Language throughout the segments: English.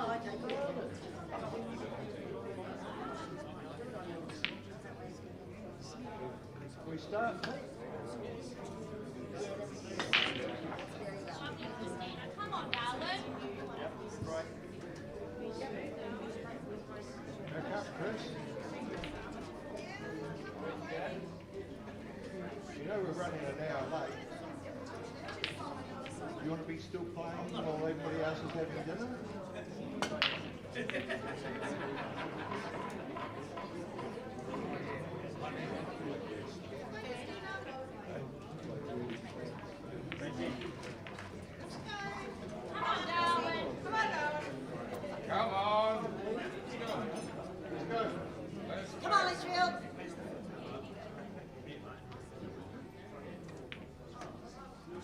Oh, okay, good. We start. Come on, Darwin. Back up, Chris. You know we're running an hour late. You want to be still playing while everybody else is having dinner? Come on, Darwin. Come on, Darwin. Come on. Let's go. Come on, Litchfield.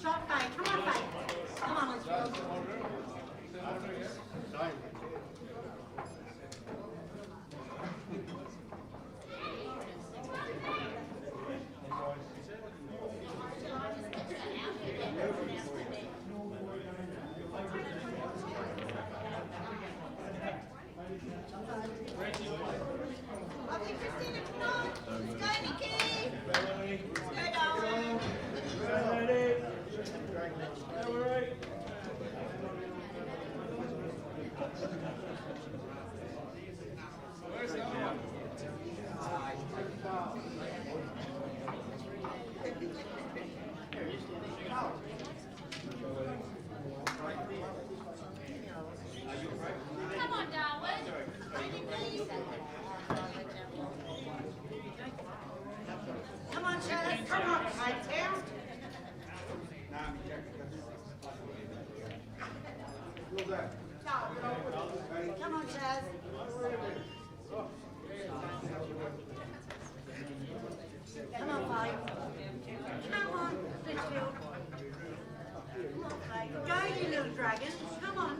Shot fake. Come on, fake. Come on, Litchfield. Lovely, Christina, come on. Let's go, Nikki. Let's go, Darwin. Come on, Darwin. Come on, Chaz. Come on, Hightown. Come on, Chaz. Come on, Five. Come on, Litchfield. Come on, Five. Go, you little dragon. Come on.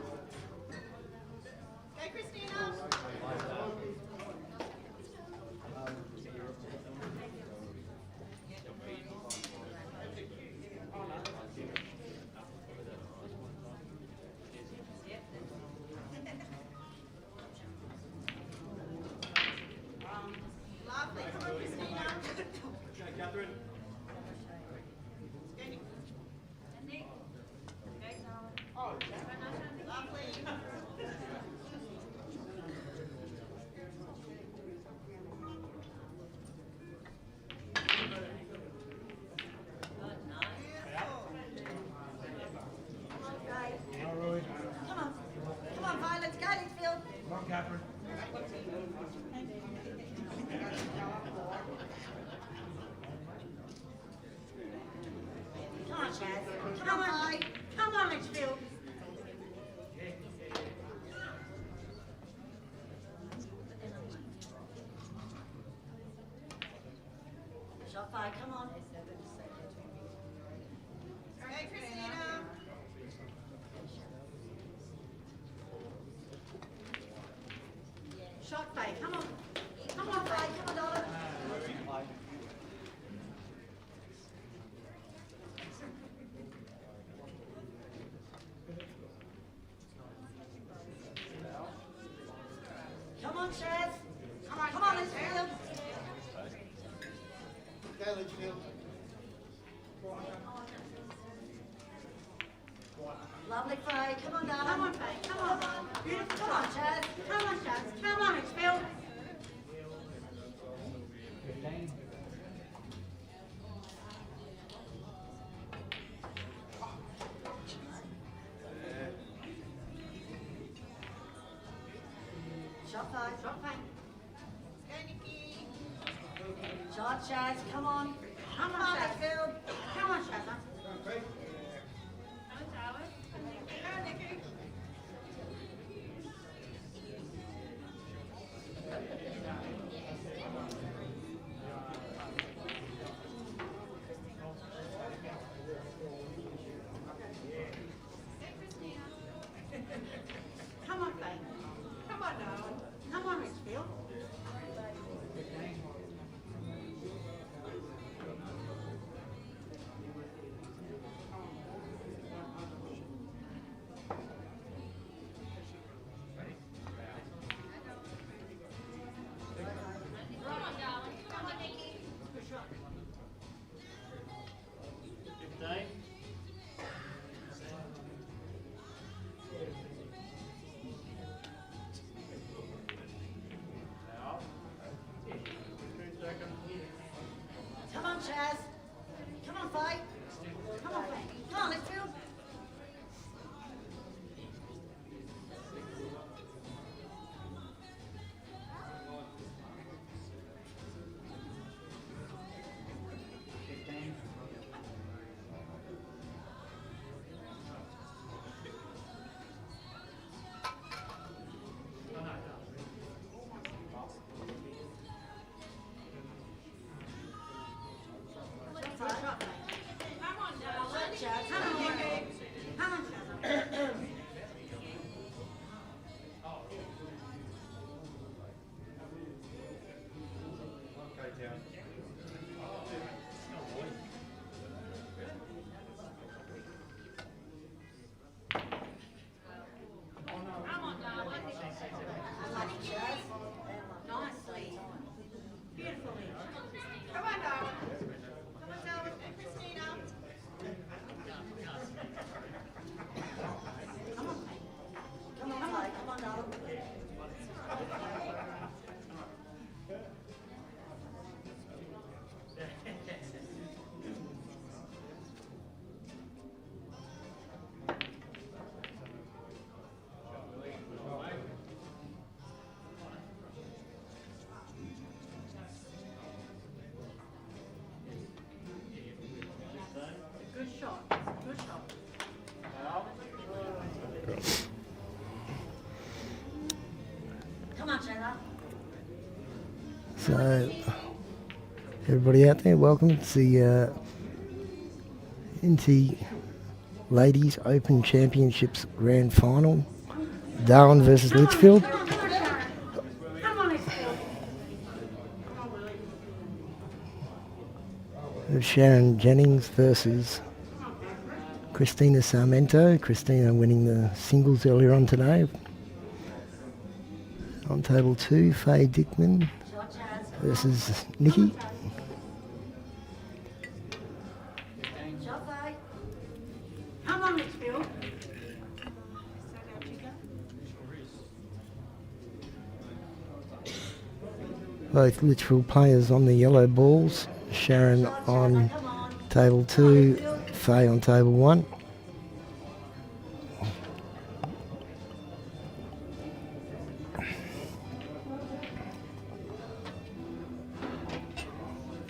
Go, Christina. Lovely. Come on, Christina. Okay, Catherine. Go, Nikki. Nick. Lovely. Right. All right. Come on. Come on, Five. Let's go, Litchfield. Come on, Catherine. Come on, Chaz. Come on, Five. Come on, Litchfield. Shot Five. Come on. Go, Christina. Shot Five. Come on. Come on, Five. Come on, darling. Come on, Chaz. Come on, Litchfield. Go, Litchfield. Lovely, Faye. Come on, darling. Come on, Faye. Come on. Beautiful. Come on, Chaz. Come on, Chaz. Come on, Litchfield. Shot Faye. Shot Faye. Go, Nikki. Shot Chaz. Come on. Come on, Litchfield. Come on, Chaz. Come on, Darwin. Go, Nikki. Come on, Faye. Come on, Darwin. Come on, Litchfield. Come on, Shayla. So, everybody out there, welcome to the NT Ladies Open Championships Grand Final. Darwin versus Litchfield. Come on, Sharon. Come on, Litchfield. Sharon Jennings versus Christina Sarmento. Christina winning the singles earlier on today. On table 2, Faye Dickman Shot, Chaz. versus Nikki. Shot, Faye. Come on, Litchfield. Both Litchfield players on the yellow balls. Sharon on Come on. table 2, Faye on table 1.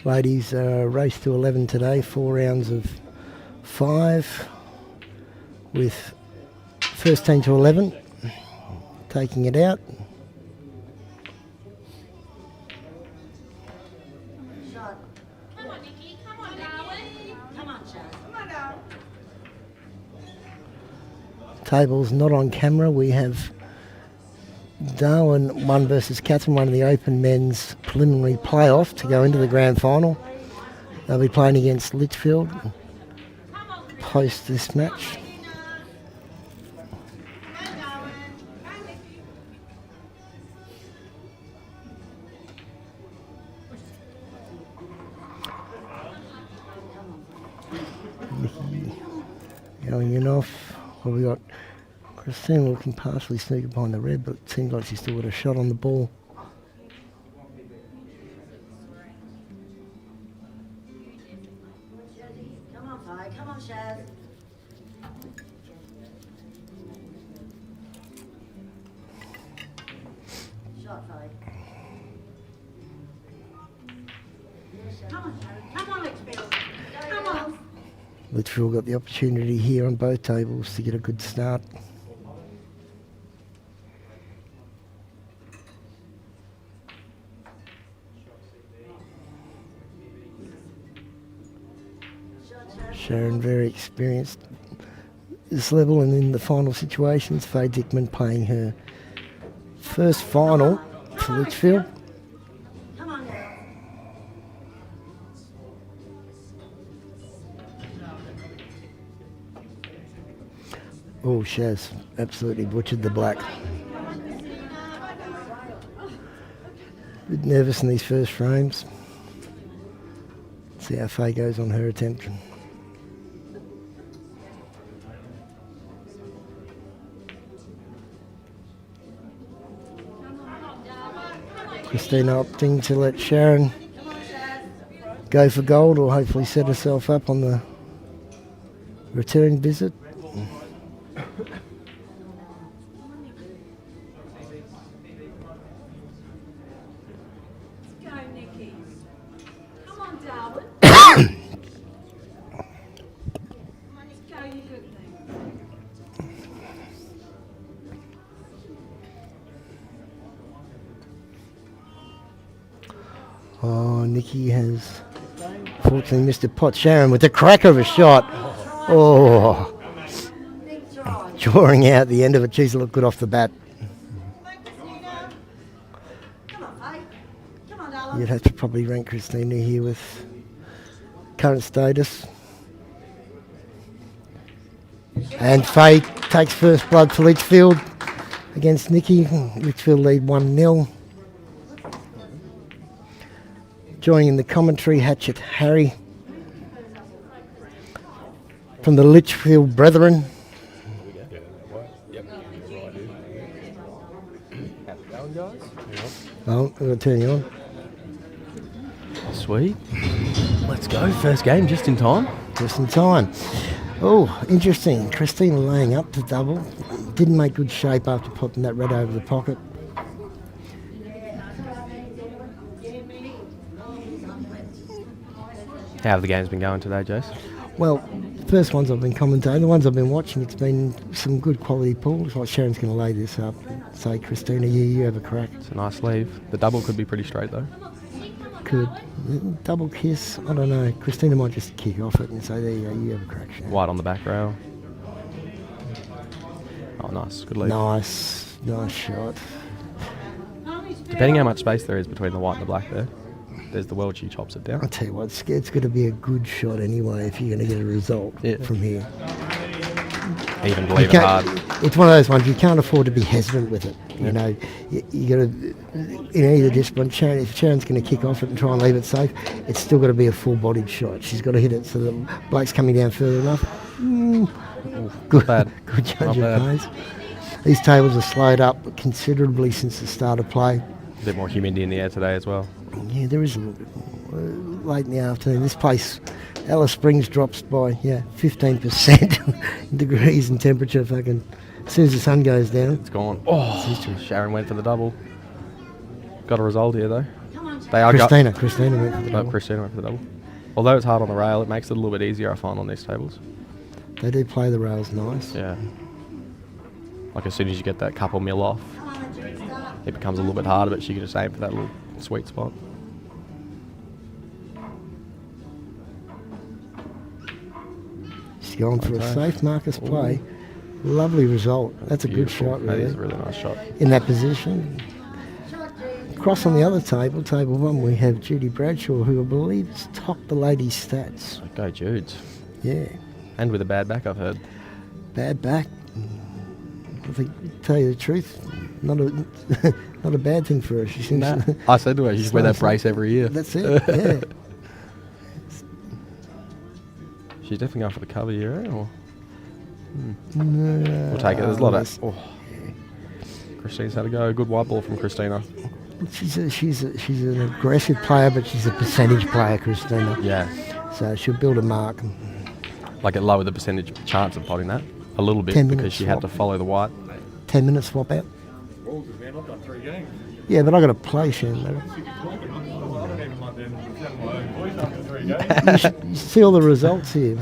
Ladies, race to 11 today, 4 rounds of 5 with first 10 to 11 taking it out. Shot. Come on, Nikki. Come on, Darwin. Come on, Chaz. Come on, Darwin. Tables not on camera. We have Darwin 1 versus Catherine 1 in the Open Men's preliminary playoff to go into the grand final. They'll be playing against Litchfield Come on, Chris. post this match. Come on, Darwin. Come on, Nikki. Going in off. Well, we got Christine looking partially sneaking behind the red, but it seems like she's still got a shot on the ball. Come on, Faye. Come on, Shaz. Shot, Faye. Come on, Sharon. Come on, Litchfield. Come on. Litchfield got the opportunity here on both tables to get a good start. Sharon very experienced at this level and in the final situations. Faye Dickman playing her first final for Litchfield. Come on, girl. Oh, Shaz absolutely butchered the black. Bit nervous in these first frames. See how Faye goes on her attempt. Christina opting to let Sharon go for gold or hopefully set herself up on the return visit. Go, Nikki. Come on, Darwin. Go, you good thing. Oh, Nikki has fortunately missed a pot. Sharon with the cracker of a shot. Oh, Big try. drawing out the end of it. She's looked good off the bat. Come on, Christina. Come on, Faye. Come on, darling. You'd have to probably rank Christina here with current status. And Faye takes first blood for Litchfield against Nikki. Litchfield lead 1-0. Joining in the commentary, Hatchet Harry from the Litchfield Brethren. Oh, I'm going to turn you on. Sweet. Let's go. First game, just in time. Just in time. Oh, interesting. Christina laying up to double. Didn't make good shape after popping that red over the pocket. How have the games been going today, Jace? Well, first ones I've been commentating, the ones I've been watching, it's been some good quality pools. Like Sharon's going to lay this up. Say, Christina, you have a crack. It's a nice leave. The double could be pretty straight though. Could. Double kiss, I don't know. Christina might just kick off it and say, there you go, you have a crack, Sharon. White on the back rail. Oh, nice. Good leave. Nice shot. Depending how much space there is between the white and the black there, there's the world she chops it down. I'll tell you what, it's going to be a good shot anyway if you're going to get a result from here. Even to leave it hard. It's one of those ones you can't afford to be hesitant with it. You know, you got to, in either discipline, if Sharon's going to kick off it and try and leave it safe, it's still got to be a full-bodied shot. She's got to hit it so the blake's coming down further enough. Good, bad. Good judge of plays. These tables are slowed up considerably since the start of play. A bit more humidity in the air today as well. Yeah, there is a little bit late in the afternoon. This place, Alice Springs, drops by 15% in degrees and temperature. Fucking as soon as the sun goes down, it's gone. Oh, Sharon went for the double. Got a result here though. They are Christina went for the double. Christina went for the double. Although it's hard on the rail, it makes it a little bit easier, I find, on these tables. They do play the rails nice. Yeah. Like as soon as you get that couple mil off, it becomes a little bit harder, but she can just aim for that little sweet spot. She's going for a safe Marcus play. Lovely result. That's a good shot, really. That is a really nice shot. In that position. Across on the other table, table one, we have Judy Bradshaw, who I believe has topped the ladies' stats. Go Judes. Yeah. And with a bad back, I've heard. Bad back. I think, to tell you the truth, not a bad thing for her. She seems. I said to her, you should wear that brace every year. That's it. Yeah. She's definitely going for the cover here, or? No, We'll take it. There's a lot of. Oh. Christina's had a go. Good white ball from Christina. She's an aggressive player, but she's a percentage player, Christina. Yeah. So she'll build a mark. Like it lowered the percentage chance of potting that a little bit because she had to follow the white. 10 minutes swap out. Well, man, I've done 3 games. Yeah, but I got to play, Shan. I don't even like them. My own voice after 3 games. You see all the results here.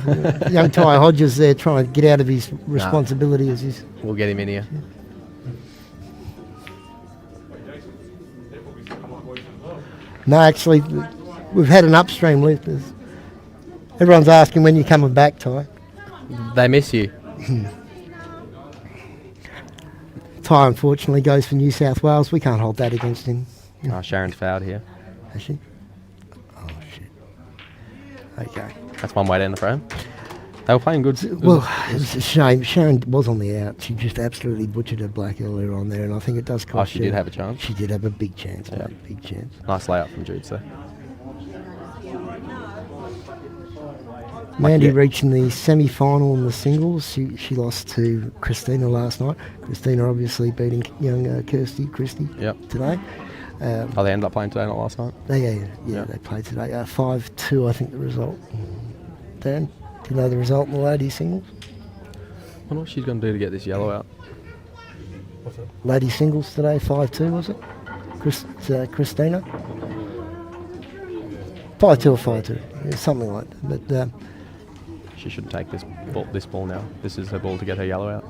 Young Ty Hodges there trying to get out of his responsibility as his. We'll get him in here. No, actually, we've had an upstream lift. Everyone's asking when you're coming back, Ty. They miss you. Ty, unfortunately, goes for New South Wales. We can't hold that against him. Oh, Sharon's fouled here. Has she? Oh, shit. Okay. That's one way to end the frame. They were playing good. Well, it's a shame. Sharon was on the out. She just absolutely butchered her black earlier on there, and I think it does cost she did have a chance. She did have a big chance, Yeah. mate, big chance. Nice layup from Jude, there. Mandy reaching the semi-final in the singles. She lost to Christina last night. Christina obviously beating young Christy today. Oh, they ended up playing today, not last night? They played today. 5-2, I think, the result. Dan, do you know the result in the ladies singles? I wonder what she's going to do to get this yellow out. What's that? Ladies singles today, 5-2, was it? Christina? 5-2 or 5-2, yeah, something like that. But She should take this ball now. This is her ball to get her yellow out.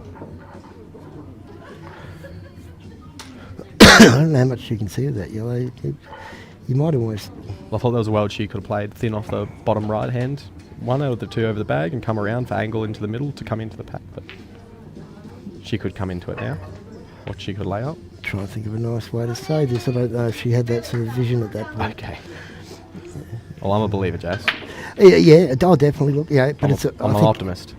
I don't know how much you can see of that yellow. You might almost... Well, I thought there was a world she could have played thin off the bottom right hand. One out of the two over the bag and come around for angle into the middle to come into the pack. But she could come into it now. Or she could lay up. Trying to think of a nice way to say this. I don't know if she had that sort of vision at that point. Okay. Well, I'm a believer, Jess. Yeah, I'll definitely look. Yeah, but I'm an optimist.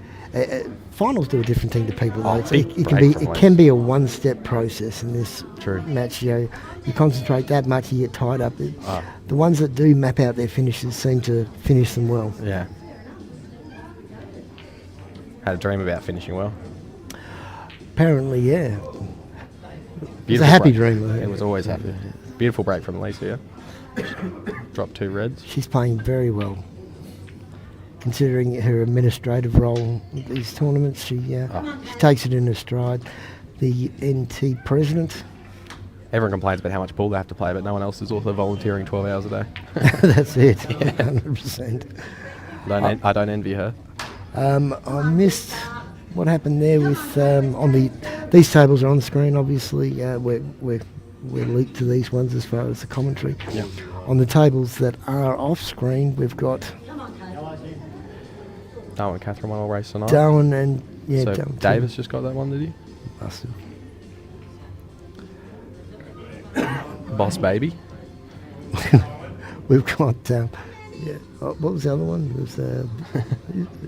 Finals do a different thing to people. Though. It can be a one-step process in this True. match. You concentrate that much, you get tied up. The ones that do map out their finishes seem to finish them well. Yeah. Had a dream about finishing well. Apparently, yeah. It was a Beautiful happy break. dream. It was always happy. Beautiful break from Lisa, yeah. Dropped 2 reds. She's playing very well. Considering her administrative role at these tournaments, she takes it in her stride. The NT president. Everyone complains about how much pool they have to play, but no one else is also volunteering 12 hours a day. That's it, 100%. I don't envy her. I missed what happened there with these tables are on the screen. Obviously, we're linked to these ones as far as the commentary. Yeah. On the tables that are off screen, we've got Darwin and Catherine won all race tonight. Darwin and So Darwin too. Davis just got that one, did he? Must have. Boss Baby. We've got what was the other one? It was,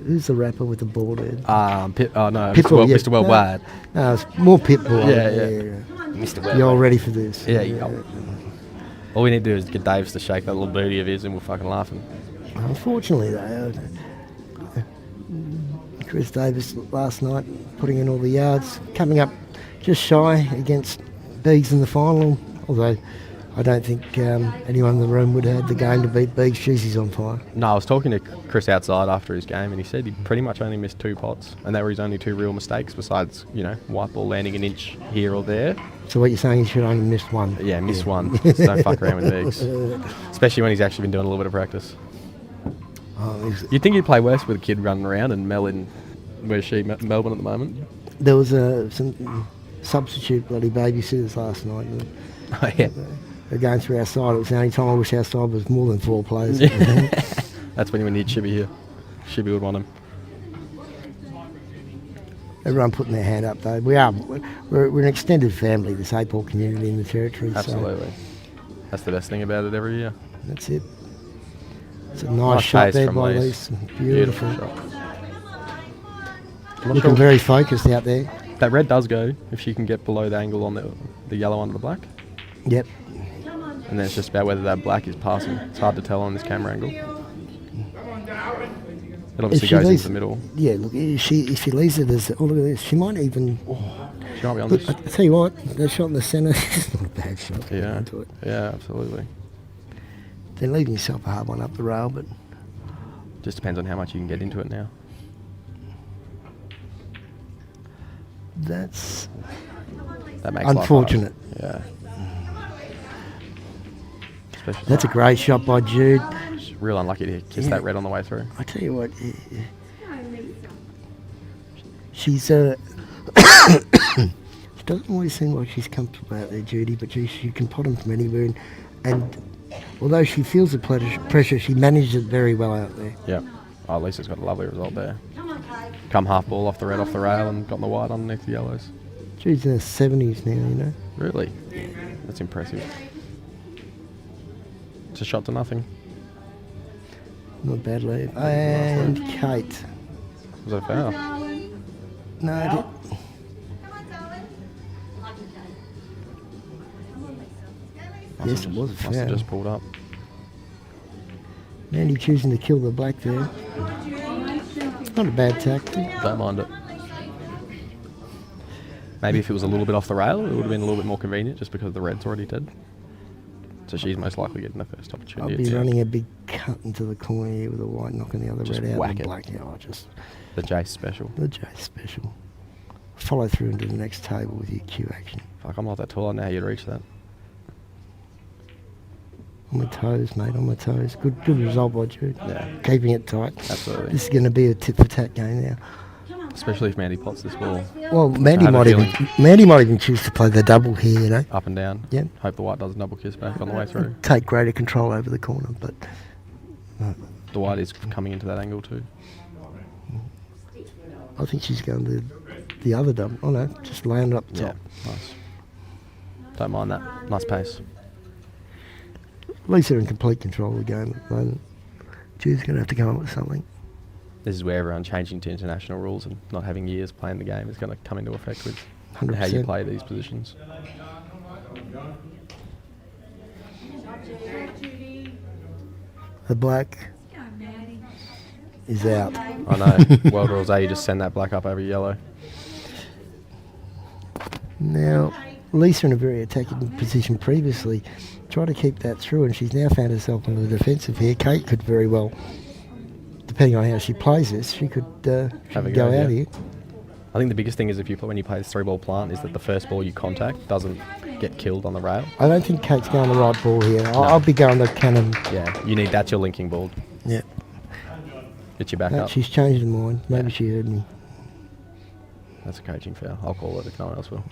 who's the rapper with the bald head? Pitbull, Mr. Worldwide. No, it's more Pitbull. Yeah. Mr. Worldwide. You're all ready for this? Yeah, you go. All we need to do is get Davis to shake that little booty of his and we're fucking laughing. Unfortunately, though, Chris Davis last night putting in all the yards, coming up just shy against Beegs in the final, although I don't think anyone in the room would have had the game to beat Beegs. Jeez, he's on fire. No, I was talking to Chris outside after his game and he said he pretty much only missed 2 pots and they were his only 2 real mistakes besides, white ball landing an inch here or there. So what you're saying, he should only miss one? Yeah, miss one. Just don't fuck around with Beegs. Especially when he's actually been doing a little bit of practice. You'd think he'd play worse with a kid running around and Mel in, where's she, Melbourne at the moment? There was some substitute bloody babysitters last night. Oh, yeah. They're going through our side. It was the only time I wish our side was more than 4 players. That's when you need Shibby here. Shibby would want him. Everyone putting their hand up though. We're an extended family, this Apol community in the territory. Absolutely. So That's the best thing about it every year. that's it. It's a nice shot pace there from by Lees. Lees. Beautiful. shot. Looking very focused out there. That red does go if she can get below the angle on the yellow under the black. Yep. And then it's just about whether that black is passing. It's hard to tell on this camera angle. It obviously goes into the middle. Yeah, look, if she leaves it as, oh look at this, she might even, She might be on look, this. I tell you what, that shot in the centre, it's not a bad shot. Yeah, Into it. yeah, absolutely. Then leaving yourself a hard one up the rail, but Just depends on how much you can get into it now. that That makes life unfortunate. hard. Yeah. Especially That's a great shot by Jude. She's real unlucky to kiss that red on the way through. I tell you what, she's she doesn't always seem like she's comfortable out there, Judy, but she can pot him from anywhere, and although she feels the pressure, she managed it very well out there. Yep. Oh, Lisa's got a lovely result there. Come half ball off the red off the rail and got in the white underneath the yellows. Jude's in her 70s now, Really? That's impressive. It's a shot to nothing. Not bad lead. And Kate. Was that a foul? No, I did. Yes, it was a Must have foul. just pulled up. Mandy choosing to kill the black there. Not a bad tackle. Don't mind it. Maybe if it was a little bit off the rail, it would have been a little bit more convenient just because the red's already dead. So she's most likely getting the first I'll opportunity. be running a big cut into the corner here with a white knocking the other Just red out. whack and the it. black. Yeah, I'll just The Jace special. the J special. Follow through into the next table with your Q action. Fuck, I'm not that tall. I know how you'd reach that. On my toes, mate. On my toes. Good result by Jude. Yeah. Keeping it tight. Absolutely. This is going to be a tit for tat game now. Especially if Mandy pots this ball Well, Mandy I have a might even choose to play the double here. up and down. Yep. Hope the white does a double kiss back on the way through. Take greater control over the corner, but The white is coming into that angle too. I think she's going to the other double. Oh no, just laying it up Yeah, top. nice. Don't mind that. Nice pace. At least they're in complete control of the game at the moment. Jude's going to have to come up with something. This is where everyone changing to international rules and not having years playing the game is going to come into effect with 100%. how you play these positions. The black is out. I know. World rules are you just send that black up over yellow. Now, Lisa in a very attacking position previously tried to keep that through, and she's now found herself on the defensive here. Kate could very well, depending on how she plays this, she could Have a go go, out yeah. here. I think the biggest thing is when you play this 3-ball plant is that the first ball you contact doesn't get killed on the rail. I don't think Kate's going the right ball here. I'll be going the cannon. Yeah, you need that's your linking ball. Yeah. Get you back No, up. she's changed her mind. Maybe Yeah. she heard me. That's a coaching foul. I'll call it if no one else will.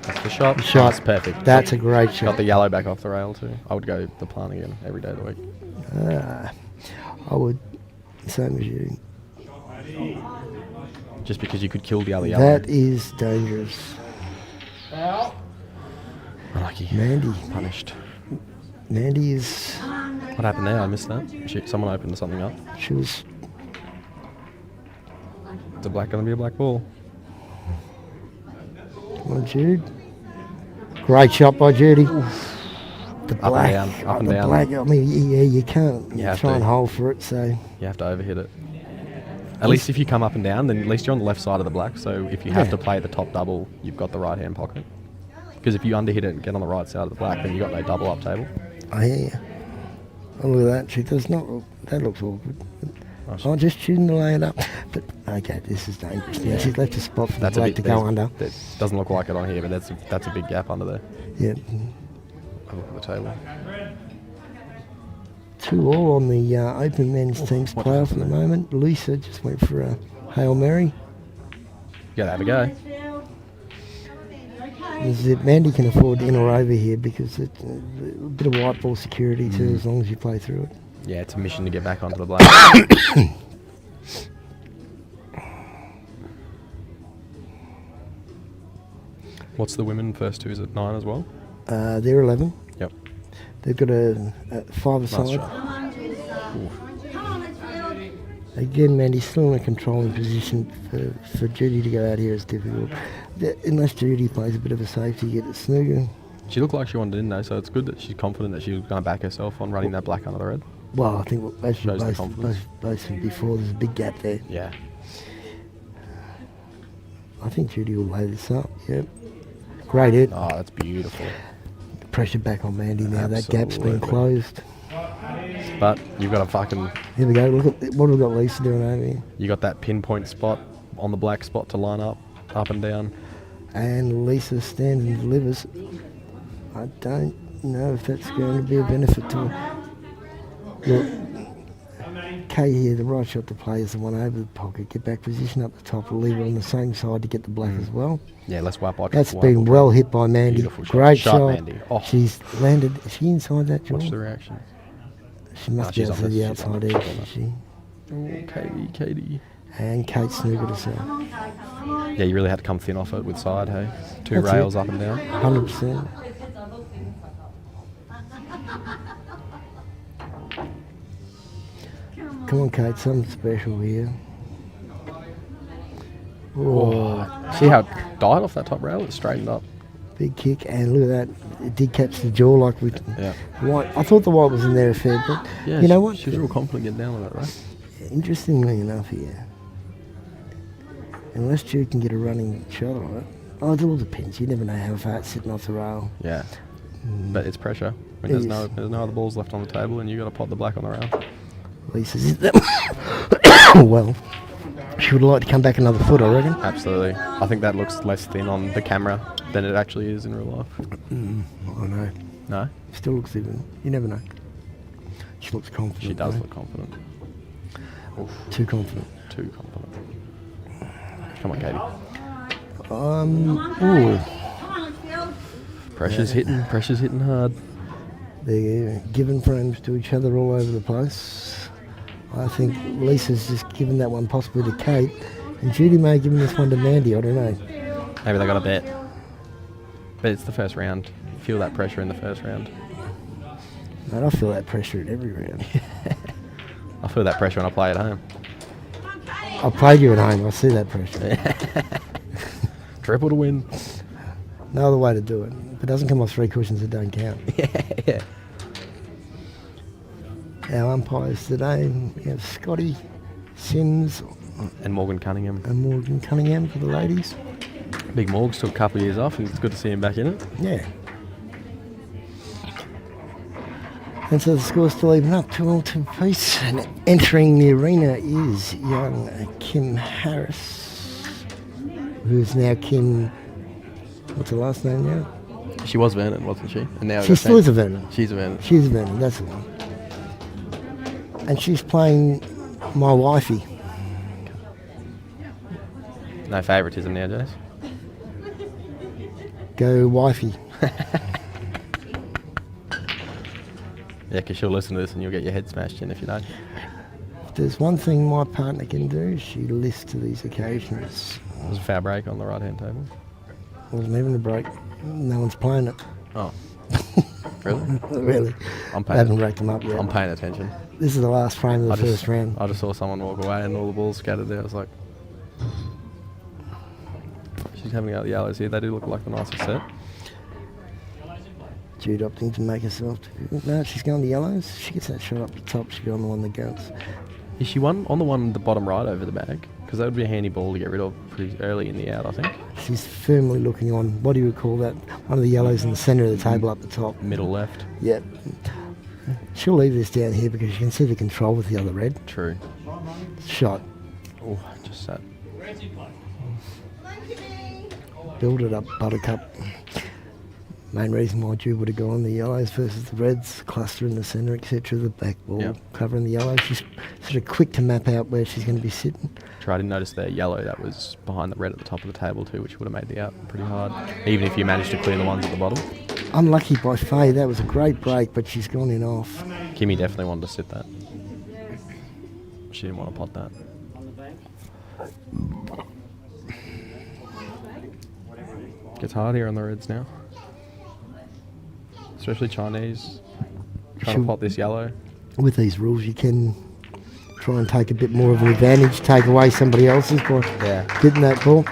That's the shot. Shot. That's perfect. That's a great Got shot. the yellow back off the rail too. I would go the plant again every day of the week. I would. Same as you. Just because you could kill the other yellow. That is dangerous. Lucky. Mandy. Punished. Mandy is. What happened there? I missed that. Someone opened something up. She was. It's going to be a black ball. Come on, Jude. Great shot by Judy. The and black. down, up and the down. black. I mean, yeah, you can't You have try to. and hold for it. So You have to overhit it. At least if you come up and down, then at least you're on the left side of the black. So if you have Yeah. to play the top double, you've got the right hand pocket. Because if you underhit it and get on the right side of the black, then you've got no double up table. I hear you. Oh, look at that. She does not. That looks awkward. Nice. I'm just choosing to lay it up. But okay, this is dangerous. Yeah, she's left a spot for the That's a black bit, to go under. That doesn't look like it on here, but that's a big gap under there. Yeah. Have a look at the table. 2-all on the open men's team's what playoff at happened the there? moment. Lisa just went for a Hail Mary. You gotta have a go. Is it Mandy can afford in or over here because it's a bit of white ball security too, as long as you play through it. Yeah, it's a mission to get back onto the black. What's the women first two? Is it 9 as well? They're 11. Yep. They've got a 5-a-side. shot. Again, Mandy's still in a controlling position. For Judy to go out here is difficult. Unless Judy plays a bit of a safety, get it snooker. She looked like she wanted in though, so it's good that she's confident that she was going to back herself on running that black under the red. Well, I think as we Shows the confidence. both from before, there's a big gap there. Yeah. I think Judy will lay this up. Yep. Great hit. Oh, that's beautiful. Pressure back on Mandy now. That gap's been Absolutely. closed. But you've got a fucking, Here we go. Look at what we've got Lisa doing over here. you got that pinpoint spot on the black spot to line up and down. And Lisa stands and delivers. I don't know if that's going to be a benefit to her. Look, Kay here, the right shot to play is the one over the pocket. Get back position up the top, leave her on the same side to get the black as well. Yeah, let's wipe out. That's been well hit by Mandy. Beautiful shot. Great Sharp shot. Mandy. Oh. She's landed. Is she inside that, John? Watch the reaction. She must be she's out on to the she's on outside the- edge, she's on is she? Oh, Katie. And Kate snookered herself. Yeah, you really had to come thin off it with side, hey? Two That's rails it. up and down. 100%. Come on, Kate, something special here. Oh, See how it died off that top rail? It straightened up. big kick, and look at that. It did catch the jaw like with Yeah. white. I thought the white was in there a fair bit. Yeah, You know what? She was real confident getting down on it, right? Interestingly enough here, unless you can get a running shot on it, it all depends. You never know how far it's sitting off the rail. Yeah. But it's pressure. When It there's is. no other balls left on the table and you got to pot the black on the rail. Lisa's in them. Well, she would like to come back another foot, I reckon. Absolutely. I think that looks less thin on the camera than it actually is in real life. I know. No? Still looks even. You never know. She looks confident. She does though. look confident. Oof, Too confident. too confident. Come on, Katie. Ooh, Pressure's hitting hard. they're giving frames to each other all over the place. I think Lisa's just given that one possibly to Kate, and Judy may have given this one to Mandy. I don't know. Maybe they got a bet. But it's the first round. Feel that pressure in the first round. Mate, I feel that pressure at every round. I feel that pressure when I play at home. I played you at home. I see that pressure. Triple to win. No other way to do it. If it doesn't come off 3 cushions, it don't count. Yeah. Our umpires today, we have Scotty, Sims, And Morgan Cunningham. and Morgan Cunningham for the ladies. Big Morgs took a couple of years off and it's good to see him back in it. Yeah. And so the score's still even up, 2-2 apiece. And entering the arena is young Kim Harris, who's now Kim, what's her last name now? She was Vernon, wasn't she? And now She still is a Vernon. She's a Vernon. She's a Vernon, that's the one. And she's playing my wifey. No favouritism now, Jace. Go wifey. Yeah, because she'll listen to this and you'll get your head smashed in if you don't. If there's one thing my partner can do, she lifts to these occasions. There's a foul break on the right-hand table. Wasn't even a break. No one's playing it. Oh. Really? Really. I'm They haven't racked them up yet. I'm paying attention. This is the last frame of the first round. I just saw someone walk away and all the balls scattered there. I was like, she's having out the yellows here. They do look like the nicest set. Jude opting to make herself. No, she's going to yellows. She gets that shot up the top. She'll be on the one that goes. Is she on the one the bottom right over the bag? Because that would be a handy ball to get rid of pretty early in the out, I think. She's firmly looking on, what do you call that? One of the yellows in the centre of the table up the top. Middle left. Yep. She'll leave this down here because you can see the control with the other red. True. Shot. Oh, just sat. Build it up, Buttercup. Main reason why Jude would have gone the yellows versus the reds, cluster in the centre, etc. The back ball Yep. covering the yellows. She's sort of quick to map out where she's going to be sitting. True, I didn't notice the yellow that was behind the red at the top of the table too, which would have made the out pretty hard, even if you managed to clear the ones at the bottom. Unlucky by Faye, that was a great break, but she's gone in off. Kimmy definitely wanted to sit that. She didn't want to pot that. Gets hard here on the reds now. Especially Chinese. Trying to pot this yellow. With these rules, you can try and take a bit more of an advantage, take away somebody else's by getting that ball.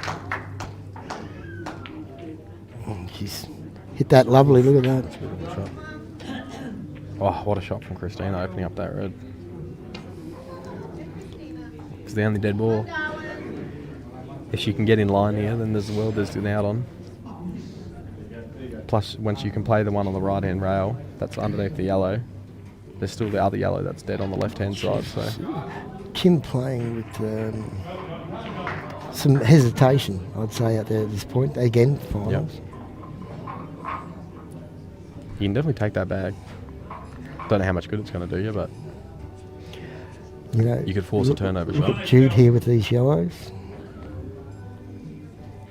Oh, she's hit that lovely, look at that. Shot. Oh, what a shot from Christina opening up that red. It's the only dead ball. If she can get in line here, then there's an out on. Plus, once you can play the one on the right-hand rail, that's underneath the yellow. There's still the other yellow that's dead on the left-hand side. So Kim playing with some hesitation, I'd say, out there at this point. Again, finals. Yep. You can definitely take that bag. Don't know how much good it's going to do you, but You know, you could force a turnover look shot. at Jude here with these yellows.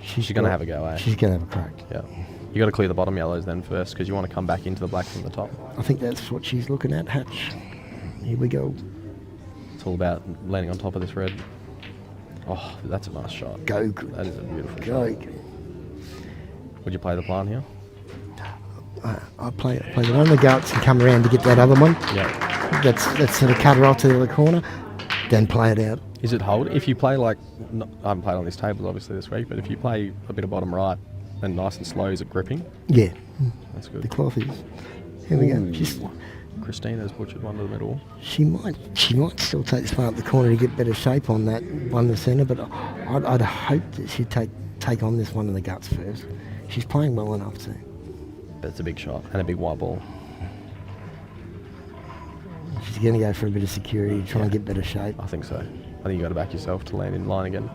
She's going to have a go, eh? She's going to have a crack. Yeah. You got to clear the bottom yellows then first, because you want to come back into the black from the top. I think that's what she's looking at, Hatch. Here we go. It's all about landing on top of this red. Oh, that's a nice shot. Go. That is a beautiful Go. shot. Would you play the plan here? I play the one that goes and come around to get that other one. Yeah. That's sort of cut her off to the other corner. Then play it out. Is it hold? If you play like, I haven't played on these tables obviously this week, but if you play a bit of bottom right and nice and slow, is it gripping? Yeah. That's The good. cloth is. Here we go. Ooh. She's, Christina's butchered one to the middle. she might still take this one up the corner to get better shape on that one in the centre, but I'd hope that she'd take on this one in the guts first. She's playing well enough to. But it's a big shot and a big white ball. She's going to go for a bit of security, try and get better shape. I think so. I think you got to back yourself to land in line again.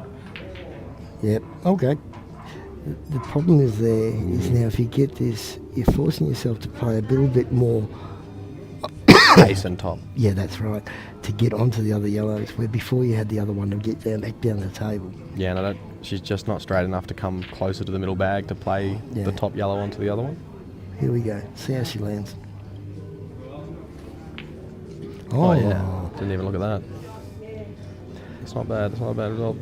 Yep. Okay. The problem is now if you get this, you're forcing yourself to play a little bit more. Ace and top. Yeah, that's right. To get onto the other yellows, where before you had the other one to get back down the table. Yeah, and she's just not straight enough to come closer to the middle bag to play the top yellow onto the other one. Here we go. See how she lands. Oh yeah, didn't even look at that. It's not bad. It's not bad at all.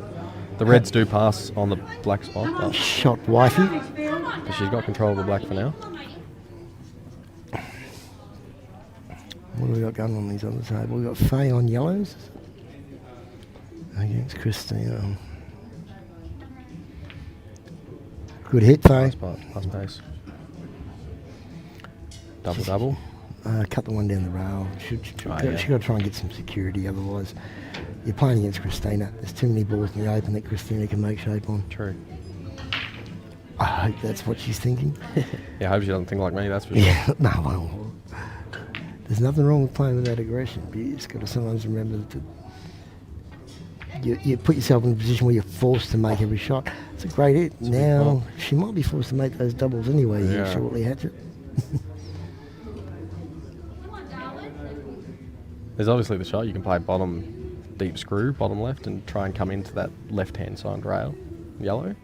The reds do pass on the black spot, but Shot wifey. she's got control of the black for now. What do we got going on these other table? We've got Faye on yellows against Christina. Good hit, Faye. Nice part, nice pace. Double. Cut the one down the rail. She got to try and get some security, otherwise you're playing against Christina. There's too many balls in the open that Christina can make shape on. True. I hope that's what she's thinking. Yeah, I hope she doesn't think like me, that's for sure. Yeah, no, well, there's nothing wrong with playing with that aggression, but you just got to sometimes remember that you put yourself in a position where you're forced to make every shot. It's a great hit. Now, she might be forced to make those doubles anyway here shortly, Hatchet. Come on, Darwin. There's obviously the shot. You can play bottom deep screw, bottom left, and try and come into that left-hand side rail. Yellow.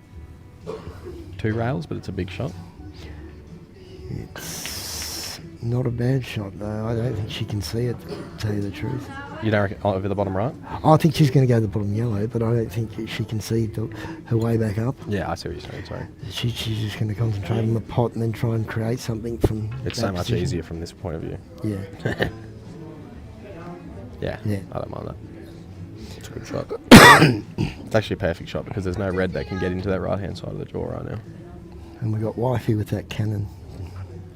2 rails, but it's a big shot. It's not a bad shot, though. I don't think she can see it, to tell you the truth. You don't reckon over the bottom right? I think she's going to go to the bottom yellow, but I don't think she can see her way back up. Yeah, I see what you're saying, sorry. She's just going to concentrate on the pot and then try and create something from It's that so much position. easier from this point of view. Yeah. Yeah, Yeah. I don't mind that. It's a good shot. It's actually a perfect shot because there's no red that can get into that right-hand side of the draw right now. And we got wifey with that cannon.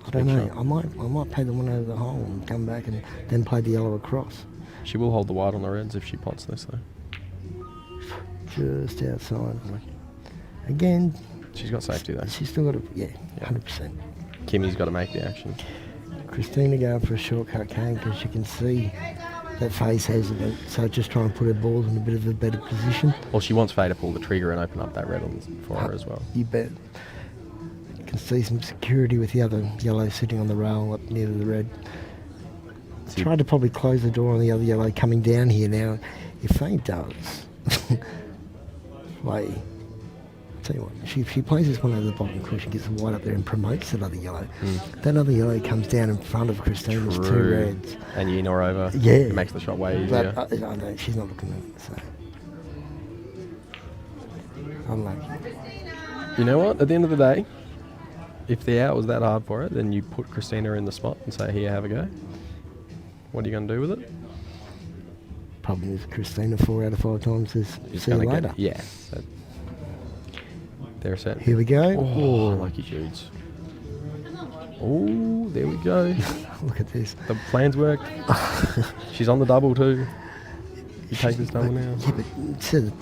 I don't Big know. shot. I might play the one over the hole and come back and then play the yellow across. She will hold the white on the reds if she pots this, though. Just outside. Again, She's got safety, though. she's still got a... Yeah, Yeah. 100%. Kimmy's got to make the action. Christina going for a shortcut cane because she can see that face hesitant. So just try and put her balls in a bit of a better position. Well, she wants Faye to pull the trigger and open up that red on for her as well. You bet. You can see some security with the other yellow sitting on the rail up near the red. See- Tried to probably close the door on the other yellow coming down here now. If Faye does, play. Tell you what, if she plays this one over the bottom course, she gets the white up there and promotes that other yellow. That other yellow comes down in front of Christina's 2 True. reds. And you in or over. Yeah. It makes the shot way easier. But I know she's not looking at it, so. Unlucky. You know what? At the end of the day, if the out was that hard for it, then you put Christina in the spot and say, here, have a go. What are you going to do with it? Problem is Christina 4 out of 5 times says, You're see you gonna later. get, yeah. They're set. Here we go. Oh, lucky Judes. Oh, there we go. Look at this. The plans work. She's on the double too. You take this double now. Yeah, but instead of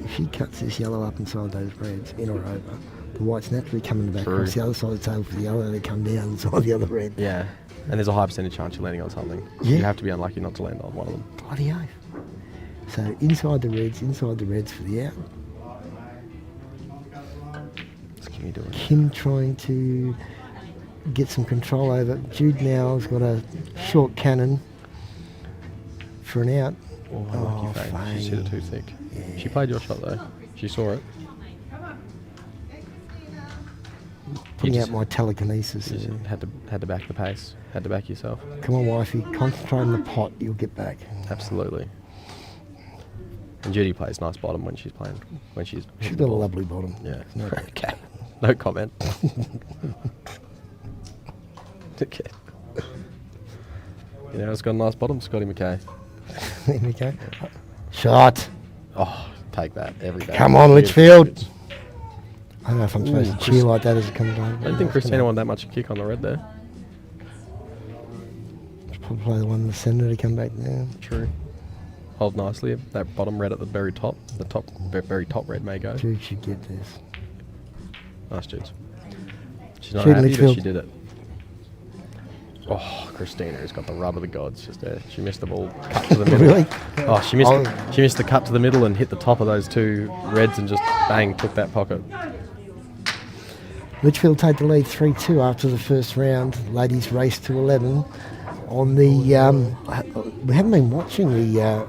if she cuts this yellow up inside those reds, in or over, the white's naturally coming back True. across the other side of the table for the yellow, they come down inside the other red. Yeah. And there's a high percentage chance you're landing on something. Yeah. You have to be unlucky not to land on one of them. Bloody oath. So inside the reds for the out. What's Kimmy doing? Kim trying to get some control over it. Jude now has got a short cannon for an out. Oh, lucky Faye. She's hit it too thick. She played your shot though. She saw it. Putting You out just- my telekinesis. You just had to back the pace. Had to back yourself. Come on, wifey, concentrate on the pot, you'll get back. Absolutely. And Judy plays nice bottom when she's playing. When she's She's hitting the got a ball. lovely bottom. Yeah. No doubt. Okay. No comment. Okay. You know, it's got a nice bottom, Scotty McKay. There we go. Shot. Oh, take that every day. Come on, Beautiful. Litchfield. I don't know if I'm supposed to cheer Chris- like that as it comes down. I don't think Christina wanted that much kick on the red there. Probably play the one in the centre to come back now. True. Hold nicely. That bottom red at the very top. The top, very top red may go. Jude should get this. Nice, Judes. She's not Shoot, happy, but Litchfield. she did it. Oh, Christina has got the rub of the gods just there. She missed the ball, cut to the middle. Really? Oh, she missed the cut to the middle and hit the top of those 2 reds and just bang, took that pocket. Litchfield take the lead 3-2 after the first round. Ladies race to 11. On the we haven't been watching the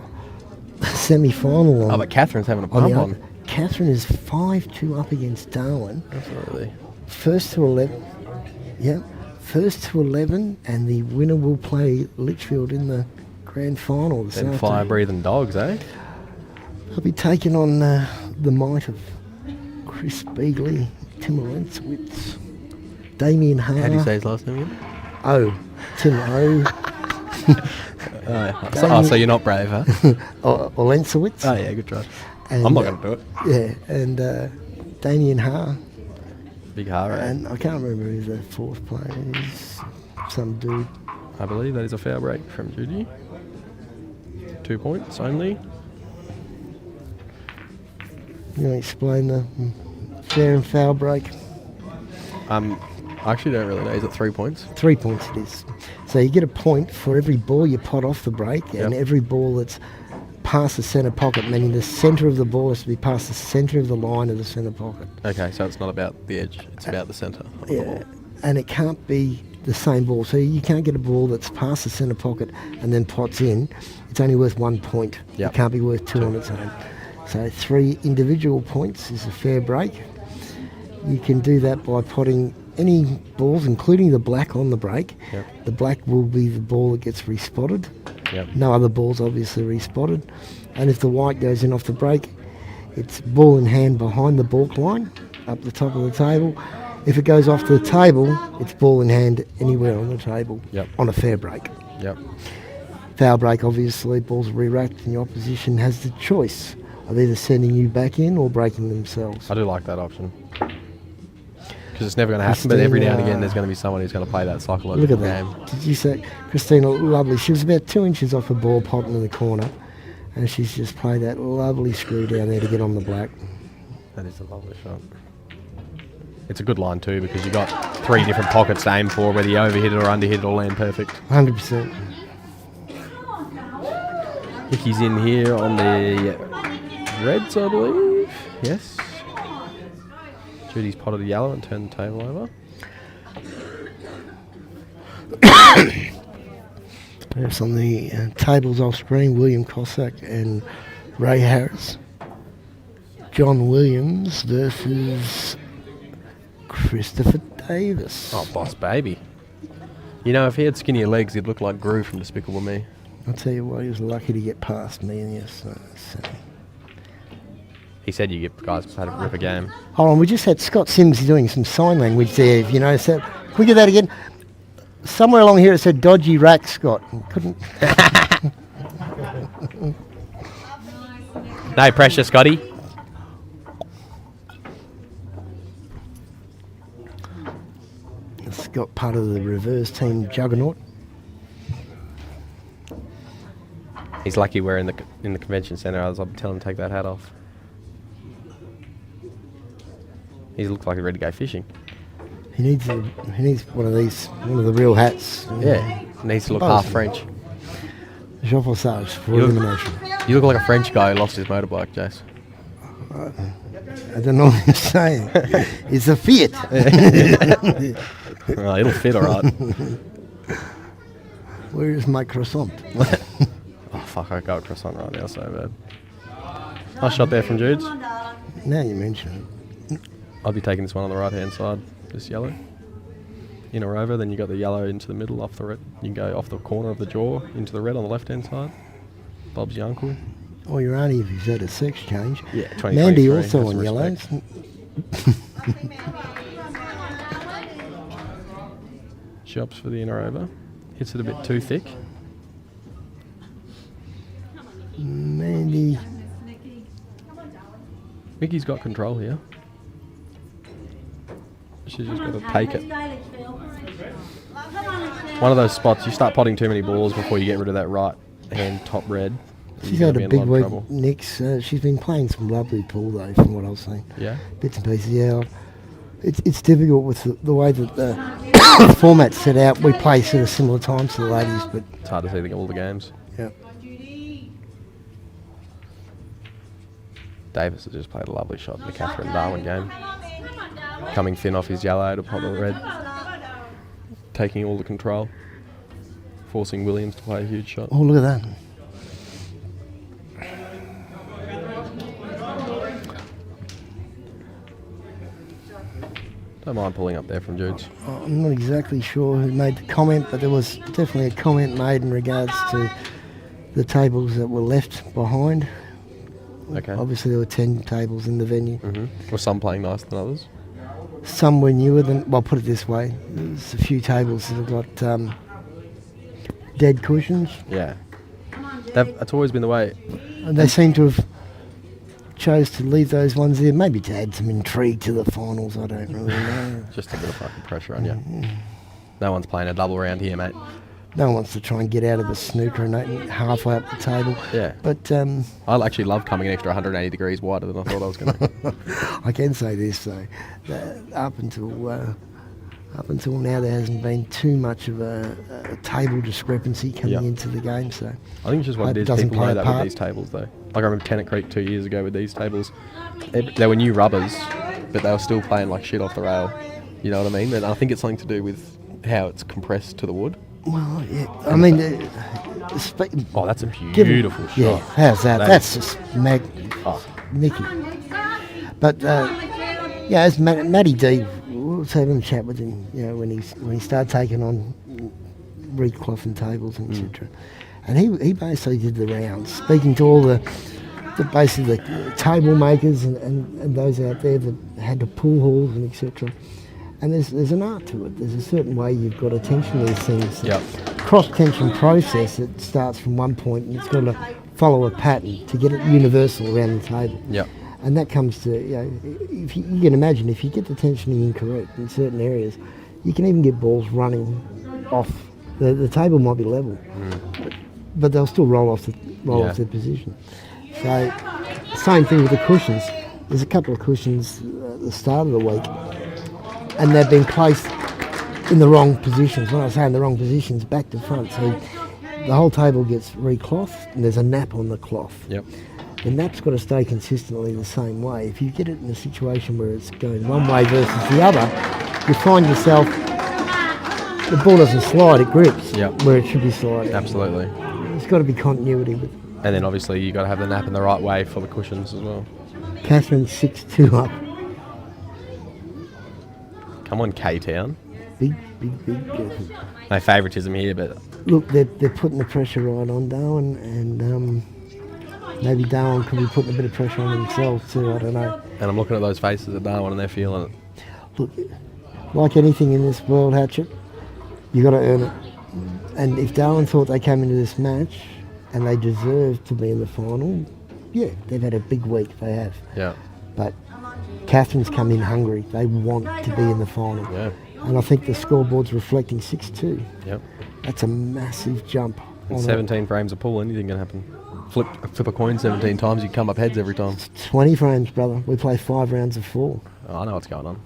semi-final. Oh, but Catherine's having a on pump the on. other. Catherine is 5-2 up against Darwin. Absolutely. First to 11. Yeah. First to 11, and the winner will play Litchfield in the grand final this Them afternoon. fire-breathing dogs, eh? I'll be taking on the might of Chris Beagley, Tim Lensowitz, Damien Hart. How do you say his last name again? Tim O. So you're not brave, huh? or Lensowitz. Oh, yeah, good try. And, I'm not going to do it. Yeah, and Damien Hart. Big Har, eh? And I can't remember who the fourth player is. Some dude. I believe that is a foul break from Judy. 2 points only. You want to explain the fair and foul break? I actually don't really know. Is it 3 points? 3 points it is. So you get a point for every ball you pot off the break and Yep. every ball that's past the centre pocket, meaning the centre of the ball has to be past the centre of the line of the centre pocket. Okay, so it's not about the edge. It's about the centre. of the Yeah. ball. And it can't be the same ball. So you can't get a ball that's past the centre pocket and then pots in. It's only worth 1 point. Yep. It can't be worth 2 on its own. So 3 individual points is a fair break. You can do that by potting any balls, including the black, on the break. Yep. The black will be the ball that gets respotted. Yep. No other balls obviously respotted. And if the white goes in off the break, it's ball in hand behind the balk line, up the top of the table. If it goes off the table, it's ball in hand anywhere on the table. Yep. On a fair break. Yep. Foul break, obviously, balls are re-racked and the opposition has the choice of either sending you back in or breaking themselves. I do like that option. Because it's never going to happen, but every now and again there's going to be someone who's going to play that psychological Look at that. game. Did you say, Christina, lovely. She was about 2 inches off a ball potting in the corner, and she's just played that lovely screw down there to get on the black. That is a lovely shot. It's a good line too, because you've got 3 different pockets to aim for, whether you overhit it or underhit it or land perfect. 100%. Nicky's in here on the reds, I believe. Yes. Judy's potted a yellow and turned the table over. Yes, on the tables off screen, William Cossack and Ray Harris. John Williams versus Christopher Davis. Oh, boss baby. You know, if he had skinnier legs, he'd look like Gru from Despicable Me. I'll tell you what, he was lucky to get past me in this. He said you guys had a rip a game. Hold on, we just had Scott Sims doing some sign language there, if you noticed that. Can we get that again? Somewhere along here it said dodgy rack, Scott. Couldn't. No pressure, Scotty. Scott, part of the reverse team juggernaut. He's lucky we're in the convention centre. I'll tell him to take that hat off. He looks like he's ready to go fishing. He needs one of the real hats. Yeah, needs to look half French. Jean Fossage for You look- elimination. You look like a French guy who lost his motorbike, Jace. I don't know what you're saying. It's a Fiat. Well, it'll fit all right. Where is my croissant? Oh, fuck, I got a croissant right now, so bad. Nice shot there from Jude's. Now you mention it. I'll be taking this one on the right-hand side, this yellow. In or over, then you got the yellow into the middle, off the red. You can go off the corner of the jaw into the red on the left-hand side. Bob's your uncle. Or your auntie if you've had a sex change. Yeah, 2023. Mandy also Have on some yellows. Shops for the in or over. Hits it a bit too thick. Mandy. Mickey's got control here. She's just got to take it. One of those spots, you start potting too many balls before you get rid of that right hand top red. She's you're had gonna a be in big lot of week, trouble. Nix. She's been playing some lovely pool though, from what I've seen. Yeah? Bits and pieces, yeah. It's difficult with the way that the format's set out. We play sort of similar times to the ladies, but It's hard to see all the games. yeah. Davis has just played a lovely shot in the Catherine Darwin game. Coming thin off his yellow to pop the red. Taking all the control. Forcing Williams to play a huge shot. Oh, look at that. Don't mind pulling up there from Jude's. I'm not exactly sure who made the comment, but there was definitely a comment made in regards to the tables that were left behind. Okay. Obviously, there were 10 tables in the venue. Were some playing nicer than others? Some were newer than, well, put it this way, there's a few tables that have got dead cushions, Yeah. That's always been the way. and they seem to have chose to leave those ones there, maybe to add some intrigue to the finals, I don't really know. Just a bit of fucking pressure on you. No one's playing a double round here, mate. No one wants to try and get out of a snooker and open halfway up the table. Yeah. But I actually love coming an extra 180 degrees wider than I thought I was going to. I can say this though, that up until now there hasn't been too much of a table discrepancy coming Yep. into the game. So I think it's just what Hope it it is. doesn't People play know a that with part. these tables, though. Like I remember Tennant Creek 2 years ago with these tables. They were new rubbers, but they were still playing like shit off the rail. You know what I mean? And I think it's something to do with how it's compressed to the wood. Well, yeah. I mean, Oh, that's a give it- beautiful shot. Yeah, how's that? That That's just Nicky. But yeah, as Matty D, we was having a chat with him. You know, when he started taking on reclothing tables and etc. And he basically did the rounds, speaking to all the basically the table makers and those out there that had the pool halls and etc. And there's an art to it. There's a certain way you've got to tension these things. Yep. Cross-tension process, it starts from one point and it's got to follow a pattern to get it universal around the table. Yep. And that comes to, you know, if you can imagine, if you get the tensioning incorrect in certain areas, you can even get balls running off. The table might be level, but they'll still roll off their position. So, same thing with the cushions. There's a couple of cushions at the start of the week, and they've been placed in the wrong positions. When I say in the wrong positions, back to front. So the whole table gets reclothed, and there's a nap on the cloth. Yep. The nap's got to stay consistently the same way. If you get it in a situation where it's going one way versus the other, you find yourself, the ball doesn't slide, it grips where it should be sliding. Absolutely. There's got to be continuity with it. And then obviously you got to have the nap in the right way for the cushions as well. Catherine's 6-2 up. Come on, K-Town. Big. No favouritism here, but Look, they're putting the pressure right on Darwin, and maybe Darwin could be putting a bit of pressure on themselves too, I don't know. and I'm looking at those faces of Darwin and they're feeling it. Look, like anything in this world, Hatchet, you got to earn it. And if Darwin thought they came into this match and they deserved to be in the final, yeah, they've had a big week, they have. Yeah. But Catherine's come in hungry. They want to be in the final. Yeah. And I think the scoreboard's reflecting 6-2. Yep. That's a massive jump. In 17 frames of pull, anything can happen. Flip a coin 17 times, you come up heads every time. 20 frames, brother. We play 5 rounds of 4. Oh, I know what's going on.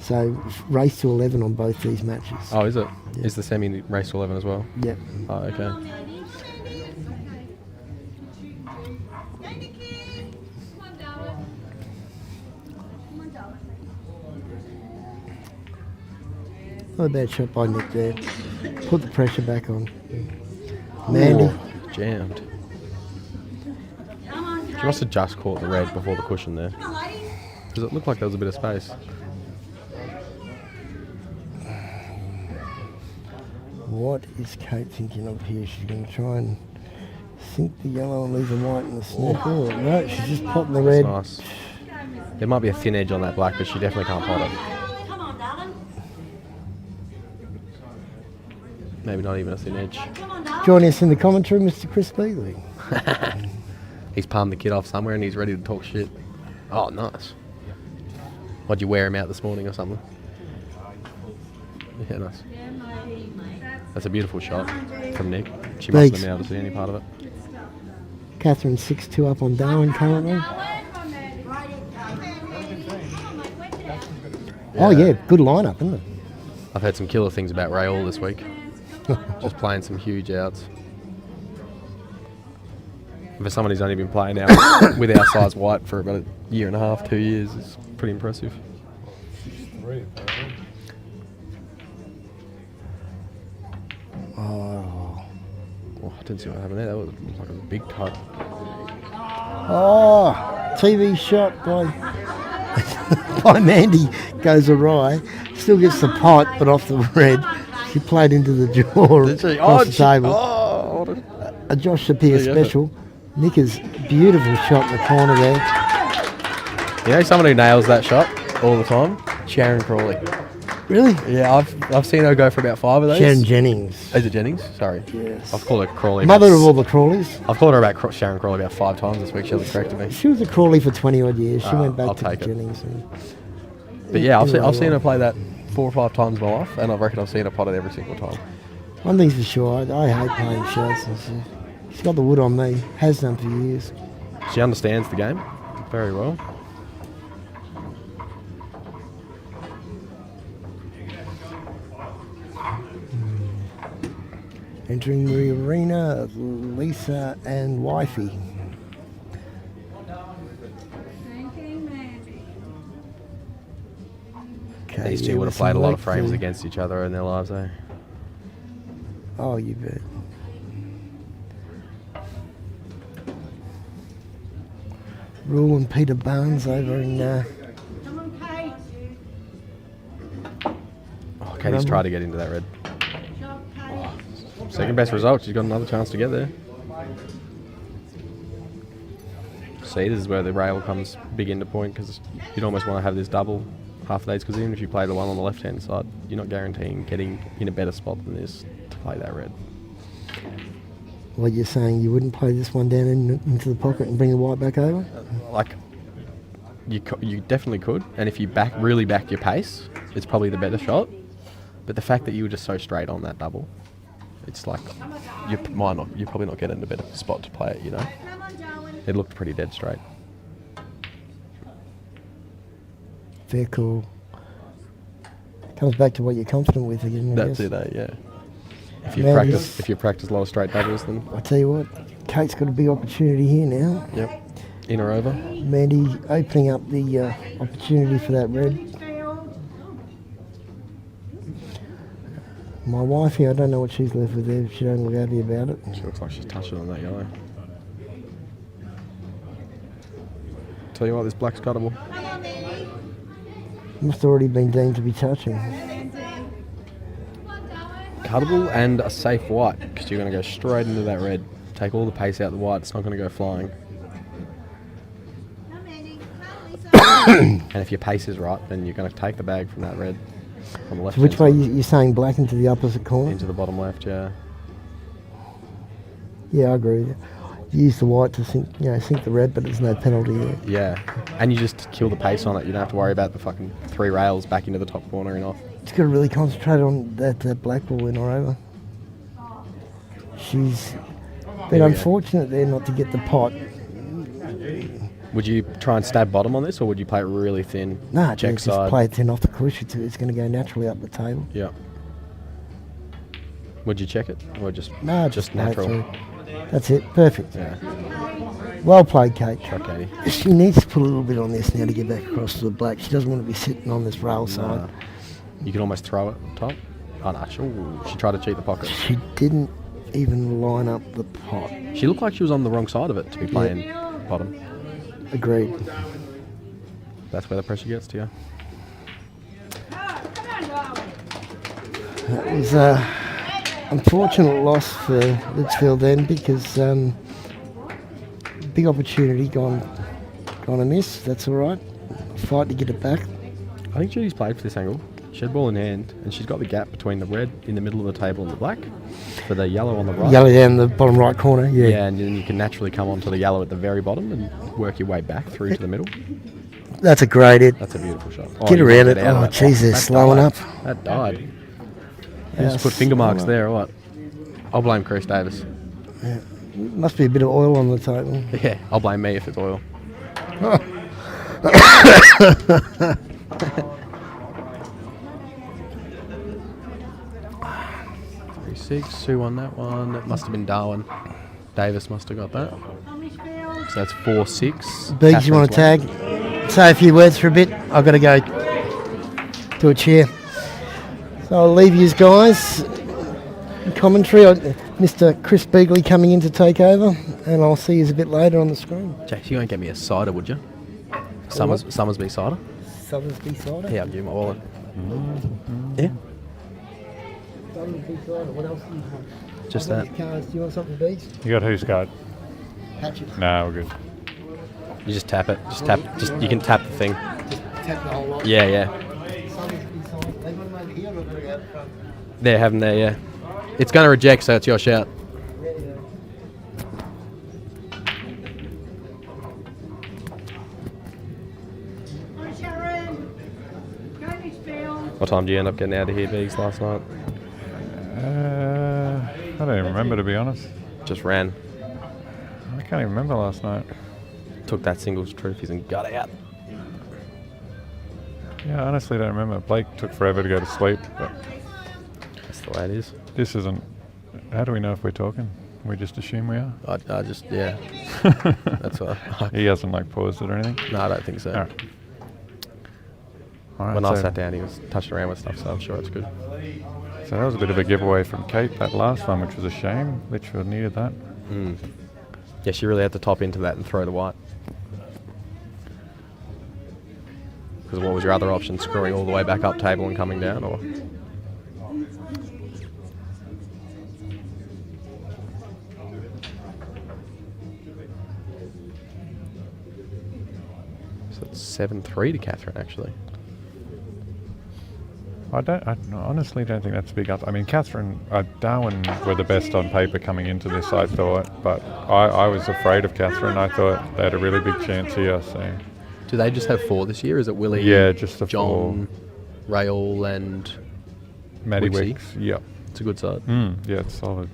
So race to 11 on both these matches. Oh, is it? Yeah. Is the semi race to 11 as well? Yep. Oh, okay. Not a bad shot by Nick there. Put the pressure back on. Mandy. Ooh, jammed. She must have just caught the red before the cushion there. Because it looked like there was a bit of space. What is Kate thinking of here? She's going to try and sink the yellow and leave the white in the snap. Oh, no, she's just potting the red. Nice. There might be a thin edge on that black, but she definitely can't pot it. Come on, darling. Maybe not even a thin edge. Come on, darling. Joining us in the commentary, Mr. Chris Beasley. He's palmed the kid off somewhere and he's ready to talk shit. Oh, nice. What'd you wear him out this morning or something? Yeah, nice. That's a beautiful shot from Nick. She mustn't have been able to see any part of it. Catherine 6-2 up on Darwin currently. Oh yeah, good lineup, isn't it? I've heard some killer things about Ray All this week. Just playing some huge outs. For someone who's only been playing out with our size white for about a year and a half, 2 years, it's pretty impressive. Oh, I didn't see what happened there. That was like a big cut. oh, TV shot by by Mandy goes awry. Still gets the pot, but off the red. She played into the jaw across the table. Oh, what A Josh Sapir There you go. special. Nicker's beautiful shot in the corner there. You know someone who nails that shot all the time? Sharon Crawley. Really? Yeah, I've seen her go for about 5 of those. Sharon Jennings. Is it Jennings? Sorry. Yes. I've called her Crawley. Mother about of all the Crawleys. I've called her about Sharon Crawley about 5 times this week. She hasn't corrected me. She was a Crawley for 20 odd years. She Ah, went back I'll to take it. Jennings. And But yeah, anyway, I've seen her play that 4 or 5 times in my life, and I reckon I've seen her pot it every single time. one thing's for sure, I hate playing shots. She's got the wood on me. Has done for years. She understands the game very well. Entering the arena, Lisa and Wifey. Okay. These yeah, two would with have played a some lot of length frames and- against each other in their lives, eh? Oh, you bet. Rule and Peter Barnes over in Come on, Kate. Oh, Katie's tried to get into that red. Shot, Kate. Second best result. She's got another chance to get there. See, this is where the rail comes big into point because you'd almost want to have this double half days because even if you play the one on the left hand side, you're not guaranteeing getting in a better spot than this to play that red. what you're saying. You wouldn't play this one down into the pocket and bring the white back over? Like, you definitely could, and if you really back your pace, it's probably the better shot. But the fact that you were just so straight on that double, it's like you're probably not getting a better spot to play it. You know, Come on, Darwin. it looked pretty dead straight. Fair call. Comes back to what you're confident with again. I That's guess. it, yeah. Man, If you practice a lot of straight doubles, then I tell you what, Kate's got a big opportunity here now. yep, in or over. Mandy opening up the opportunity for that red. My wife here, I don't know what she's left with there. She don't look happy about it. She looks like she's touching on that yellow. Tell you what, this black's cuttable. Come on, Mandy. Must already been deemed to be touching. Cuttable and a safe white, because you're going to go straight into that red. Take all the pace out the white, it's not going to go flying. Come, Mandy. Come, Lisa. And if your pace is right, then you're going to take the bag from that red on the left. So which way you're saying black into the opposite corner? Into the bottom left, yeah. Yeah, I agree with you. You use the white to sink the red, but there's no penalty there. Yeah, and you just kill the pace on it. You don't have to worry about the fucking 3 rails back into the top corner and off. Just got to really concentrate on that black ball in or over. She's been unfortunate there not to get the pot. Would you try and stab bottom on this, or would you play it really thin? Nah, check just side. play it thin off the cush. It's going to go naturally up the table. Yeah. Would you check it, or just No, just play it natural? through. That's it. Perfect. Yeah. Well played, Kate. Try Katie. She needs to put a little bit on this now to get back across to the black. She doesn't want to be sitting on this rail Nah. side. You can almost throw it top. Oh no, she tried to cheat the pocket. She didn't even line up the pot. She looked like she was on the wrong side of it to be playing bottom. Agreed. That's where the pressure gets to you. That was a unfortunate loss for Litchfield then because big opportunity gone amiss. That's all right. Fight to get it back. I think Judy's played for this angle. She had ball in hand, and she's got the gap between the red in the middle of the table and the black for the yellow on the right. Yellow down the bottom right corner. Yeah. Yeah, and then you can naturally come onto the yellow at the very bottom and work your way back through to the middle. That's a great hit. That's a beautiful shot. Get you around wanted it. out of Oh, that. Jesus, That slowing died. up. That died. You Yeah, just put finger marks slow there, or what? I'll blame Chris Davis. Must be a bit of oil on the table. Yeah, I'll blame me if it's oil. 3-6, who won that one? That must have been Darwin. Davis must have got that. So that's 4-6. Beegs, you want to tag? Say a few words for a bit. I've got to go to a chair. So I'll leave you guys. Commentary, Mr. Chris Beagley coming in to take over, and I'll see you a bit later on the screen. Jace, you won't get me a cider, would you? Summersby cider? Sothersby cider? Yeah, I'll give you my wallet. Yeah, Sothersby cider. What else do you want? just that. Cars. Do you want something, Beegs? You got who's got? Hatchet. No, we're good. You just tap it. You can tap the thing. Tap the whole lot. Yeah, yeah. Sothersby cider. They got them over here, or got to go out front? There, have them there, yeah. It's going to reject, so it's your shout. On Sharon. Go Litchfield. What time did you end up getting out of here, Biggs, last night? I don't even remember, to be honest. Just ran. I can't even remember last night. Took that singles trophies and got out. Yeah, I honestly don't remember. Blake took forever to go to sleep, but That's the way it is. this isn't... How do we know if we're talking? We just assume we are? I just, yeah. That's what He hasn't, paused it or anything? No, I don't think so. All right. All right, When I so- sat down, he was touching around with stuff, so I'm sure it's good. So that was a bit of a giveaway from Kate, that last one, which was a shame. Litchfield needed that. Yeah, she really had to top into that and throw the white. Because what was your other option? Screwing all the way back up table and coming down, or? So it's 7-3 to Catherine, actually. I honestly don't think that's a big up. I mean, Catherine, Darwin were the best on paper coming into this, I thought, but I was afraid of Catherine. I thought they had a really big chance here, so. Do they just have 4 this year? Is it Willie, Yeah, just the John, Rail, and Matty Wixie? Wicks, yep. It's a good side. Yeah, it's solid.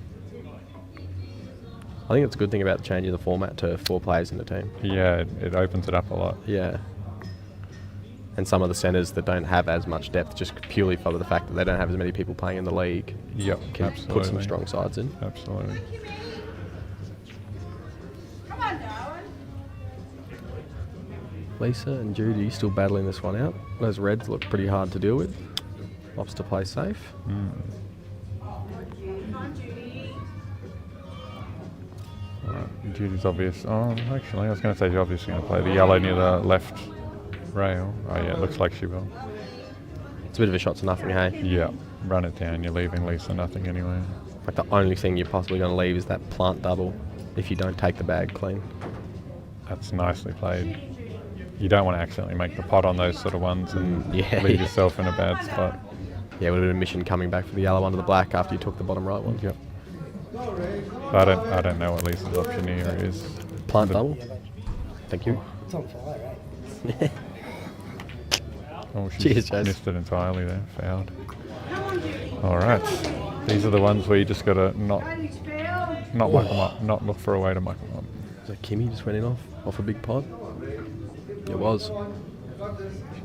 I think it's a good thing about changing the format to 4 players in the team. Yeah, it opens it up a lot. Yeah. And some of the centres that don't have as much depth, just purely for the fact that they don't have as many people playing in the league, Yep, can absolutely. put some strong sides in. Absolutely. Come on, Darwin. Lisa and Judy still battling this one out. Those reds look pretty hard to deal with. Opts to play safe. Alright, Judy's obvious. Oh, actually, I was going to say she's obviously going to play the yellow near the left rail. Oh, yeah, it looks like she will. It's a bit of a shot to nothing, hey? Yeah, run it down. You're leaving Lisa nothing anyway. Like the only thing you're possibly going to leave is that plant double if you don't take the bag clean. That's nicely played. You don't want to accidentally make the pot on those sort of ones and yeah, leave yeah. yourself in a bad spot. Yeah, it would have been a mission coming back for the yellow under the black after you took the bottom right one. Yep. I don't know what Lisa's option here is. Plant double. Thank you. It's on fire, right? Oh, she's Cheers, Jase. missed it entirely there. Fouled. All right. These are the ones where you just got to not muck them up, not look for a way to muck them up. So Kimmy just went in off a big pod. It was.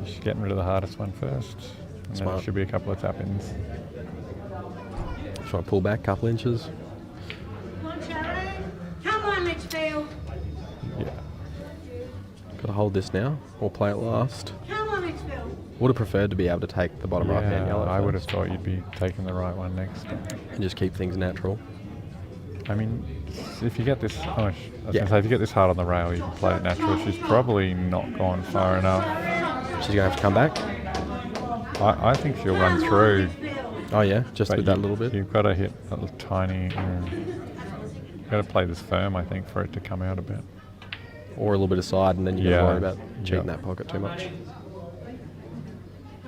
She's getting rid of the hardest one first. And then Smart. there should be a couple of tap-ins. Try to pull back a couple inches. Come on, Sharon. Come on, Litchfield. Yeah. Got to hold this now, or play it last. Come on, Litchfield. Would have preferred to be able to take the bottom right hand yellow I would have first thought you'd be taking the right one next. and just keep things natural. I mean, if you get this, I was Yeah. gonna say, if you get this hard on the rail, you can play it natural. She's probably not gone far enough. She's going to have to come back. I think she'll run through. Oh yeah, just but with that little bit. You've got to hit a little tiny. You've got to play this firm, I think, for it to come out a bit. Or a little bit of side, and then you got to Yeah. worry about cheating Yeah. that pocket too much.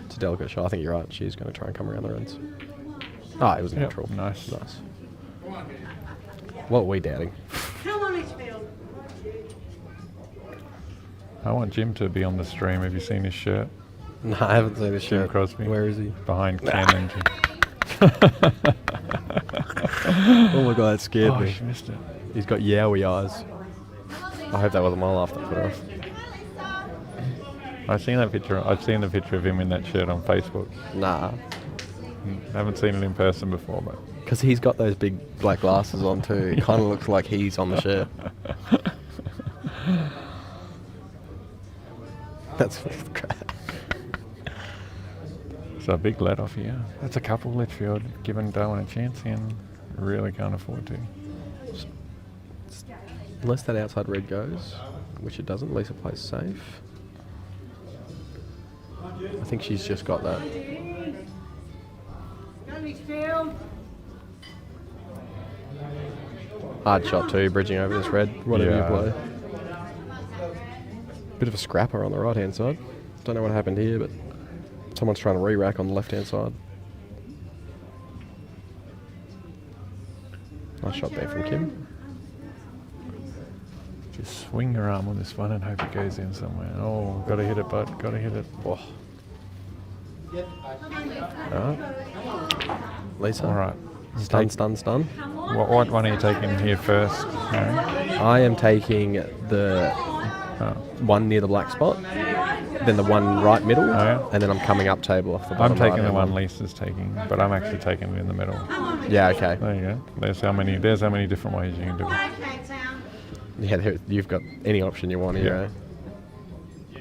It's a delicate shot. I think you're right. She's going to try and come around the ends. Ah, it was Yep, natural. nice. Nice. What are we doubting? Come on, Litchfield. I want Jim to be on the stream. Have you seen his shirt? No, I haven't seen this Jim shirt. Crosby. Where is he? Behind Ken and Jim. Oh my god, that scared Oh, me. she missed it. He's got yowie eyes. I hope that wasn't my laugh that put off. I've seen that picture. I've seen the picture of him in that shirt on Facebook. Nah. Haven't seen it in person before, but Because he's got those big black glasses on too. It kind of looks like he's on the shirt. That's crap. it's a big let off here. That's a couple Litchfield giving Darwin a chance and really can't afford to. Unless that outside red goes, which it doesn't, Lisa plays safe. I think she's just got that. Go, Litchfield. Hard shot too, bridging over this red, whatever Yeah. you play. Bit of a scrapper on the right hand side. Don't know what happened here, but someone's trying to re-rack on the left hand side. Nice shot there from Kim. Just swing your arm on this one and hope it goes in somewhere. Oh, got to hit it, bud. Got to hit it. Oh. Alright. Lisa. All right. Stun, stun, stun. What one are you taking here first? Mary? I am taking the one near the black spot, then the one right middle, yeah. and then I'm coming up table off the I'm bottom taking right the hand one Lisa's taking, but I'm actually taking it in the middle. Yeah, okay. There you go. There's how many different ways you can do it. Okay, Sam. Yeah, you've got any option you want here. Yeah. Eh?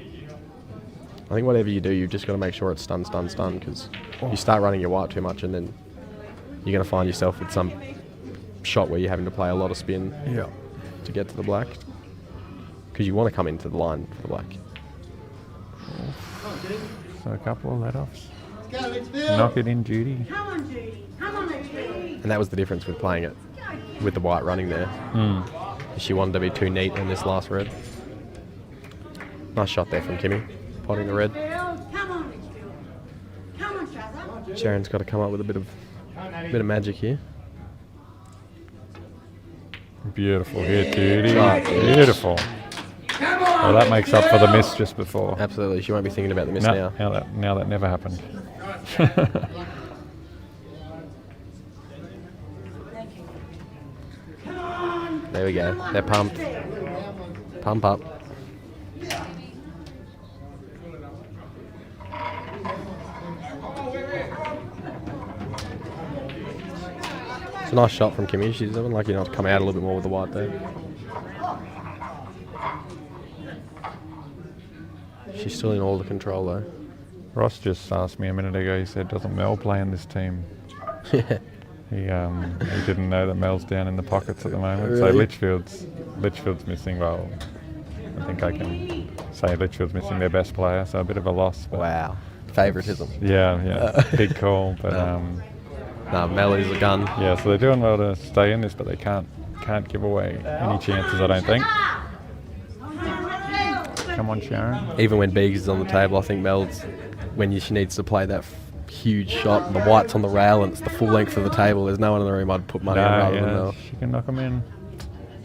I think whatever you do, you've just got to make sure it's stun, because you start running your white too much and then you're going to find yourself with some shot where you're having to play a lot of spin to get to the black. Because you want to come into the line for the black. So a couple of let-offs. Go, Litchfield. Knock it in, Judy. Come on, Judy. Come on, Litchfield. And that was the difference with playing it with the white running there. She wanted to be too neat on this last red. Nice shot there from Kimmy, potting the red. Come on, Litchfield. Come on, Shazza. Sharon's got to come up with a bit of magic here. Beautiful hit, Judy. Shot. Beautiful. Well, that makes up for the miss just before. Absolutely, she won't be thinking about the miss now. Now that never happened. There we go. They're pumped. Pump up. It's a nice shot from Kimmy. She's lucky not to come out a little bit more with the white there. She's still in all the control though. Ross just asked me a minute ago, he said, doesn't Mel play in this team? He didn't know that Mel's down in the pockets at the moment. So Really? Litchfield's missing. Well, I think I can say Litchfield's missing their best player, so a bit of a loss. But Wow. Favouritism. yeah, big call. But No, Mel is a gun. yeah, so they're doing well to stay in this, but they can't give away any chances, I don't think. Come on, Sharon. Even when Beegs is on the table, I think Mel's, when she needs to play that huge shot and the white's on the rail and it's the full length of the table, there's no one in the room I'd put money on rather than Mel. She can knock them in.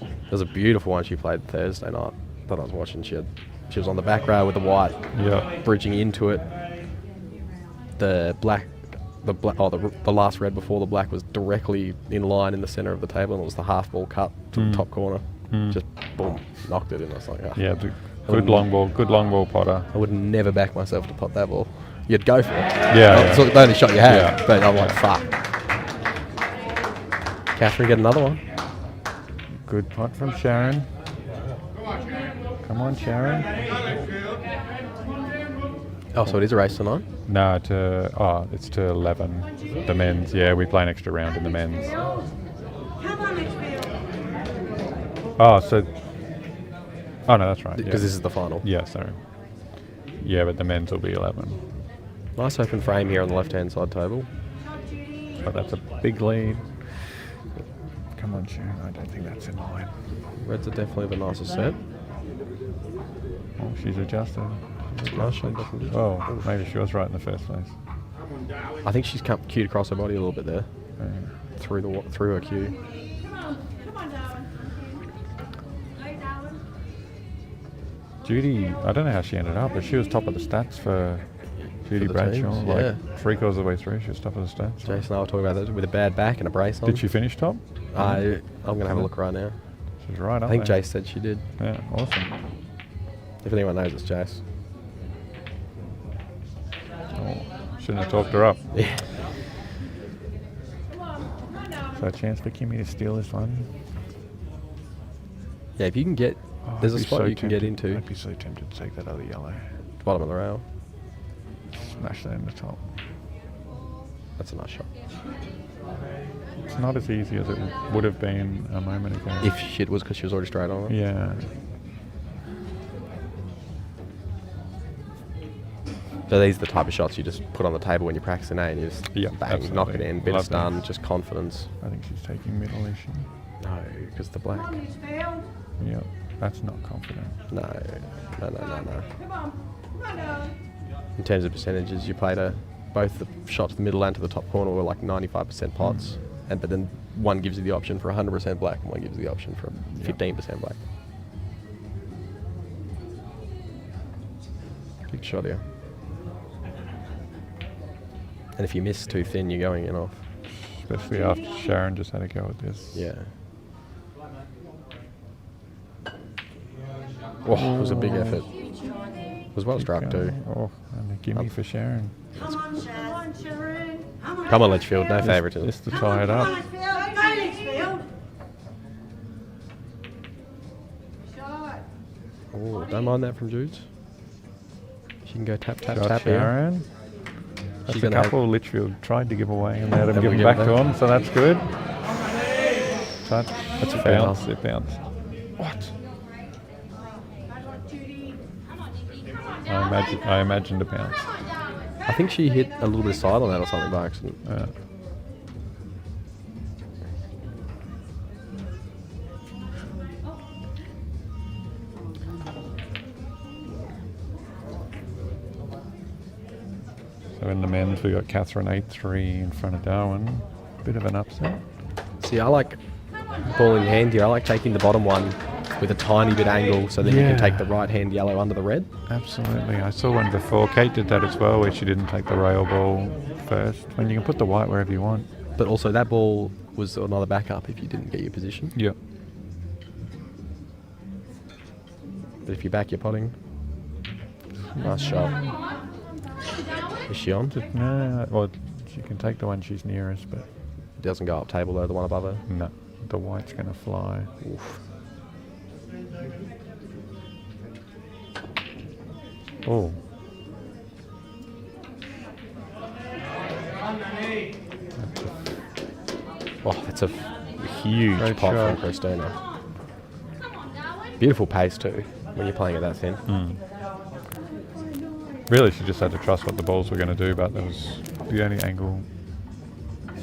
It was a beautiful one she played Thursday night that I was watching. She was on the back row with the white, Yeah. bridging into it. The last red before the black was directly in line in the centre of the table, and it was the half ball cut to the top corner. Just boom, knocked it in. I was like, Yeah, good long ball, Potter. I would never back myself to pot that ball. You'd go for it. Yeah, It's the only shot you had, Yeah. but I'm like, fuck. Catherine, get another one. Good pot from Sharon. Come on, Sharon. Oh, so it is a race tonight? No, it's to 11. The men's. Yeah, we play an extra round in the men's. Come on, Litchfield. Oh, so. Oh no, that's right. Because this is the final. Yeah, sorry. Yeah, but the men's will be 11. Nice open frame here on the left-hand side table. But that's a big lead. Come on, Sharon. I don't think that's in line. Reds are definitely the nicest set. Oh, she's adjusted. Nice shot. Definitely. Oh, maybe she was right in the first place. I think she's cued across her body a little bit there, through her cue. Come on, Darwin. Hey, Darwin. Judy, I don't know how she ended up, but she was top of the stats for Judy the Bradshaw. teams, Like yeah. 3/4 of the way through, she was top of the stats. Jason and I were talking about that with a bad back and a brace on. Did she finish top? I'm going to have a look right now. She's right up I think there. Jace said she did. Yeah, awesome. If anyone knows, it's Jace. Oh, shouldn't have talked her up. Yeah. Come on, Darwin. So a chance for Kimmy to steal this one. Yeah, if you can get... Oh, there's I'd a be spot so you can get tempted- into. I'd be so tempted to take that other yellow. Bottom of the rail. Smash that in the top. That's a nice shot. It's not as easy as it would have been a moment ago. If shit was because she was already straight on it. Yeah. So these are the type of shots you just put on the table when you're practicing, and you just Yeah, bang, knock it absolutely. in, bit Love of stun, these. just confidence. I think she's taking middle, is she? No, because the black. Come on, Litchfield. Yeah. That's not confident. No. Come on. Come on, Darwin. In terms of percentages, you played both the shots to the middle and to the top corner were like 95% pots, but then one gives you the option for 100% black, and one gives you the option for 15% black. Big shot here. And if you miss too thin, you're going in off. Especially after Sharon just had a go at this. Yeah. Oh, it was a big effort. It was well struck too. Oh, and a gimme for Sharon. Come on, Shaz. Sharon. Come on, Litchfield, no favouritism. Just to tie it up. Come on, Litchfield. Go, Litchfield. Shot. Oh, don't mind that from Judes. She can go tap, tap, Got tap here. Sharon. That's She's a gonna couple Litchfield tried to give away and they had him Have give we them given back to them? him, so that's good. Touch. That's a bounce. foul. It bounced. What? I imagined a bounce. I think she hit a little bit of side on that or something by accident. Yeah. So in the men's, we got Catherine 8-3 in front of Darwin. Bit of an upset. See, I like ball in hand here. I like taking the bottom one with a tiny bit angle so then you Yeah. can take the right hand yellow under the red. Absolutely. I saw one before. Kate did that as well, where she didn't take the rail ball first. When you can put the white wherever you want. But also that ball was another backup if you didn't get your position. Yep. But if you back your potting, nice shot. Is she on? No, well, she can take the one she's nearest, but It doesn't go up table though, the one above her. no, the white's going to fly. Oof. Oh. Oh, that's a huge Great pot shot. from Christina. Beautiful pace too, when you're playing it that thin. Really, she just had to trust what the balls were going to do, but that was the only angle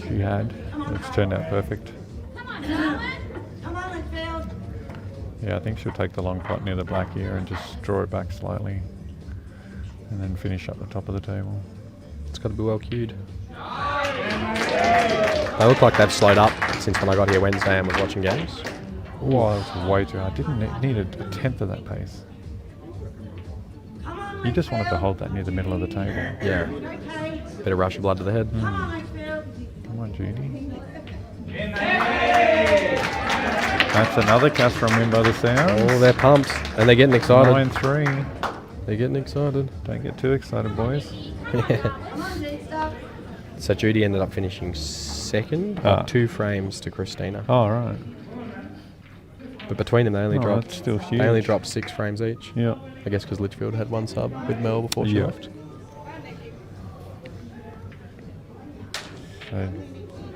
she had. It's turned out perfect. Come on, Litchfield. Yeah, I think she'll take the long pot near the black here and just draw it back slightly. And then finish up the top of the table. It's got to be well cued. They look like they've slowed up since when I got here Wednesday and was watching games. Oh, that was way too hard. Didn't need a tenth of that pace. You just wanted to hold that near the middle of the table. Yeah. Bit of rush of blood to the head. Come on, Litchfield. Come on, Judy. That's another Catherine win by the sound. Oh, they're pumped. And they're getting excited. 9-3. They're getting excited. Don't get too excited, boys. Come on, Lisa. So Judy ended up finishing second, Ah. 2 frames to Christina. Oh, right. But between them, they only Oh, dropped. that's still They only huge. dropped 6 frames each. Yep. I guess because Litchfield had one sub with Mel before she Yeah. left. So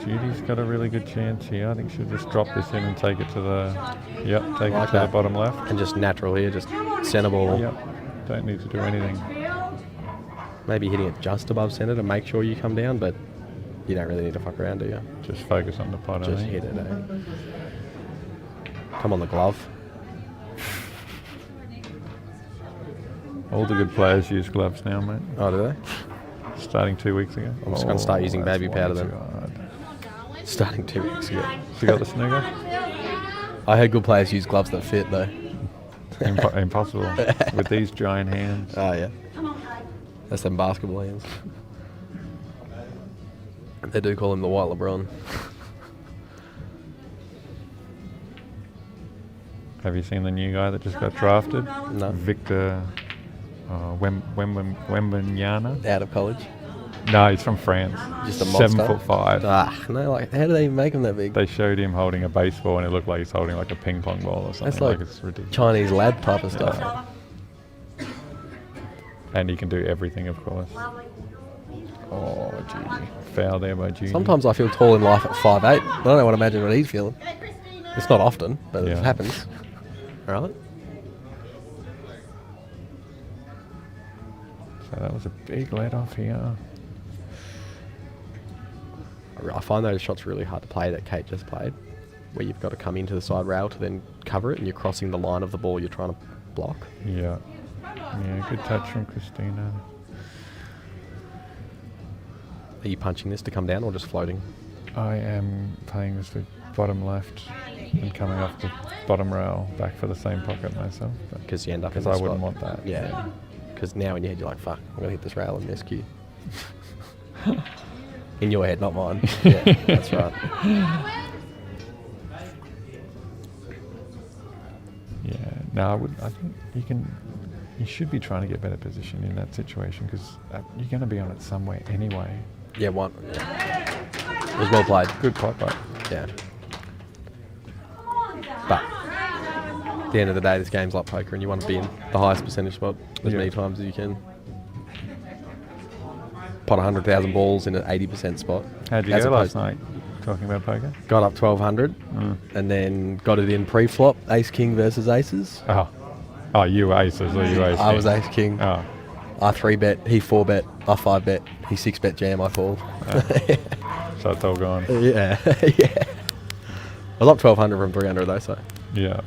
Judy's got a really good chance here. I think she'll just drop this in and take it to the... Yep, take Like it to that. the bottom left. And just natural here, just centre ball. Yep. Don't need to do anything. Maybe hitting it just above centre to make sure you come down, but you don't really need to fuck around, do you? Just focus on the pot, I Just think. hit it, eh? Come on, the glove. All the good players use gloves now, mate. Oh, do they? Starting 2 weeks ago. I'm just gonna start using that's baby way powder too then. hard. Starting 2 weeks ago. You got the snooker? I heard good players use gloves that fit, though. Impossible. With these giant hands. Oh, yeah. Come on, Kate. That's them basketball hands. They do call him the White LeBron. Have you seen the new guy that just got drafted? No. Victor Wembanyama? Out of college. No, he's from France. Just a monster. 7'5". Ah, no, like, how do they even make him that big? They showed him holding a baseball and it looked like he's holding like a ping pong ball or something. That's like it's ridiculous. Chinese lad type of stuff. And he can do everything, of course. Oh, Judy. Foul there by Judy. Sometimes I feel tall in life at 5'8". I don't know what imagine what he's feeling. It's not often, but Yeah. it happens. All right. So that was a big let off here. I find those shots really hard to play that Kate just played, where you've got to come into the side rail to then cover it, and you're crossing the line of the ball you're trying to block. Yeah. Yeah, good touch from Christina. Are you punching this to come down or just floating? I am playing this with bottom left and coming off the bottom rail back for the same pocket myself. Because you end up in Because the I wouldn't spot. want that. Yeah. Because now in your head you're like, fuck, I'm going to hit this rail and miss cue. In your head, not mine. Yeah, that's right. Yeah. No, I think you should be trying to get better position in that situation because you're going to be on it somewhere anyway. Yeah, one. Yeah. It was well played. Good pot, but Yeah. But at the end of the day, this game's like poker and you want to be in the highest percentage spot as Yeah. many times as you can. pot 100,000 balls in an 80% spot. How'd you As go last opposed- night? Talking about poker. Got up 1200 and then got it in pre-flop. Ace King versus Aces. Oh, you were aces or you ace? I was Ace King. Oh, I 3-bet, he 4-bet, I 5-bet, he 6-bet jam, I fall. so it's all gone. Yeah, yeah. I was up 1200 from 300 though, so. Yeah,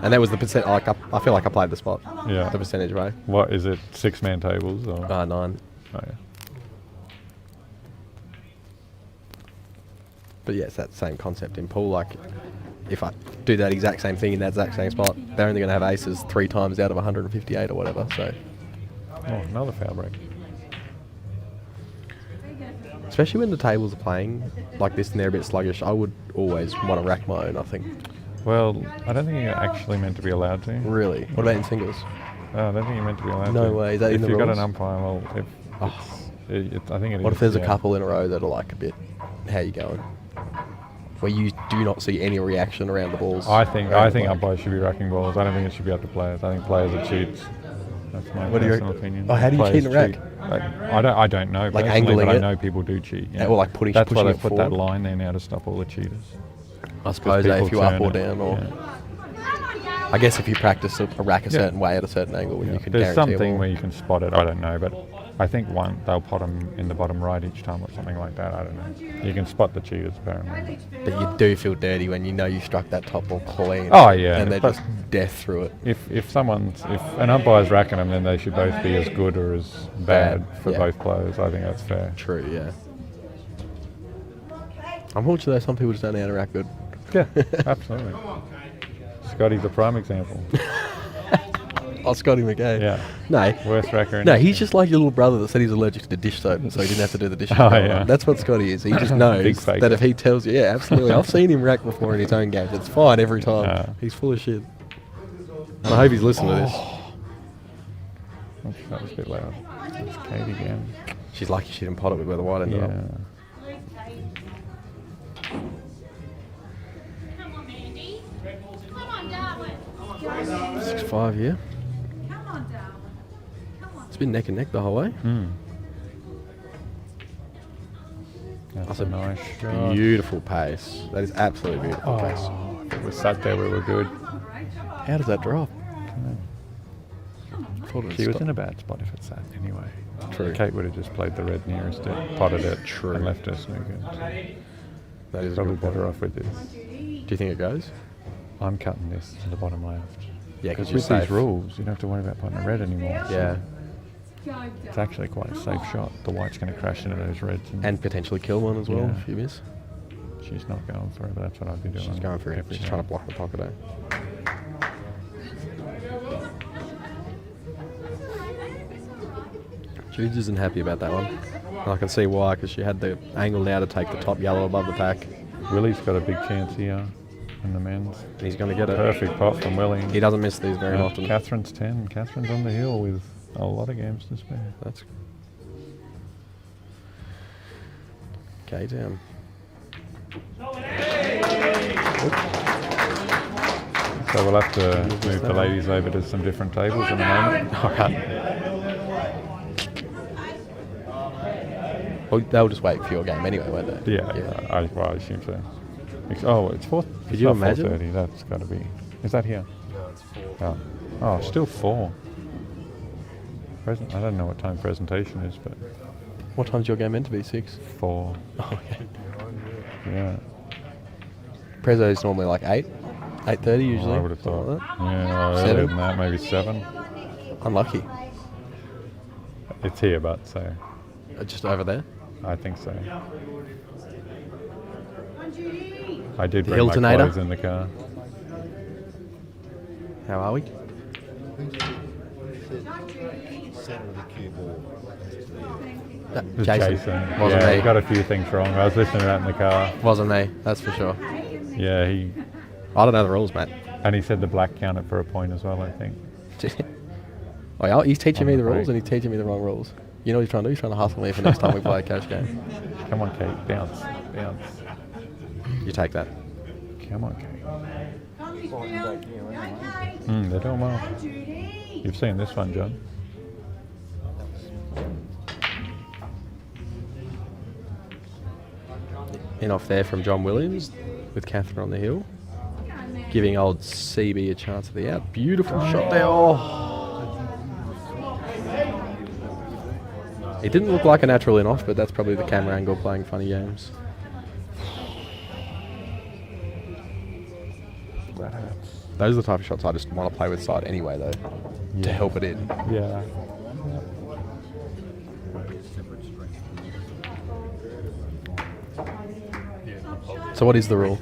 And that was the percent. Like I feel like I played the spot. yeah. The percentage way. What is it? 6-man tables or? 9. Oh, yeah. But yeah, it's that same concept in pool. Like, if I do that exact same thing in that exact same spot, they're only going to have aces 3 times out of 158 or whatever. So, Oh, another foul break. especially when the tables are playing like this and they're a bit sluggish, I would always want to rack my own. I think. Well, I don't think you're actually meant to be allowed to. Really. What about in singles? I don't think you're meant to be allowed to. No way, is that if in the you've got rules? an umpire, well, if I think it is. What if there's a yeah. couple in a row that are like a bit, how you going? Where you do not see any reaction around the balls. I think around the play. umpires should be racking balls. I don't think it should be up to players. I think players are cheats. That's my What do you personal reckon? opinion. Oh, how do you Players cheat in a rack? I don't know. Like personally, angling but it? I know people do cheat. Yeah. Or like pushing That's why they it put that forward? line there now to stop all the cheaters. I suppose people if you up turn or it, down, or yeah. I guess if you practice a rack a Yeah. certain way at a certain angle, Yeah. you can There's guarantee something a where ball. you can spot it. I don't know, but I think they'll pot them in the bottom right each time or something like that. I don't know. You can spot the cheaters apparently. But you do feel dirty when you know you struck that top ball clean. Oh, yeah, and they're but- just death through it. If an umpire's racking them, then they should both be as good or as bad for Yeah. both players. I think that's fair. True, yeah. Unfortunately, though, some people just don't know how to rack good. Yeah, absolutely. Scotty's a prime example. Oh, Scotty McKay. Yeah. No. Worst racker in No, history. he's just like your little brother that said he's allergic to dish soap, so he didn't have to do the dishes. Oh, all yeah. night. That's what Scotty is. He just Big knows faker. that if he tells you, yeah, absolutely. I've seen him rack before in his own games. It's fine every time. Yeah. He's full of shit. And I hope he's listening to this. Oops, that was a bit loud. It's Kate again. She's lucky she didn't pot it with where the white ended up. Yeah. Come on, Mandy. Come on, Darwin. 6-5, yeah. Come on, Darwin. Come on. It's been neck and neck the whole way. That's a nice shot. Beautiful pace. That is absolutely beautiful pace. Oh, if it was sat there, we were good. How does that drop? Thought it She was stopped. in a bad spot if it sat anyway. True. Kate would have just played the red nearest it, potted it, True. and left us snookered. That is a Probably good point. better off with this. Do you think it goes? I'm cutting this to the bottom left. Yeah, Because because with you're these safe. rules, you don't have to worry about putting a red anymore. Yeah, It's actually quite a safe shot. The white's going to crash into those reds. and potentially kill one as well Yeah. if you miss. She's not going for it, but that's what I'd be doing. She's going for it. every She's trying hand. to block the pocket out. Judes isn't happy about that one. And I can see why, because she had the angle now to take the top yellow above the pack. Willie's got a big chance here in the men's. And he's going to get it. Perfect pot from Willie. He doesn't miss these very often. Catherine's 10. Catherine's on the hill with a lot of games to spare. That's okay. Down. So we'll have to move the ladies over to some different tables in a moment. All right. Well, they'll just wait for your game anyway, won't they? Yeah, I assume so. Oh, it's 4. Could It's you not imagine? 4:30. That's got to be. Is that here? No, it's 4. Oh, still 4. I don't know what time presentation is, but What time's your game meant to be? 6? 4. Oh, okay. Yeah. Prezzo is normally like 8, 8:30 usually. I would have something thought. like that. Yeah, earlier 7? than that, maybe 7. Unlucky. It's here, but so Just over there. I think so. I did The bring my Hiltonator? clothes in the car. How are we? Center of the cue ball. It's Jason. Wasn't yeah, me. he got a few things wrong. I was listening to that in the car. Wasn't me, that's for sure. Yeah, I don't know the rules, mate. and he said the black counted for a point as well, I think. Oh, yeah, he's teaching me On the the rules break. and he's teaching me the wrong rules. You know what he's trying to do? He's trying to hustle me for next time we play a cash game. Come on, Kate, bounce, bounce. You take that. Come on, Kate. They're doing well. You've seen this one, John. In off there from John Williams with Catherine on the hill. Giving old CB a chance at the out. Beautiful shot there. Oh. It didn't look like a natural in-off, but that's probably the camera angle playing funny games. That hurts. Those are the type of shots I just want to play with side anyway, though, to help it in. Yeah. So what is the rule?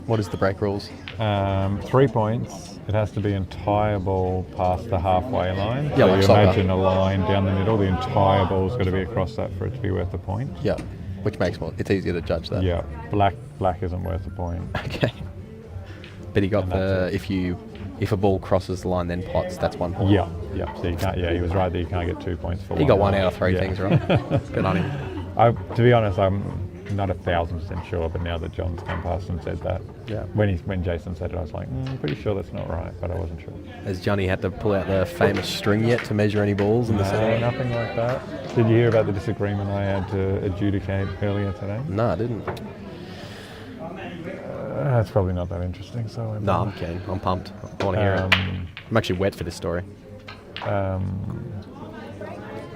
What is the break rules? 3 points. It has to be entire ball past the halfway line. Yeah, so like you soccer. imagine a line down the middle. The entire ball's got to be across that for it to be worth a point. Yeah, which makes it's easier to judge that. Yeah, black isn't worth a point. Okay. But he got And the that's if a ball crosses the line then pots, that's 1 point. Yeah. So you can't. Yeah, he was right that you can't get 2 points for He got 1 out of 3 Yeah. things right. Good on him. To be honest, I'm not 1,000% sure, but now that John's come past and said that, Yeah. when Jason said it, I was like, I'm pretty sure that's not right, but I wasn't sure. Has Johnny had to pull out the famous string yet to measure any balls in the No, centre? nothing like that. Did you hear about the disagreement I had to adjudicate earlier today? No, I didn't. That's probably not that interesting. So No, I'm keen. I'm pumped. I want to hear it. I'm actually wet for this story. I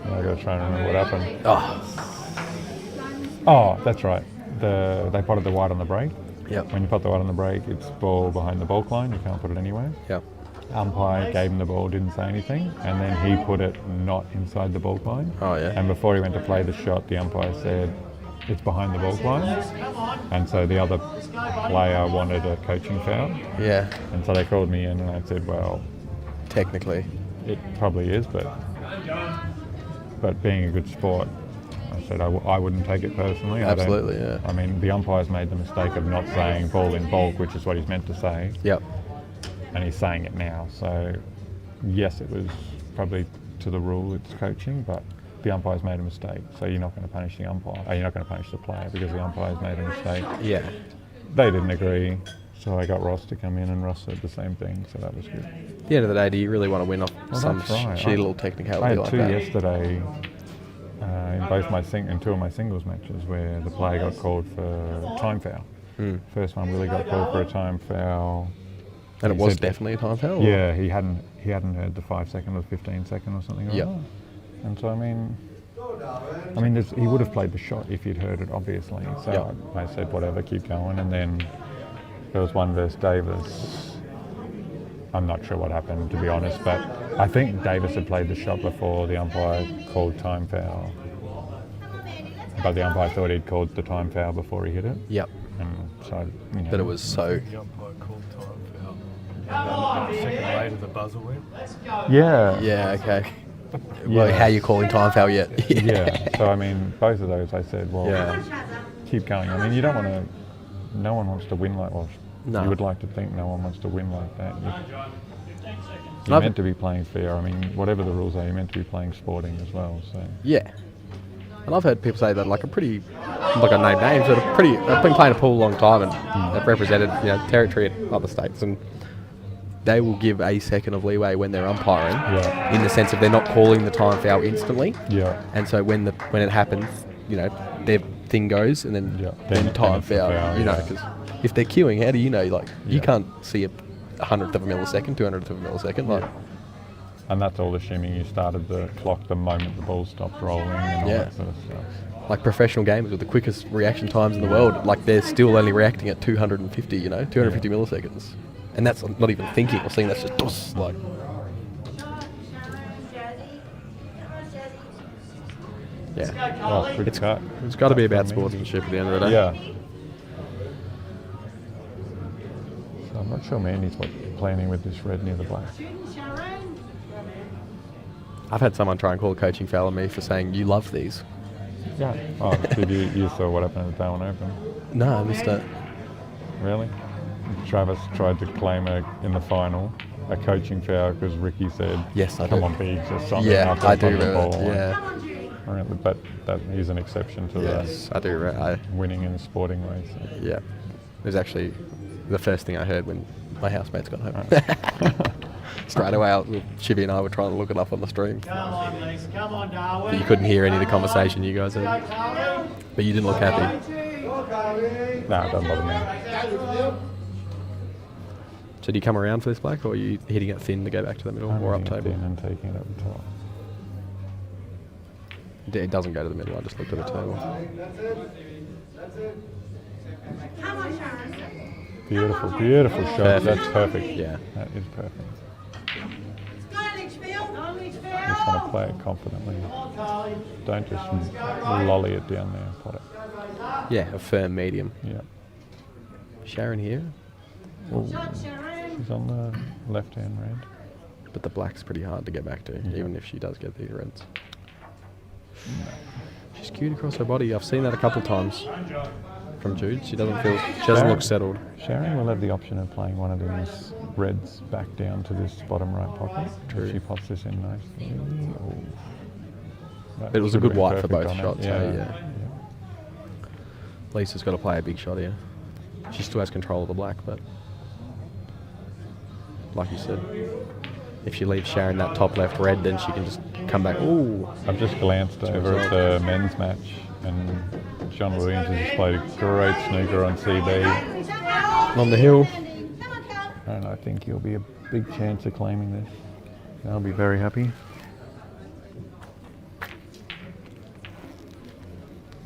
got to try and remember what happened. Oh, that's right. They potted the white on the break. Yep. When you pot the white on the break, it's ball behind the bulk line. You can't put it anywhere. Yep. Umpire gave him the ball, didn't say anything, and then he put it not inside the bulk line. Oh, yeah. And before he went to play the shot, the umpire said it's behind the bulk line, and so the other player wanted a coaching foul. Yeah. And so they called me in, and I said, well, Technically. it probably is, but being a good sport, I said I wouldn't take it personally. Absolutely, yeah. I mean, the umpire's made the mistake of not saying ball in bulk, which is what he's meant to say. Yep. And he's saying it now. So, yes, it was probably to the rule, it's coaching, but the umpire's made a mistake. So you're not going to punish the umpire. You're not going to punish the player because the umpire's made a mistake. Yeah. They didn't agree. So I got Ross to come in, and Ross said the same thing. So that was good. At the end of the day, do you really want to win off some that's right. shitty little I technicality had like two that? yesterday in both in 2 of my singles matches where the player got called for time foul. First one, Willie got called for a time foul. And it He was said- definitely a time foul? or- Yeah, he hadn't heard the 5 second or 15 second or something like Yep. that. And so I mean, he would have played the shot if he'd heard it, obviously. So Yep. I said, whatever, keep going. And then there was one versus Davis. I'm not sure what happened, to be honest, but I think Davis had played the shot before the umpire called time foul. But the umpire thought he'd called the time foul before he hit it. Yep. And so, you know, But it was so... The umpire called time foul. And then a second later, the buzzer went. Yeah. Yeah, okay. Well, Yeah. how you calling time foul yet? Yeah. So I mean, both of those, I said, well, Yeah. keep going. I mean, you don't want to. No one wants to win like. Well, No. you would like to think no one wants to win like that. I've- You're meant to be playing fair. I mean, whatever the rules are, you're meant to be playing sporting as well. So Yeah. And I've heard people say that like a pretty, like I name names, that are pretty, they've been playing a pool a long time and they've represented, territory at other states, and they will give a second of leeway when they're umpiring, Yeah. in the sense of they're not calling the time foul instantly. yeah, And so when it happens, their thing goes, and then Yeah. then Then time it's a foul, foul, because yeah. if they're queuing, how do you know? Like, you Yeah. can't see a 100th of a millisecond, 200th of a millisecond. Like, and that's all assuming you started the clock the moment the ball stopped rolling and all Yeah. that sort of stuff. like professional gamers with the quickest reaction times in the world, like they're still only reacting at 250, 250 milliseconds. And that's not even thinking or seeing, that's just like, yeah. Oh, pretty cut. It's got to be about sportsmanship at the end of the day. Yeah. So I'm not sure Mandy's planning with this red near the black. I've had someone try and call a coaching foul on me for saying, you love these. Yeah. Oh, did you saw what happened at the Darwin Open? No, I missed it. Really? Travis tried to claim in the final a coaching foul because Ricky said, Yes, I come do. on, Biggs, or something. Yeah, knock I us do on the remember ball. that. Yeah. Really, but that he's an exception to Yes, I do. the winning in a sporting race. Yeah. It was actually the first thing I heard when my housemates got home. Straight away, Shibby and I were trying to look it up on the stream. Come on, Lisa. Come on, Darwin. But you couldn't hear any of the conversation you guys had. But you didn't look happy. it doesn't bother me. So do you come around for this black, or are you hitting it thin to go back to the middle, I'm or up hitting it table? thin and taking it up the top. It doesn't go to the middle. I just looked at the table. Come on, Sharon. Beautiful, beautiful shot. Perfect. That's perfect. Yeah. That is perfect. Go, Litchfield. Go, Litchfield. Just want to play it confidently. Don't just lolly it down there. Pot it. Yeah, a firm medium. Yeah. Sharon here, Shot, Sharon. She's on the left-hand red. but the black's pretty hard to get back to, even if she does get these reds. She's cute across her body. I've seen that a couple times from Jude. She doesn't look settled. Sharon will have the option of playing one of these reds back down to this bottom right pocket. True. If she pops this in nicely. Oh. That It was a should good have white for been both perfect on shots. it. Yeah. Lisa's got to play a big shot here. She still has control of the black, but like you said, if she leaves Sharon that top left red, then she can just come back. Ooh, I've just glanced over at the men's match, and John Williams has just played a great snooker on CB, on the hill. and I think he'll be a big chance of claiming this. I'll be very happy.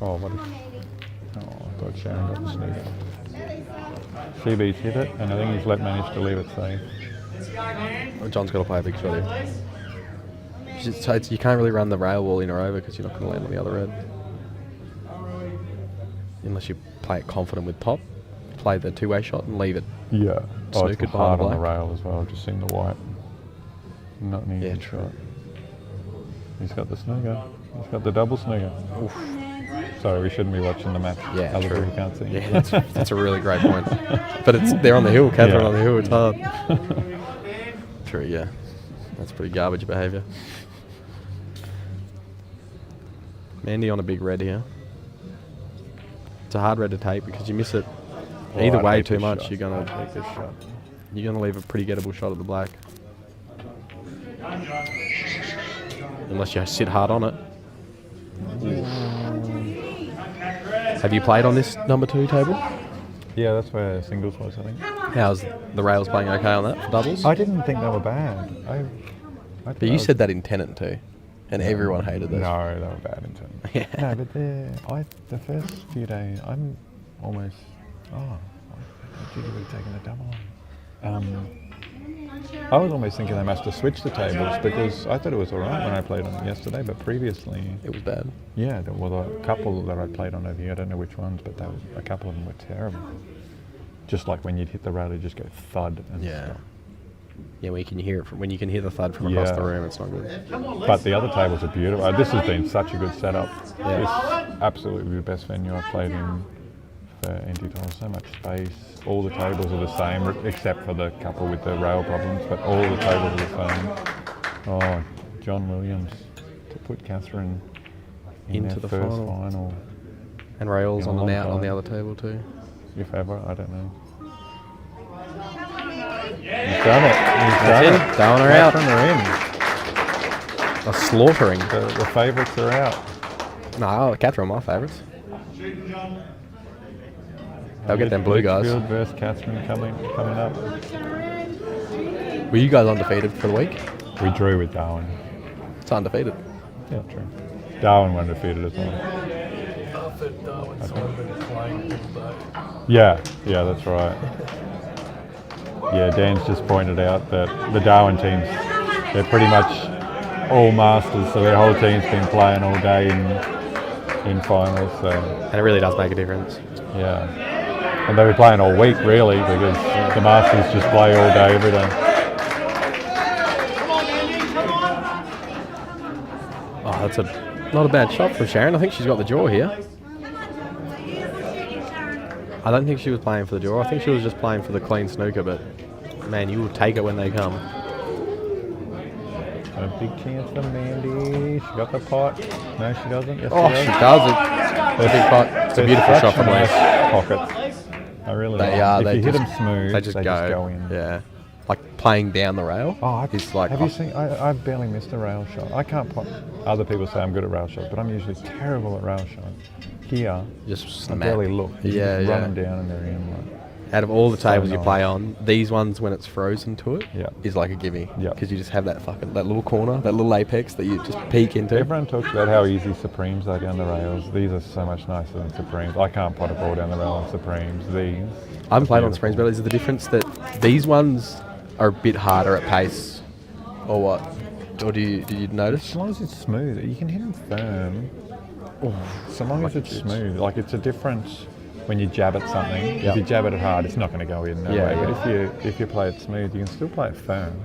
Oh, what is... Oh, I thought Sharon got the snooker. CB's hit it, and I think he's managed to leave it safe. John's got to play a big shot here. So you can't really run the rail wall in or over because you're not going to land on the other red. Unless you play it confident with top, play the two-way shot and leave it. Yeah. Oh, it's Snookered hard behind on the black. rail as well, just seeing the white. Not an easy true. shot. He's got the snooker. He's got the double snooker. Sorry, we shouldn't be watching the match. Yeah, Other true. people can't see. Yeah, that's a really great point. But they're on the hill, Catherine Yeah. on the hill, it's hard. True, yeah. That's pretty garbage behaviour. Mandy on a big red here. It's a hard red to take because you miss it Oh, either I'd way take too this much. shot. You're gonna I'd take this shot. leave a pretty gettable shot at the black. Unless you sit hard on it. Have you played on this number 2 table? Yeah, that's where singles was, I think. How's the rails playing okay on that for doubles? I didn't think they were bad. But you said that in Tennant too, and everyone hated those. No, they were bad in turn. Yeah. No, but the first few days, I'm almost. Oh, I think you would have taken the double on. I was almost thinking they must have switched the tables because I thought it was alright when I played on it yesterday, but previously, It was bad. yeah, there were a couple that I played on over here. I don't know which ones, but a couple of them were terrible. Just like when you'd hit the rail, it'd just go thud and stop. Yeah, when you can hear the thud from across the room, it's not good. But the other tables are beautiful. This has been such a good setup. Yeah. This is absolutely the best venue I've played in for NT Tiles. So much space. All the tables are the same, except for the couple with the rail problems, but all the tables are the same. Oh, John Williams to put Catherine Into their the first final. And rails In a on the long out on the time. other table too. If ever, I don't know. He's done it. He's That's done it. it. Down or out. Catherine are in. A slaughtering. The favourites are out. No, Catherine, my favourites. They'll get them blue guys. Litchfield versus Catherine coming up. Were you guys undefeated for the week? We drew with Darwin. It's undefeated. Yeah, true. Darwin won defeated as well. I think Darwin's only been playing all day. Yeah, that's right. Yeah, Dan's just pointed out that the Darwin teams, they're pretty much all masters, so their whole team's been playing all day in finals. So And it really does make a difference. yeah. And they've been playing all week, really, because the Masters just play all day, every day. Oh, that's not a bad shot from Sharon. I think she's got the draw here. I don't think she was playing for the draw. I think she was just playing for the clean snooker, but man, you will take it when they come. A big chance for Mandy. She got the pot. No, she doesn't. Yes, Oh, she she does. does it. The big pot. It's a beautiful shot from nice Liz. pockets. I really They like. are. If They you hit just- them smooth, They just go. in. Yeah. like playing down the rail. Oh, is like have you seen? I've barely missed a rail shot. I can't put. Other people say I'm good at rail shots, but I'm usually terrible at rail shots. Here, just I smack. barely look. You Yeah, just yeah. run them down and they're in. Like, Out of all the So tables you nice. play on, these ones when it's frozen to it is Yeah. like a gimme. Yeah. Because you just have that little corner, that little apex that you just peek into. everyone talks about how easy Supremes are down the rails. These are so much nicer than Supremes. I can't pot a ball down the rail on Supremes. These. I haven't played on beautiful. Springs, but is the difference that these ones are a bit harder at pace, or what? Or do you notice? As long as it's smooth, you can hit them firm. So long as it's smooth, like it's a difference when you jab at something. Yep. If you jab at it hard, it's not going to go in. No Yeah, way. yeah. But if you play it smooth, you can still play it firm,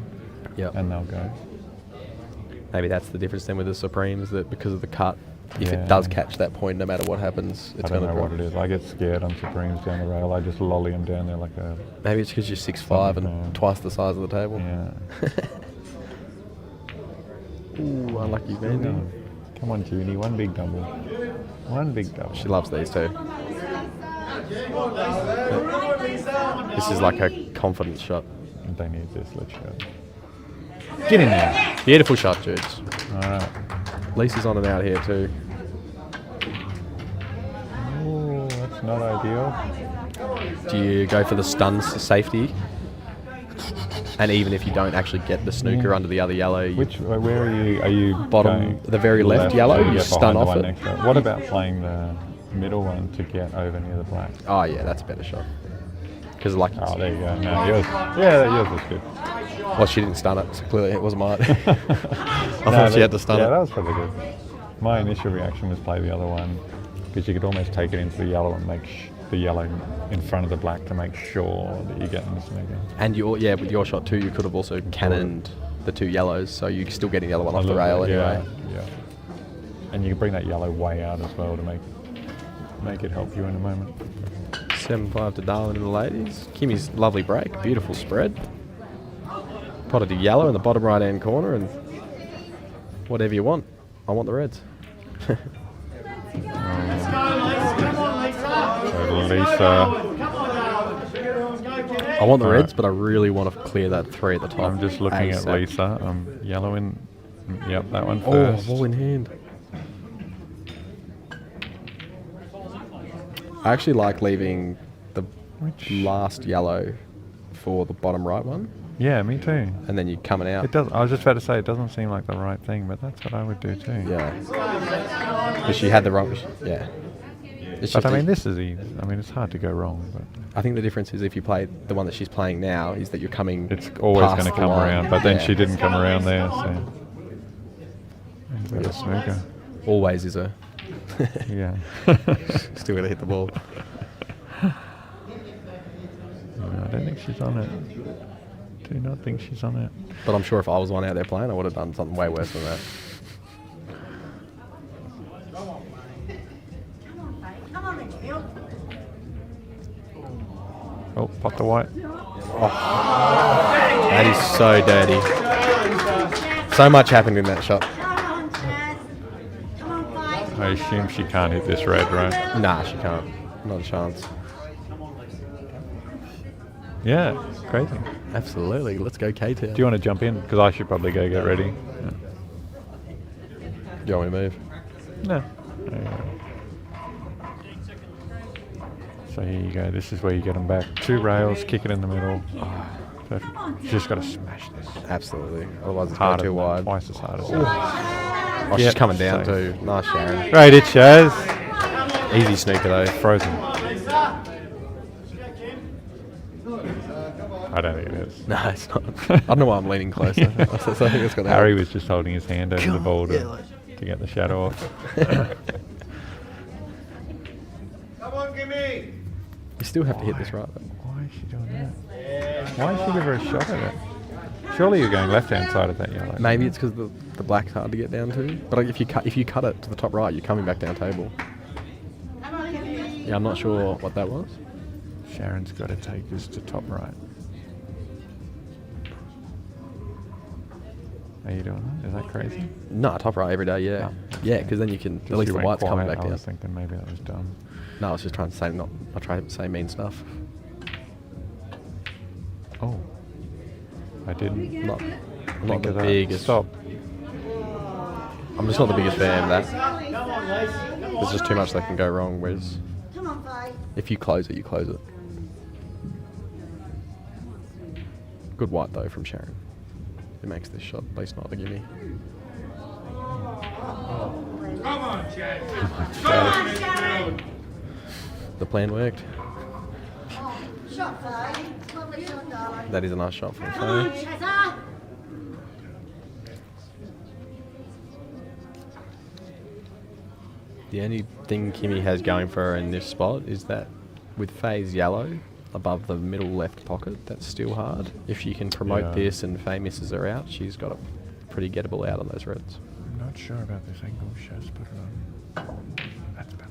and they'll go. Maybe that's the difference then with the Supremes, that because of the cut, if Yeah. it does catch that point, no matter what happens, it's I don't going to know drop. what it is. I get scared on Supremes down the rail. I just lolly them down there like a. Maybe it's because you're 6'5" and Yeah. twice the size of the table. Yeah. Ooh, unlucky man. No. Come on, Junie. One big double. One big double. She loves these too. This is like a confidence shot. They need this. Let's go. Get in there. Beautiful shot, dudes. All right. Lisa's on and out here too. Oh, that's not ideal. Do you go for the stuns safety? And even if you don't actually get the snooker under the other yellow, you Where are you? Are you Bottom, going the very left yellow, you get stun behind the off one it. next to What about playing the middle one to get over near the black? Oh yeah, that's a better shot. Because like, Oh, there you go. No, yours. Yeah, yours was good. well, she didn't stun it, so clearly it wasn't mine. I thought she had to stun Yeah, it. that was probably good. My initial reaction was play the other one because you could almost take it into the yellow and make the yellow in front of the black to make sure that you're getting the snooker. And with your shot too, you could have also cannoned the two yellows, so you're still getting the other one off the rail anyway. Yeah. And you can bring that yellow way out as well to make it help you in a moment. 7-5 to Darwin and the ladies. Kimmy's lovely break, beautiful spread. Potted to yellow in the bottom right hand corner, and whatever you want. I want the reds. So Lisa, I want the reds, but I really want to clear that 3 at the top. I'm just looking at ASAP. Lisa. Yellow in. Yep, that one Oh, first. ball in hand. I actually like leaving the last yellow for the bottom right one, Yeah, me too. and then you coming out. It does. I was just about to say it doesn't seem like the right thing, but that's what I would do too. Yeah. Because she had the wrong. Yeah. It's But just I mean, this is easy. I mean, it's hard to go wrong, but I think the difference is if you play the one that she's playing now, is that you're coming. it's always past going to the come line. around. But then Yeah. she didn't come around there, so. Is that a snooker? Always is a. Yeah. Still gonna hit the ball. No, I don't think she's on it. Do not think she's on it. But I'm sure if I was one out there playing, I would have done something way worse than that. Come on, Litchfield. Oh, pop the white. That is so dirty. So much happened in that shot. Come on, Chaz. Come on, fight. I assume she can't hit this red, right? Nah, she can't. Not a chance. Yeah, crazy. Absolutely. Let's go K-Town. Do you want to jump in? Because I should probably go get ready. Do you want me to move? No. There you go. So here you go. This is where you get them back. 2 rails, kick it in the middle. Oh, perfect. You just got to smash this. Absolutely. Otherwise it's going Harder too than wide. Twice as hard as Oh, she's Yep, coming down safe. too. Nice, Sharon. Right, it's Chaz. Easy snooker though. Frozen. I don't think it is. No, it's not. I don't know why I'm leaning closer. I think it's gonna Harry help. was just holding his hand over the ball to get the shadow off. You still have to hit this right though. Why is she doing that? Why did she give her a shot at it? Surely you're going left-hand side of that yellow. Maybe it's because the black's hard to get down to. But like, if you cut it to the top right, you're coming back down table. Yeah, I'm not sure what that was. Sharon's got to take this to top right. Are you doing that? Is that crazy? No, top right every day. Yeah, yeah, because then you can at least you the went white's coming quiet. back I down. was thinking maybe that was dumb. No, I was just trying to say I try to say mean stuff. Oh. I didn't. Not think the of that. biggest. Stop. I'm just not the biggest fan of that. There's just too much that can go wrong. Whereas Come on, Faye. if you close it, you close it. Good white though from Sharon. It makes this shot at least not a gimme. The plan worked. Shot, Faye. Lovely shot, darling. That is a nice shot from Come on, Faye. Shazza. The only thing Kimmy has going for her in this spot is that with Faye's yellow above the middle left pocket, that's still hard. If she can promote this and Faye misses her out, she's got a pretty gettable out on those reds. I'm not sure about this angle. Shaz put it on. That's better.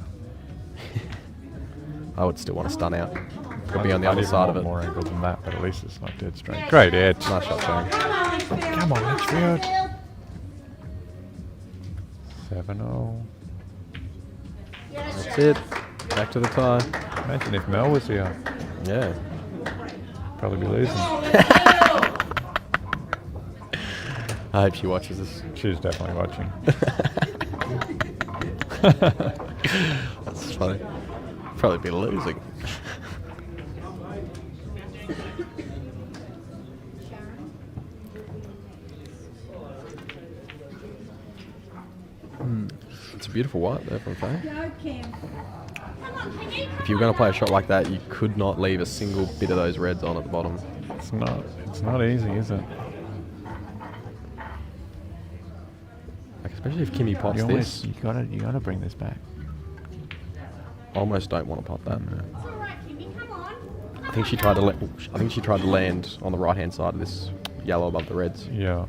I would still want to stun out. Could be on the other I'd even side of want it. more angle than that, but at least it's not dead straight. Great edge. Nice shot, Shane. Come on, Litchfield. 7-0. That's it. Back to the tie. Imagine if Mel was here. Yeah. Probably be losing. I hope she watches this. She's definitely watching. That's funny. Probably be losing. It's a beautiful white there from Faye. Go, Kim. If you were going to play a shot like that, you could not leave a single bit of those reds on at the bottom. It's not easy, is it? Like, especially if Kimmy pots this. You gotta bring this back. I almost don't want to pot that. It's all right, Kimmy. Come on. I think she tried to land on the right hand side of this yellow above the reds. Yeah.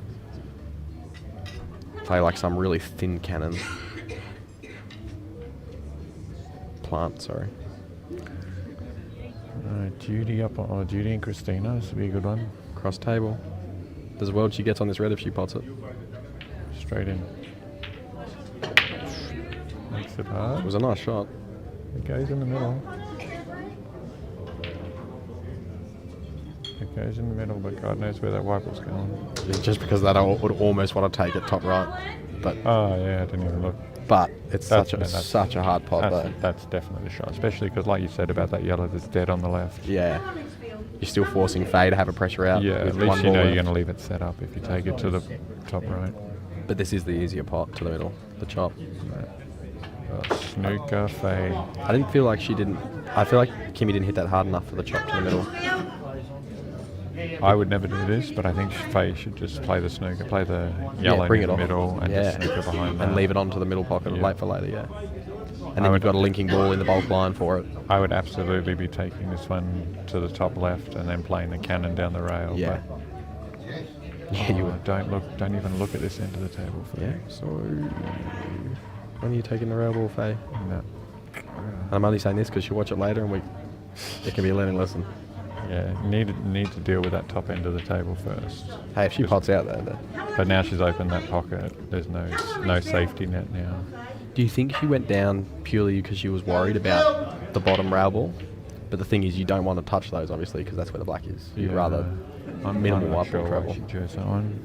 Play like some really thin cannon. Plant, sorry. Judy up on Judy and Christina. This would be a good one. Cross table. There's a world she gets on this red if she pots it. Straight in. Makes it It hard. was a nice shot. It goes in the middle. It goes in the middle, but God knows where that wipe was going. Just because that I would almost want to take it top right. But Oh yeah, I didn't even look. it's That's- such a hard pot though. That's definitely the shot, especially because, like you said about that yellow that's dead on the left. Yeah. You're still forcing Faye to have a pressure out. Yeah, with at least one you ball know left. you're going to leave it set up if you take it to the top right. But this is the easier pot to the middle, the chop. Snooker, Faye. I didn't feel like she didn't. I feel like Kimmy didn't hit that hard enough for the chop to the middle. I would never do this, but I think Faye should just play the snooker, play the yellow bring in it the on. middle, and just snooker behind that. And leave it onto the middle pocket, Yeah. late for later, yeah. And I then would- you've got a linking ball in the bulk line for it. I would absolutely be taking this one to the top left and then playing the cannon down the rail. Yeah. But, Yeah, you would. Don't even look at this end of the table. For Yeah, so when are you taking the rail ball, Faye? No. And I'm only saying this because she'll watch it later and it can be a learning lesson. Yeah, need to deal with that top end of the table first. Hey, if she pots out there, then. But now she's opened that pocket. There's no safety net now. Do you think she went down purely because she was worried about the bottom rail ball? But the thing is, you don't want to touch those, obviously, because that's where the black is. You'd Yeah, rather I'm minimal not white sure ball why travel. she chose that one.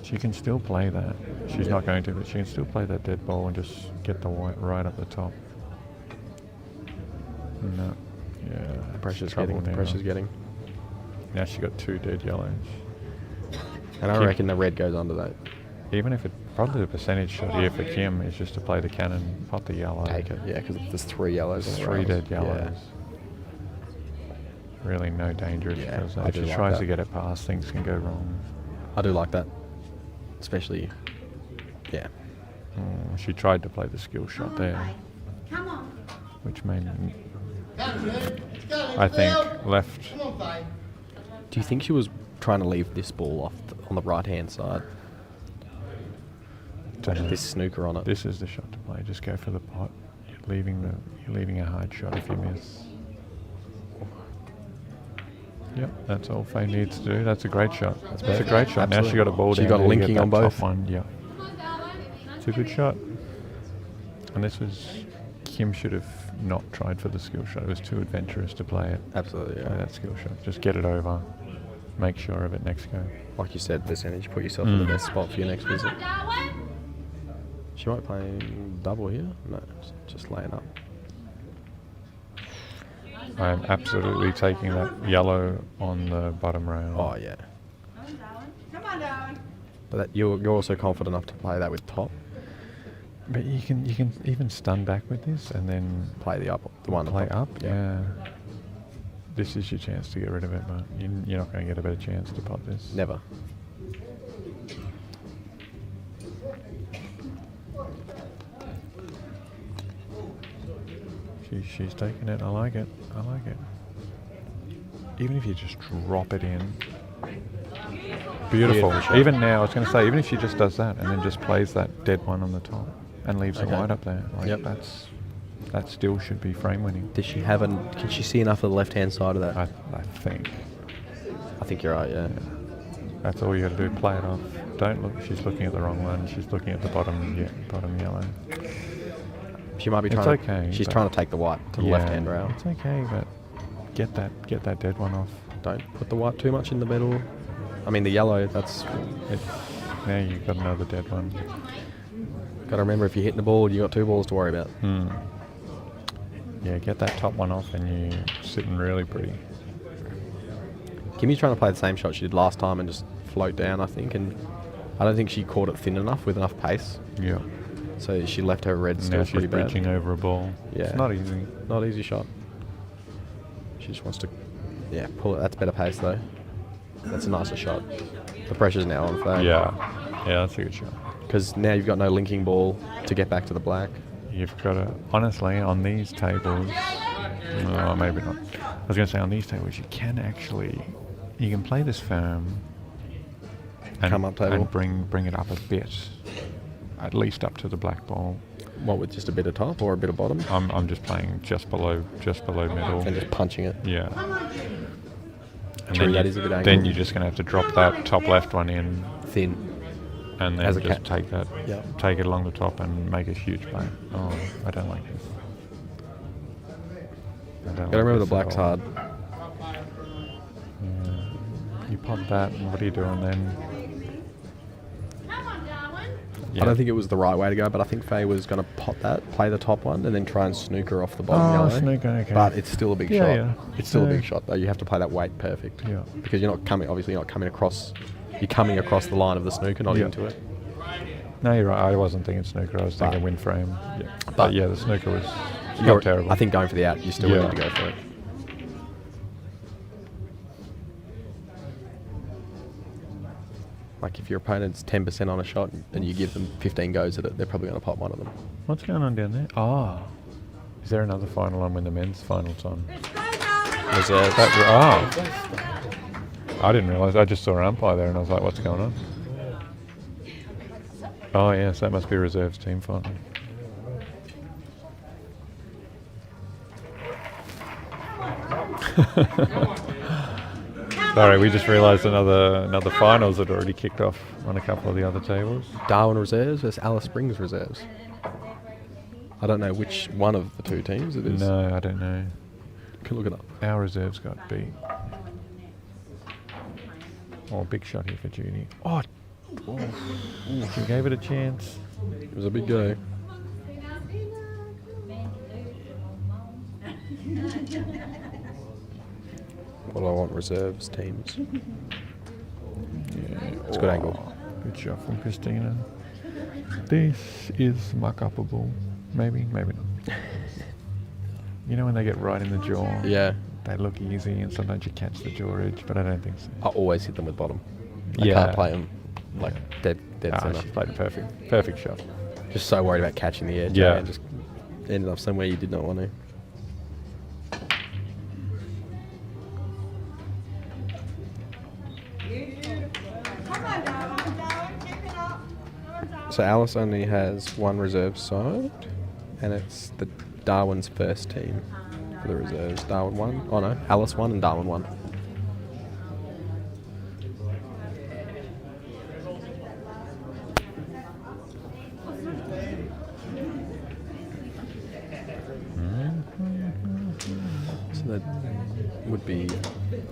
She can still play that. She's not going to, but she can still play that dead ball and just get the white right up the top. No. Yeah. The pressure's trouble getting. The now. pressure's getting. Now she got two dead yellows. And I Kim- reckon the red goes under that. Even if probably the percentage shot here for Kim is just to play the cannon, pot the yellow. Take it, yeah, because there's three yellows. on the Three rails. dead yellows. Yeah. Really no danger if she Yeah, does that. I If do she like tries that. to get it past, things can go wrong. I do like that. Especially, yeah. She tried to play the skill shot there, Come on. which made I think left. Do you think she was trying to leave this ball off on the right hand side? Dunno. This snooker on it. This is the shot to play. Just go for the pot. You're leaving a hard shot if you miss. Yep, that's all Faye needs to do. That's a great shot. That's a great shot. Now she got a ball She down got there to linking get on that top both. one. Yeah, it's a good shot. And this was Kim should have not tried for the skill shot. It was too adventurous to play it. Absolutely, Play yeah. that skill shot. Just get it over. make sure of it next go. Like you said, percentage. Put yourself in the best spot for your next visit. Come on, Darwin. She might play double here. No, just laying up. I am absolutely taking that yellow on the bottom rail. Oh yeah. Come on, Darwin. But that, you're also confident enough to play that with top. But you can even stun back with this and then Play the one play up. Yeah. Yeah. This is your chance to get rid of it, but you're not going to get a better chance to pot this. Never. She's taking it. I like it. I like it. Even if you just drop it in. Beautiful. Beautiful shot. Even now, I was going to say, even if she just does that and then just plays that dead one on the top and leaves the Okay. white up there, like Yep. that still should be frame winning. Does she have can she see enough of the left-hand side of that? I think. I think you're right, yeah. That's all you got to do. Play it off. Don't look. She's looking at the wrong one. She's looking at the bottom yellow. She might be It's trying okay, she's but- trying to take the white to the left-hand rail. It's okay, but get that dead one off. Don't put the white too much in the middle. I mean, the yellow, that's... Now you've got another dead one. Got to remember, if you're hitting the ball, you got 2 balls to worry about. Yeah, get that top one off and you're sitting really pretty. Kimmy's trying to play the same shot she did last time and just float down, I think, and I don't think she caught it thin enough with enough pace. Yeah. So she left her red Now still she's pretty bad. bridging over a ball. Yeah. It's not easy. Not easy shot. She just wants to, pull it. That's better pace though. That's a nicer shot. The pressure's now on Faye. Yeah, that's a good shot. Because now you've got no linking ball to get back to the black. You've got to, honestly, on these tables, no, maybe not. I was going to say, on these tables, you can play this firm and Come up table. and bring it up a bit, at least up to the black ball. What, with just a bit of top or a bit of bottom? I'm just playing just below middle. And just punching it. Yeah. And True, then, that is a bit then angled. you're just going to have to drop that top left one in Thin. and then As a just cat. take that, Yeah. take it along the top and make a huge play. Oh, I don't like this. Gotta remember the black's hard. You pop that, and what are you doing then? Come on, Darwin. Yeah. I don't think it was the right way to go, but I think Faye was going to pot that, play the top one, and then try and snooker off the bottom yellow. Snooker, okay. But it's still a big Yeah, shot. yeah. It's still a Yeah. big shot, though. You have to play that weight perfect. Yeah. Because you're not coming, obviously, you're not coming across. You're coming across the line of the snooker, not Yeah. into it. No, you're right. I wasn't thinking snooker. I was thinking But- wind frame. Yeah. but- But yeah, the snooker was You're- not terrible. I think going for the out, you still Yeah. need to go for it. Like if your opponent's 10% on a shot and you give them 15 goes at it, they're probably going to pop one of them. What's going on down there? Oh, is there another final on when the men's final's on? Let's go, Darwin. Reserves. I didn't realise. I just saw an umpire there and I was like, what's going on? Oh, yes, that must be reserves team final. Sorry, we just realised another finals had already kicked off on a couple of the other tables. Darwin reserves versus Alice Springs reserves. I don't know which one of the two teams it is. No, I don't know. Can look it up. Our reserves got beat. Oh, big shot here for Judy. Oh, she gave it a chance. It was a big go. What do I want? Reserves teams. Yeah, It's a good angle. Good shot from Christina. This is muck-upable. Maybe, maybe not. You know when they get right in the jaw? Yeah. They look easy and sometimes you catch the jaw edge, but I don't think so. I always hit them with bottom. I Yeah. can't play them like dead Ah, center. she played a perfect shot. Just so worried about catching the edge. Yeah. And just ended up somewhere you did not want to. Come on, Darwin. Darwin, keep it up. So Alice only has one reserve side, and it's the Darwin's first team for the reserves. Darwin won. Oh no, Alice won and Darwin won. So That would be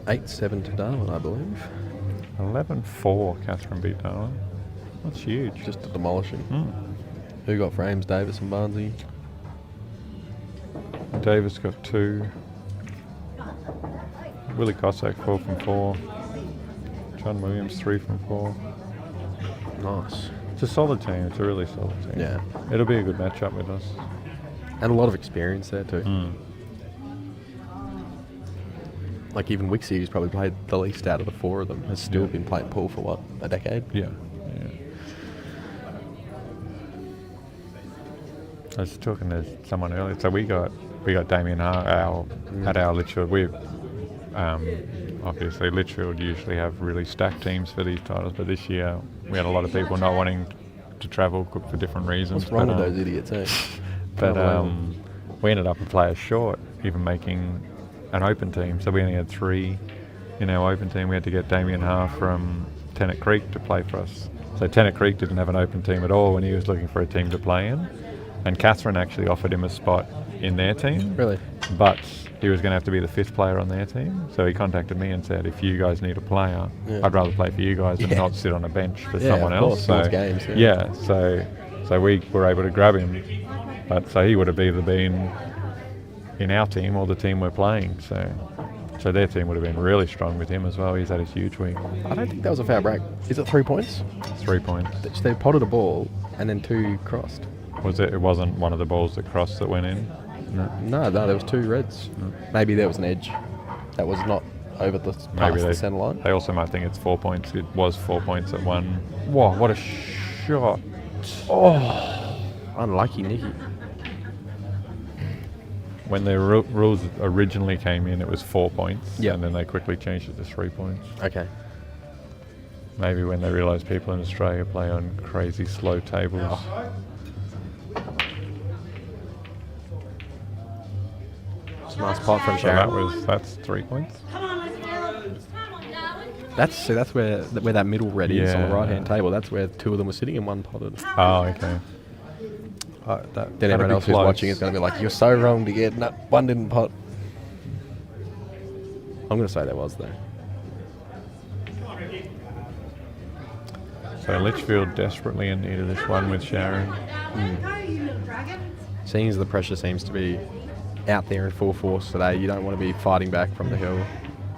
8-7 to Darwin, I believe. 11-4, Catherine beat Darwin. That's huge. Just a demolishing. Mm. Who got frames? Davis and Barnsley. Davis got 2. Willie Cossack 4 from 4. John Williams 3 from 4. Nice. It's a solid team. It's a really solid team. Yeah. It'll be a good matchup with us. And a lot of experience there too. Mm. Like even Wixie, who's probably played the least out of the 4 of them, has still been playing pool for what, a decade? Yeah. I was talking to someone earlier. So we got Damien Hart at our Litchfield. We obviously Litchfield usually have really stacked teams for these titles, but this year we had a lot of people not wanting to travel for different reasons. What's wrong with those idiots, eh? But we ended up a player short, even making an open team. So we only had 3 in our open team. We had to get Damien Hart from Tennant Creek to play for us. So Tennant Creek didn't have an open team at all when he was looking for a team to play in. And Catherine actually offered him a spot in their team. Really? But he was going to have to be the 5th player on their team. So he contacted me and said, if you guys need a player, I'd rather play for you guys than not sit on a bench for someone else. So games, so we were able to grab him. But so he would have either been in our team or the team we're playing. So their team would have been really strong with him as well. He's had a huge week. I don't think that was a foul break. Is it 3 points? 3 points. They potted a ball and then 2 crossed. Was it? It wasn't one of the balls that crossed that went in. No, there was 2 reds. Maybe there was an edge that was not over the past the centre line. They also might think it's 4 points. It was 4 points at one. Whoa! What a shot! Oh, unlucky Nicky. When the rules originally came in, it was 4 points, Yeah. and then they quickly changed it to 3 points. Okay. Maybe when they realised people in Australia play on crazy slow tables. It's a nice pot from So Sharon. that's 3 points. Come on, let's go. Come on, Darwin. That's where that middle red is on the Yeah. right hand table. That's where 2 of them were sitting and 1 potted. Oh, okay. Then everyone else who's watching is going to be like, "You're so wrong to get one didn't pot." I'm going to say there was though. So Litchfield desperately in need of this one with Sharon. Go, you little dragon. Seeing as the pressure seems to be out there in full force today, you don't want to be fighting back from the hill.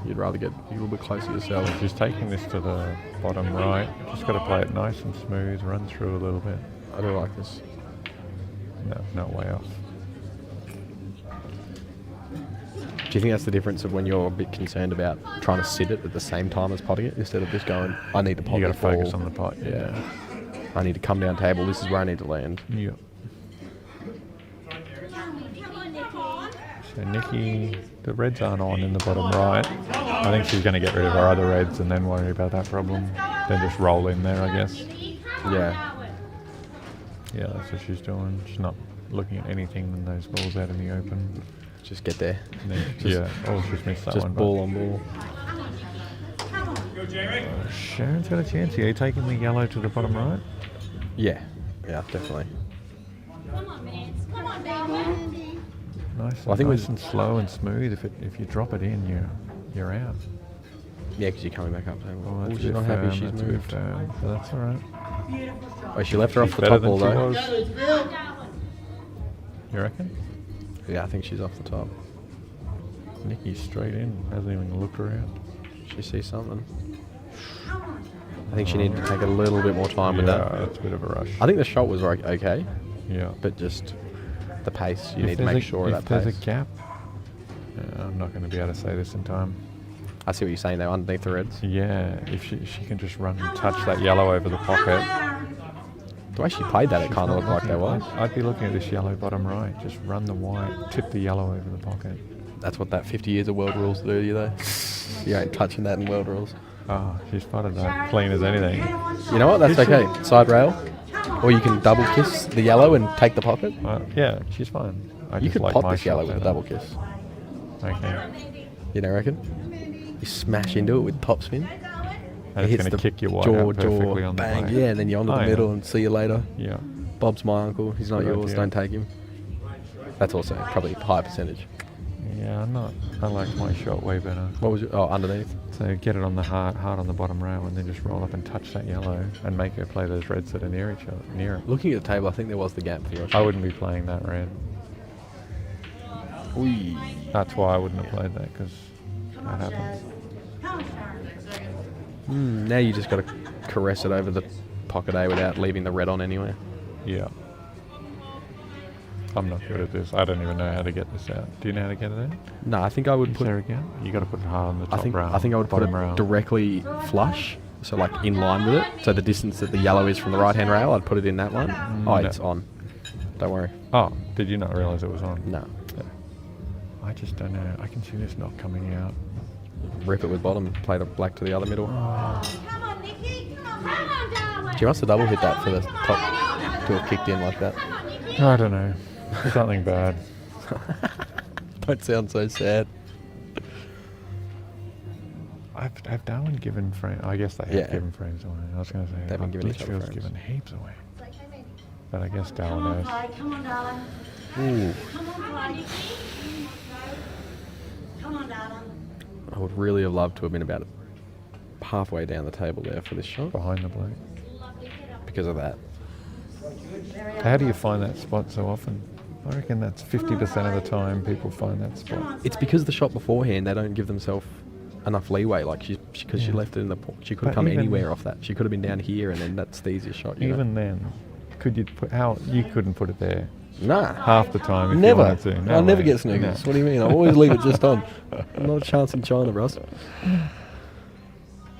You'd rather get a little bit closer yourself. She's taking this to the bottom right. Just got to play it nice and smooth, run through a little bit. I do like this. No, way off. Do you think that's the difference of when you're a bit concerned about trying to sit it at the same time as potting it instead of just going, I need to pot You got to before. focus on the pot. Yeah. I need to come down table. This is where I need to land. Yeah. So Nikki, the reds aren't on in the bottom right. I think she's going to get rid of her other reds and then worry about that problem. Then just roll in there, I guess. Yeah. Yeah, that's what she's doing. She's not looking at anything in those balls out in the open. Just get there. And then, she's missed that Just one. ball on ball. Sharon's got a chance here. Taking the yellow to the bottom right. Yeah. Yeah, definitely. Come on, man. Come on, Darwin. Nice, Well, I think nice and slow and smooth. If you drop it in, you're out. Yeah, because you're coming back up table. Oh, that's She's a bit not happy firm, she's that's a bit moved. firm, but that's all right. Oh, she left her off the Better top than ball she though. was. You reckon? Yeah, I think she's off the top. Nikki's straight in. Hasn't even looked around. She sees something. I think she needed to take a little bit more time with that. That's a bit of a rush. I think the shot was okay, Yeah. but just the pace. You If need to there's make sure of if that there's pace. a gap, I'm not going to be able to say this in time. I see what you're saying though, underneath the reds. Yeah, if she can just run and touch that yellow over the pocket. The way she played that, it kind of looked like there was. I'd be looking at this yellow bottom right. Just run the white, tip the yellow over the pocket. That's what that 50 years of world rules do to you though. You ain't touching that in world rules. Oh, she spotted that clean as anything. You know what? That's okay. Side rail. Or you can double kiss the yellow and take the pocket. Yeah, she's fine. I You just could like pot my this yellow shot with a better. double kiss. Okay. You don't reckon? You smash into it with topspin. And it's going to kick your white out perfectly on the bang, plate. yeah, and then you're onto Oh, the yeah. middle and see you later. Yeah. Bob's my uncle. He's not Good yours. idea. Don't take him. That's also probably high percentage. Yeah, I'm not. I like my shot way better. What was it? Oh, underneath. So get it on the hard on the bottom rail, and then just roll up and touch that yellow, and make her play those reds that are near each other, near it. Looking at the table, I think there was the gap for your I shot. wouldn't be playing that red. Wee. That's why I wouldn't have played that, because Come that on, happens. Shaz. Come on, Sharon. Now you just got to caress it over the pocket A without leaving the red on anywhere. Yeah. I'm not good at this. I don't even know how to get this out. Do you know how to get it out? No, I think I would Is put. there again? You got to put it hard on the top rail. I think I would put bottom it rail. directly flush, so like in line with it. So the distance that the yellow is from the right hand rail, I'd put it in that one. Oh, No. it's on. Don't worry. Oh, did you not realise it was on? No. I just don't know. I can see this not coming out. Rip it with bottom. Play the black to the other middle. Come on, Nikki. Come on. Come on, Darwin. She wants to double hit that for the top to have kicked in like that. Come on, Nikki. I don't know. Something bad. Don't sound so sad. Have Darwin given frames? I guess they have Yeah. given frames away. I was going to say, They've been giving each other Litchfield's frames. given heaps away. But I guess Come Darwin on, knows. play. Come on, darling. Ooh. Come on, play. Come on, darling. I would really have loved to have been about halfway down the table there for this shot Behind the bloke. because of that. How do you find that spot so often? I reckon that's 50% of the time people find that spot. It's because the shot beforehand they don't give themselves enough leeway. Like she Yeah. left it in the. She could have But come even- anywhere off that. She could have been down here, and then that's the easiest shot. You Even then, could you put how you couldn't put it there know? Nah. half the time if Never. you wanted to. No I never way. get snookers. No. What do you mean? I always leave it just on. Not a chance in China, Russ.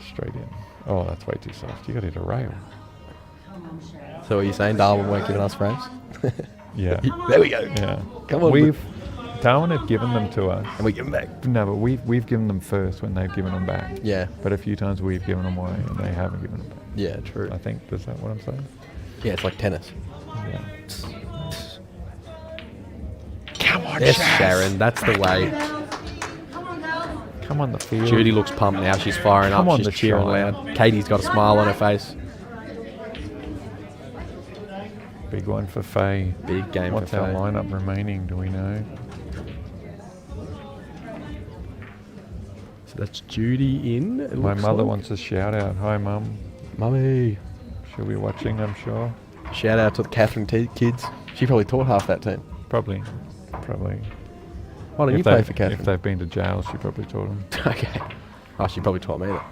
Straight in. Oh, that's way too soft. You got to hit a rail. So are you saying Darwin weren't giving us frames? Yeah. There we go. Yeah. Come on, Darwin have given them to us. And we give them back. No, but we've given them first when they've given them back. Yeah. But a few times we've given them away and they haven't given them back. Yeah, true. I think, is that what I'm saying? Yeah, it's like tennis. Yeah. Come on, yes, Sharon. That's the way. Come on, girls. Come on the field. Judy looks pumped now. She's firing Come up. on, She's the cheering shine. loud. Katie's got a smile on her face. Big one for Faye. Big game What's for our Faye. lineup remaining? Do we know? So that's Judy in. it My looks mother like. wants a shout out. Hi, Mum. Mummy. She'll be watching, I'm sure. Shout out to the Catherine kids. She probably taught half that team. Probably. Why don't you play for Catherine? If they've been to jail, she probably taught them. Okay. Oh, she probably taught me that.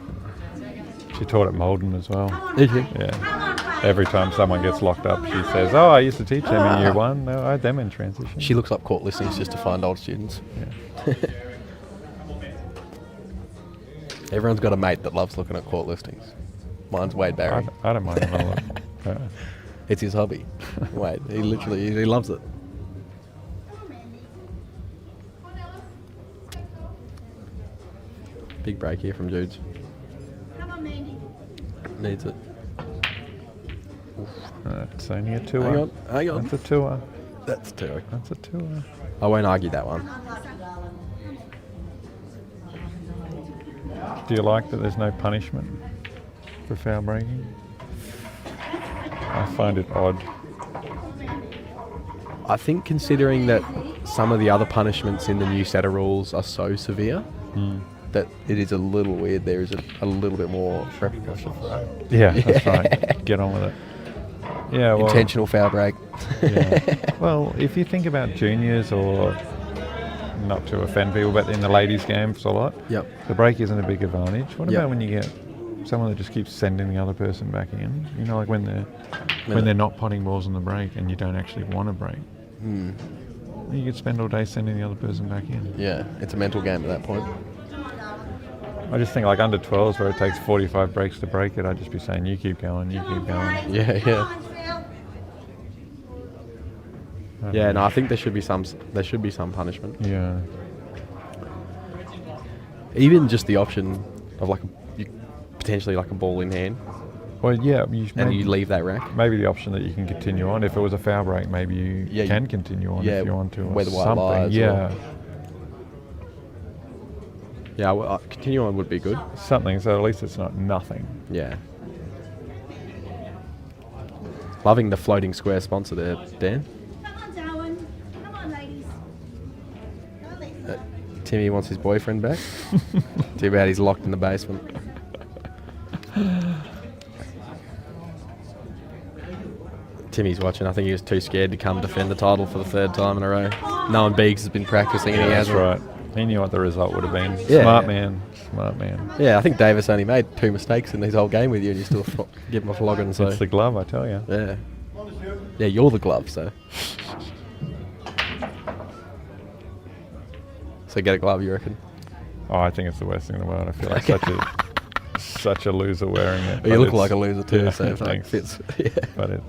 She taught at Malden as well. Did you? Yeah. Every time someone gets locked up, she says, "Oh, I used to teach them in year one. No, I had them in transition." She looks up court listings just to find old students. Yeah. Everyone's got a mate that loves looking at court listings. Mine's Wade Barry. I don't mind having a look. It's his hobby. Wade, he loves it. Big break here from Jude's. Come on, Mandy. Needs it. It's only a tour. Hang on. That's a tour. That's two. That's a tour. I won't argue that one. Do you like that there's no punishment for foul breaking? I find it odd. I think considering that some of the other punishments in the new set of rules are so severe, that it is a little weird. There is a little bit more repercussion for that. Yeah, that's right. Get on with it. Yeah, well, Intentional foul break. yeah. Well, if you think about juniors, or not to offend people, but in the ladies' games a lot, Yep. the break isn't a big advantage. What Yep. about when you get someone that just keeps sending the other person back in? You know, like when they're not potting balls on the break and you don't actually want to break. You could spend all day sending the other person back in. Yeah, it's a mental game at that point. I just think like under 12s where it takes 45 breaks to break it, I'd just be saying, you keep going, you keep going. Yeah, yeah. I don't Yeah, know. no, I think there should be some punishment. Yeah. Even just the option of potentially like a ball in hand, Well, yeah, and you leave that rack. maybe the option that you can continue on. If it was a foul break, maybe you Yeah, can continue on yeah, if you want to. Or wear the white something. lies Yeah, Yeah, well, continue on would be good. something. So at least it's not nothing. Yeah. Loving the floating square sponsor there, Dan. Come on, Darwin. Come on, ladies. Go, ladies. Timmy wants his boyfriend back. Too bad he's locked in the basement. Timmy's watching. I think he was too scared to come defend the title for the 3rd time in a row. Knowing Beegs has been practicing and he That's hasn't. right. He knew what the result would have been. Yeah. Smart man. Smart man. Yeah, I think Davis only made 2 mistakes in his whole game with you and you still give him a flogging. So It's the glove, I tell you. yeah. Yeah, you're the glove, so. So get a glove, you reckon? Oh, I think it's the worst thing in the world. I feel like such a loser wearing it. You but look it's- like a loser too, yeah, so if it thanks. fits. Yeah. But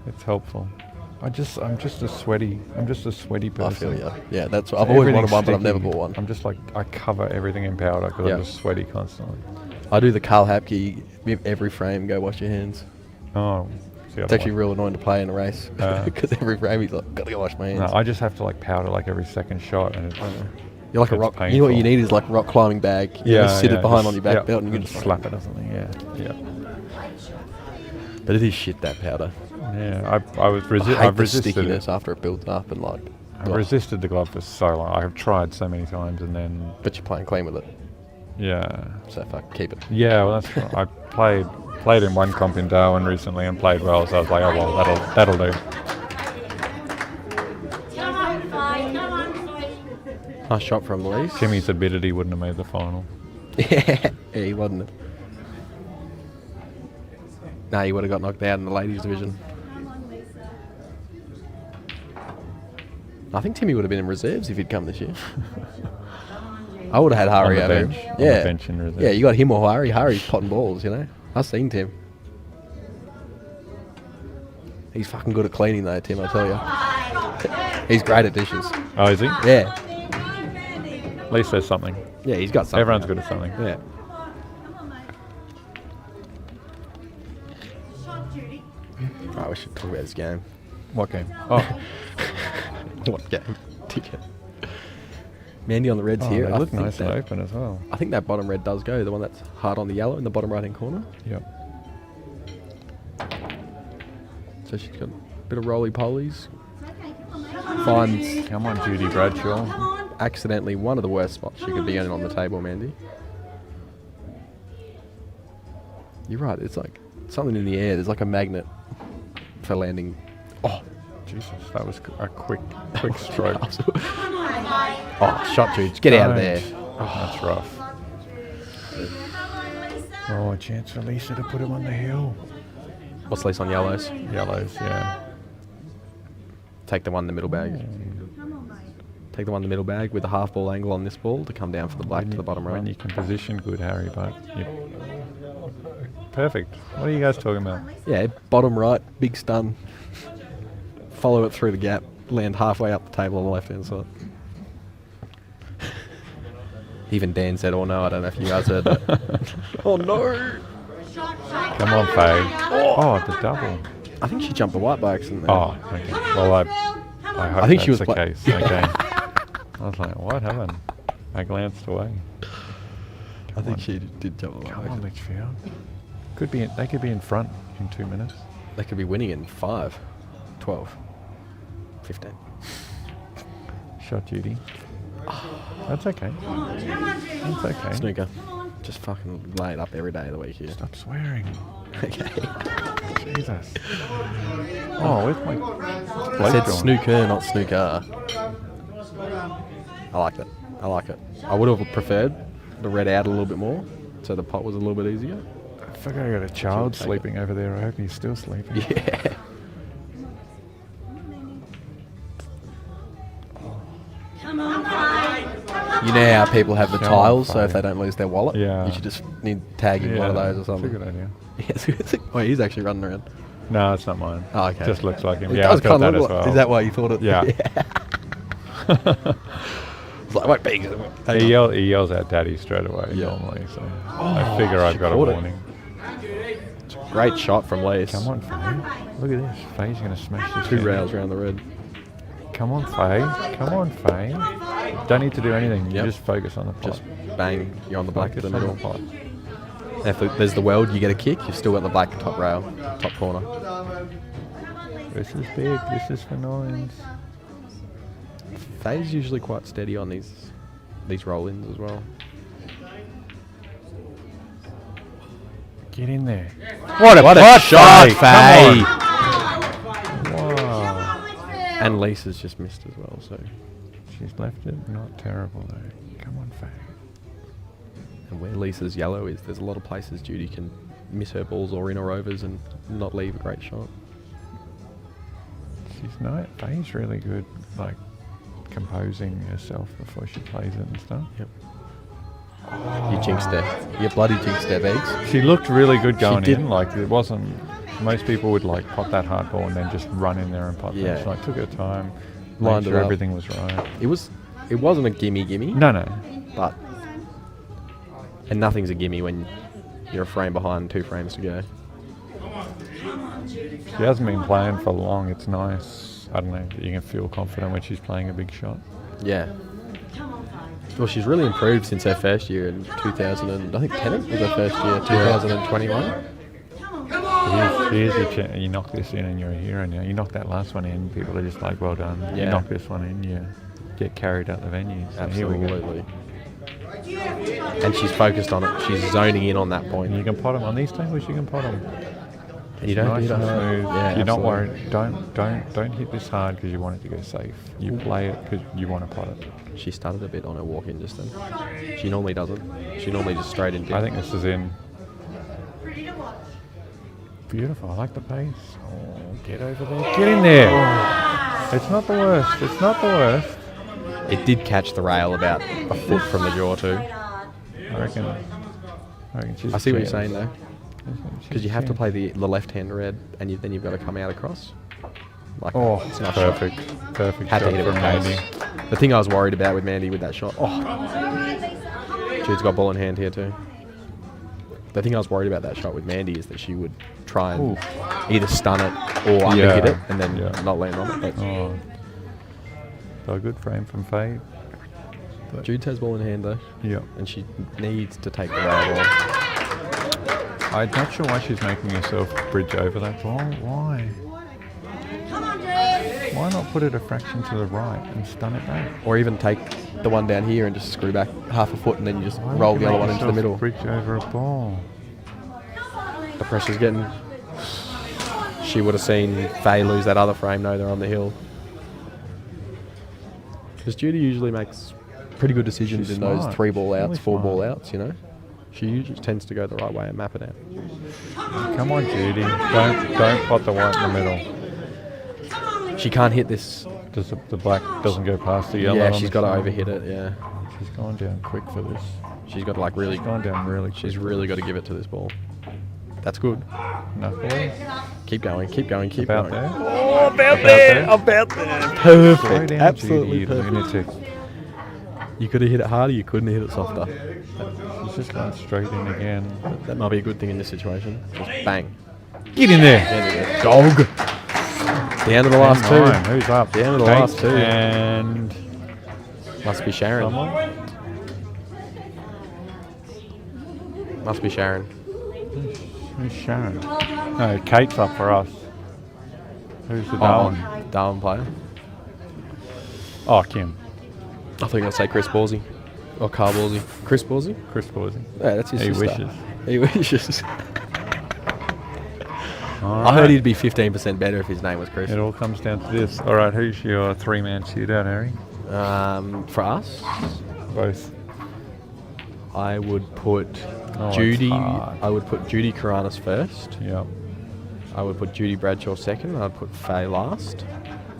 it's helpful. I'm just a sweaty person. I feel you. Yeah, that's. I've always wanted one, but I've never sticky. bought one. I'm just like, I cover everything in powder because Yeah. I'm just sweaty constantly. I do the Carl Hapke with every frame. Go wash your hands. Oh, It's actually real annoying to play in a race because every frame he's like, gotta go wash my hands. No, I just have to like powder like every second shot, and it's, You're like a it's rock. painful. You know what you need is like a rock climbing bag. You just sit it behind on your back yeah, belt and you can just slap it or something. Yeah. But it is shit, that powder. Yeah, I've I hate I've the resisted stickiness it. after it builds up and like. I've resisted the glove for so long. I've tried so many times, and then But you're playing clean with it, yeah, so fuck, keep it. yeah. Well, that's right. I played in one comp in Darwin recently and played well, so I was like, oh well, that'll do. Come on, fight. Come on, fight. Nice shot from Lee. Timmy's admitted he wouldn't have made the final. Yeah, he wasn't. No, he would have got knocked out in the ladies division. I think Timmy would have been in reserves if he'd come this year. I would have had Hari On the over him. bench, on the Yeah, bench in reserve. yeah. You got him or Hari. Hari's potting balls. You know, I've seen Tim. He's fucking good at cleaning though, Tim. I tell you, he's great at dishes. Oh, is he? Yeah, At least there's something. yeah. He's got something. Everyone's good at something. Yeah. Right, we should talk about this game. What game? Oh, What game? Ticket. Mandy on the reds oh here. they I look think nice and that- open as well. I think that bottom red does go. The one that's hard on the yellow in the bottom right hand corner. Yep. So she's got a bit of roly polies. Finds Come on, Judy Bradshaw. accidentally one of the worst spots she could be in on the table, Mandy. You're right. It's like something in the air. There's like a magnet for landing. Oh, Jesus, that was a quick stroke. oh, shot, Jude. Get out of there. Oh, that's rough. Oh, a chance for Lisa to put him on the hill. What's Lisa on yellows? Yellows, yeah. Take the one in the middle bag. Take the one in the middle bag with a half ball angle on this ball to come down for the black to the bottom When right. you can position good, Harry, but perfect. What are you guys talking about? Yeah, bottom right, big stun. Follow it through the gap, land halfway up the table on the left hand side. Even Dan said, oh no, I don't know if you guys heard that. Oh no! Come on, Faye. Oh, the double. I think she jumped the white by accident there. Oh, okay. Well, I hope I think she that's was the pla- case. Okay. I was like, what happened? I glanced away. I think she did jump the white Come by on, accident. Litchfield. They could be in front in 2 minutes. They could be winning in 5, 12, 15. Shot duty. That's okay. That's okay. Snooker. Just fucking lay it up every day of the week here. Stop swearing. Okay. Jesus. Oh, where's my I bloke said going? snooker, not snooker. I like that. I like it. I would have preferred the red out a little bit more, so the pot was a little bit easier. I forgot I got a child Take it. sleeping over there. I hope he's still sleeping. Yeah. Come on, fight. You know how people have the Come on, tiles, so if Faye. they don't lose their wallet, Yeah. you should just need tagging one of those or something. It's a good idea. Yes. Oh, he's actually running around. No, it's not mine. Oh, okay. Just looks like him. It Yeah, I does felt kinda that as look like- well. Is that why you thought it? Yeah. It's like, what big? He yells at Daddy straight away normally, so I figure I've got a caught it. warning. Great shot from Lace. Come on, Faye. Look at this. Faye's going to smash this. 2 thing. rails around the red. Come on, Faye. Come on, Faye. Don't need to do anything. You Yep. just focus on the pot. Just bang, you're on the black to Focus the on middle. pot. If there's the weld, you get a kick. You've still got the black top rail, top corner. This is big. This is for nines. Faye's usually quite steady on these roll-ins as well. Get in there. What a shot, Faye! Faye! Wow. And Lisa's just missed as well, so. She's left it not terrible though. Come on, Faye. And where Lisa's yellow is, there's a lot of places Judy can miss her balls or in or overs and not leave a great shot. Faye's really good, like composing herself before she plays it and stuff. Yep. You jinxed her. You bloody jinxed her, Begs. She looked really good going did. in. Like it wasn't. Most people would like pot that hard ball and then just run in there and pot Yeah. them. She like took her time, Lined made it sure up. everything was right. It wasn't a gimme, No. but and nothing's a gimme when you're a frame behind, 2 frames to go. She hasn't been playing for long. It's nice. I don't know. You can feel confident when she's playing a big shot. Yeah. Well, she's really improved since her first year in 2000. And I think Tennant was her first year, 2021. Here's your chance. You knock this in and you're a hero now. You knock that last one in, people are just like, well done. Yeah. You knock this one in, you get carried out the venue. So here we go. Absolutely. And she's focused on it. She's zoning in on that point. And you can pot them on these tables. You can pot them. And you don't Nice do and that. smooth. Yeah, You're not absolutely. worried. Don't hit this hard because you want it to go safe. You play it because you want to pot it. She stuttered a bit on her walk-in just then. She normally doesn't. She normally just straight in. I think this is in. Beautiful. I like the pace. Oh, get over there. Get in there. It's not the worst. It's not the worst. It did catch the rail about a foot from the jaw too. I reckon she's I see what you're a saying chance. though, because you have to play the left-hand red, and then you've got to come out across. Like Oh, it's not perfect. Perfect Had to shot hit it from with Mandy. pace. The thing I was worried about with Mandy with that shot. Oh, Jude's got ball in hand here too. The thing I was worried about that shot with Mandy is that she would try and either stun it or underhit it and then not land on it. But So a good frame from Faye. Jude has ball in hand though, Yeah. and she needs to take the rail ball. I'm not sure why she's making herself bridge over that ball. Why? Come on, Jude. Why not put it a fraction to the right and stun it back? Or even take the one down here and just screw back half a foot and then you just Why would roll you the other make one into the yourself middle. Bridge over a ball. The pressure's getting... She would have seen Faye lose that other frame. No, they're on the hill. Because Judy usually makes pretty good decisions She's in those smart. 3 ball outs, Really 4 ball smart. outs, you know. She usually tends to go the right way and map it out. Come on, Judy. Don't pot the white in the middle. She can't hit this. Does the black doesn't go past the yellow? Yeah, on she's the got to side? overhit it, yeah. She's gone down quick for this. She's got to like really... She's gone down really quick. She's really got to give it to this ball. That's good. Knuckles. Keep going, keep going, keep About going. there. Oh, about there, About there. Slow Perfect. down, Absolutely Judy, you perfect. lunatic. You could have hit it harder, you couldn't have hit it softer. She's just going straight in again. That might be a good thing in this situation. Just bang. Get in there. Dog. Down to the last 2. Nine. Who's up? Down to the Kate last 2. And Must be Sharon. someone. Must be Sharon. Who's Sharon? No, Kate's up for us. Who's the Darwin? Darwin player. Oh, Kim. I think I'd say Chris Ballsy. Or Carl Ballsy. Chris Ballsy? Chris Boise. Yeah, that's his He sister. wishes. He wishes. All I heard right. he'd be 15% better if his name was Chris. It all comes down to this. All right, who's your 3-man shootout, Harry? For us, Both. I would put Oh, Judy. it's hard. I would put Judy Karanis first. Yep. I would put Judy Bradshaw second. I'd put Faye last.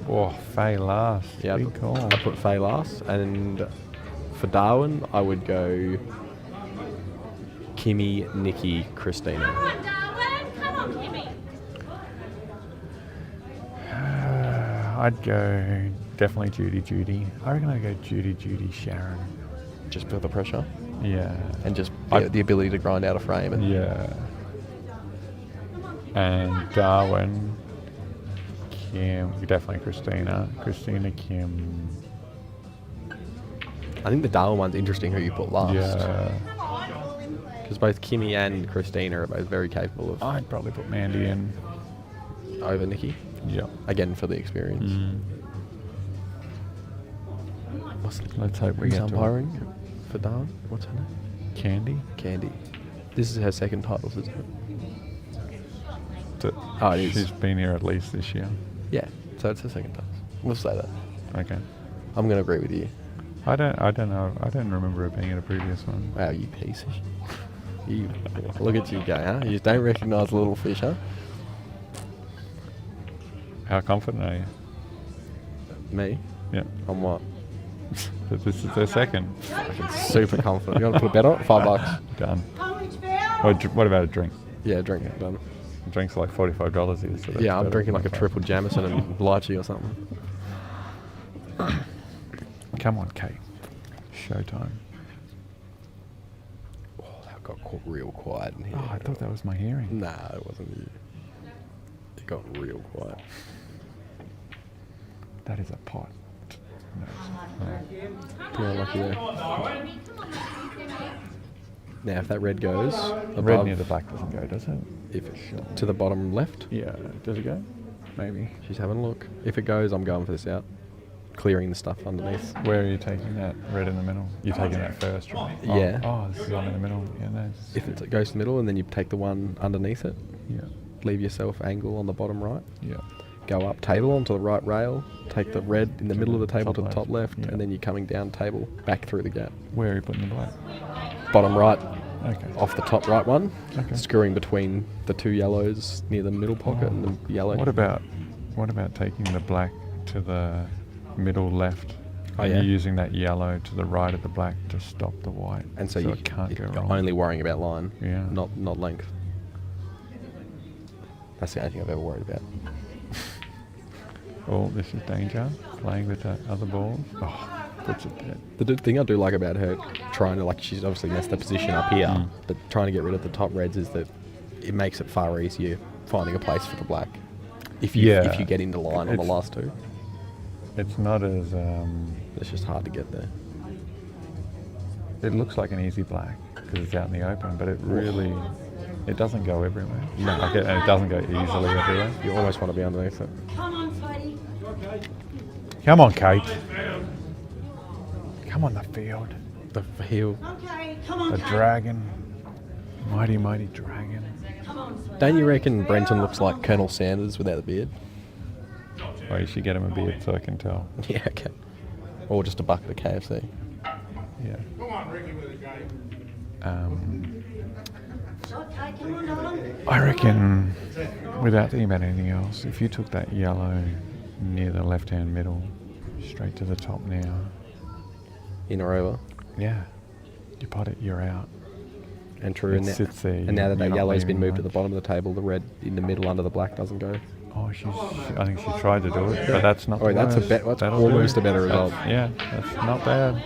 Oh, Faye last. Yeah, Big call. I'd put Faye last. And for Darwin, I would go Kimmy, Nikki, Christina. Come on, Darwin. Come on, Kimmy. I'd go definitely Judy. I reckon I'd go Judy, Sharon. Just feel the pressure Yeah. and just I- the ability to grind out a frame. And Yeah. And Darwin, Kim, definitely Christina, Kim. I think the Darwin one's interesting who you put last. Yeah. Because both Kimmy and Christina are both very capable of I'd probably put Mandy in. over Nikki. Yeah. Again, for the experience. Let's hope we Who's get to it. umpiring for Darwin? What's her name? Candy. Candy. This is her second title, isn't it? Oh, it is. She's been here at least this year. Yeah. So it's her second title. We'll say that. Okay. I'm going to agree with you. I don't know. I don't remember her being in a previous one. Wow, you piece of shit. You, look at you go, huh? You just don't recognise the little fish, huh? How confident are you? Me? Yeah. On what? That this is their second. Super confident. You want to put a bet on it? $5. Done. Come, Litchfield. What about a drink? Yeah, drink it. Done. A drink's like $45 here. So that's Yeah, I'm better drinking than like a $5. triple Jameson and lychee or something. Come on, Kate. Showtime. Oh, that got real quiet in here. Oh, I thought that was my hearing. Nah, it wasn't you. It got real quiet. That is a pot. No, Yeah, lucky there. Now, if that red goes the above, red near the black doesn't go, does it? if it, to the bottom left, Yeah. Does it go? Maybe. she's having a look. If it goes, I'm going for this out, clearing the stuff underneath. Where are you taking that red in the middle? You're taking that first, right? Oh, Yeah. Oh, this is on in the middle. Yeah, no. If it goes to the middle, and then you take the one underneath it, Yeah. leave yourself angle on the bottom right, Yeah. go up table onto the right rail, take the red in the middle of the table to the top left, yeah. and then you're coming down table back through the gap. Where are you putting the black? Bottom right, Okay. off the top right one, Okay. screwing between the two yellows near the middle pocket and the yellow. What about taking the black to the middle left? Oh, And yeah. you're using that yellow to the right of the black to stop the white. And so you it can't go you're wrong. only worrying about line, Yeah. not length. That's the only thing I've ever worried about. Oh, this is danger. Playing with that other ball. Oh, puts it there. The thing I do like about her trying to, like, she's obviously messed the position up here, Mm. but trying to get rid of the top reds is that it makes it far easier finding a place for the black. If you Yeah. get into line on the It's- last two, It's not as. it's just hard to get there. It looks like an easy black because it's out in the open, but it really. It doesn't go everywhere. No. Like and it doesn't go easily everywhere. You almost want to be underneath it. Come on, sweetie. Come on, Kate. Come on, the field. The heel. Okay, come on, A Kate. dragon. Mighty, mighty dragon. Come on, sweetie. Don't you reckon Brenton looks like Colonel Sanders without the beard? Oh, you should get him a beard so I can tell. Yeah, okay. Or just a bucket of KFC. Yeah. Okay, come on, darling. I reckon, without thinking about anything else, if you took that yellow near the left-hand middle, straight to the top now, In or over. yeah, you pot it, you're out. And true. It And, sits there, and now you're that that not yellow's been leaving moved to the much. bottom of the table, the red in the middle under the black doesn't go. Oh, I think she tried to do it, but that's not. Oh, the that's worst. that's That'll do almost it. a better result. Yeah, that's not bad.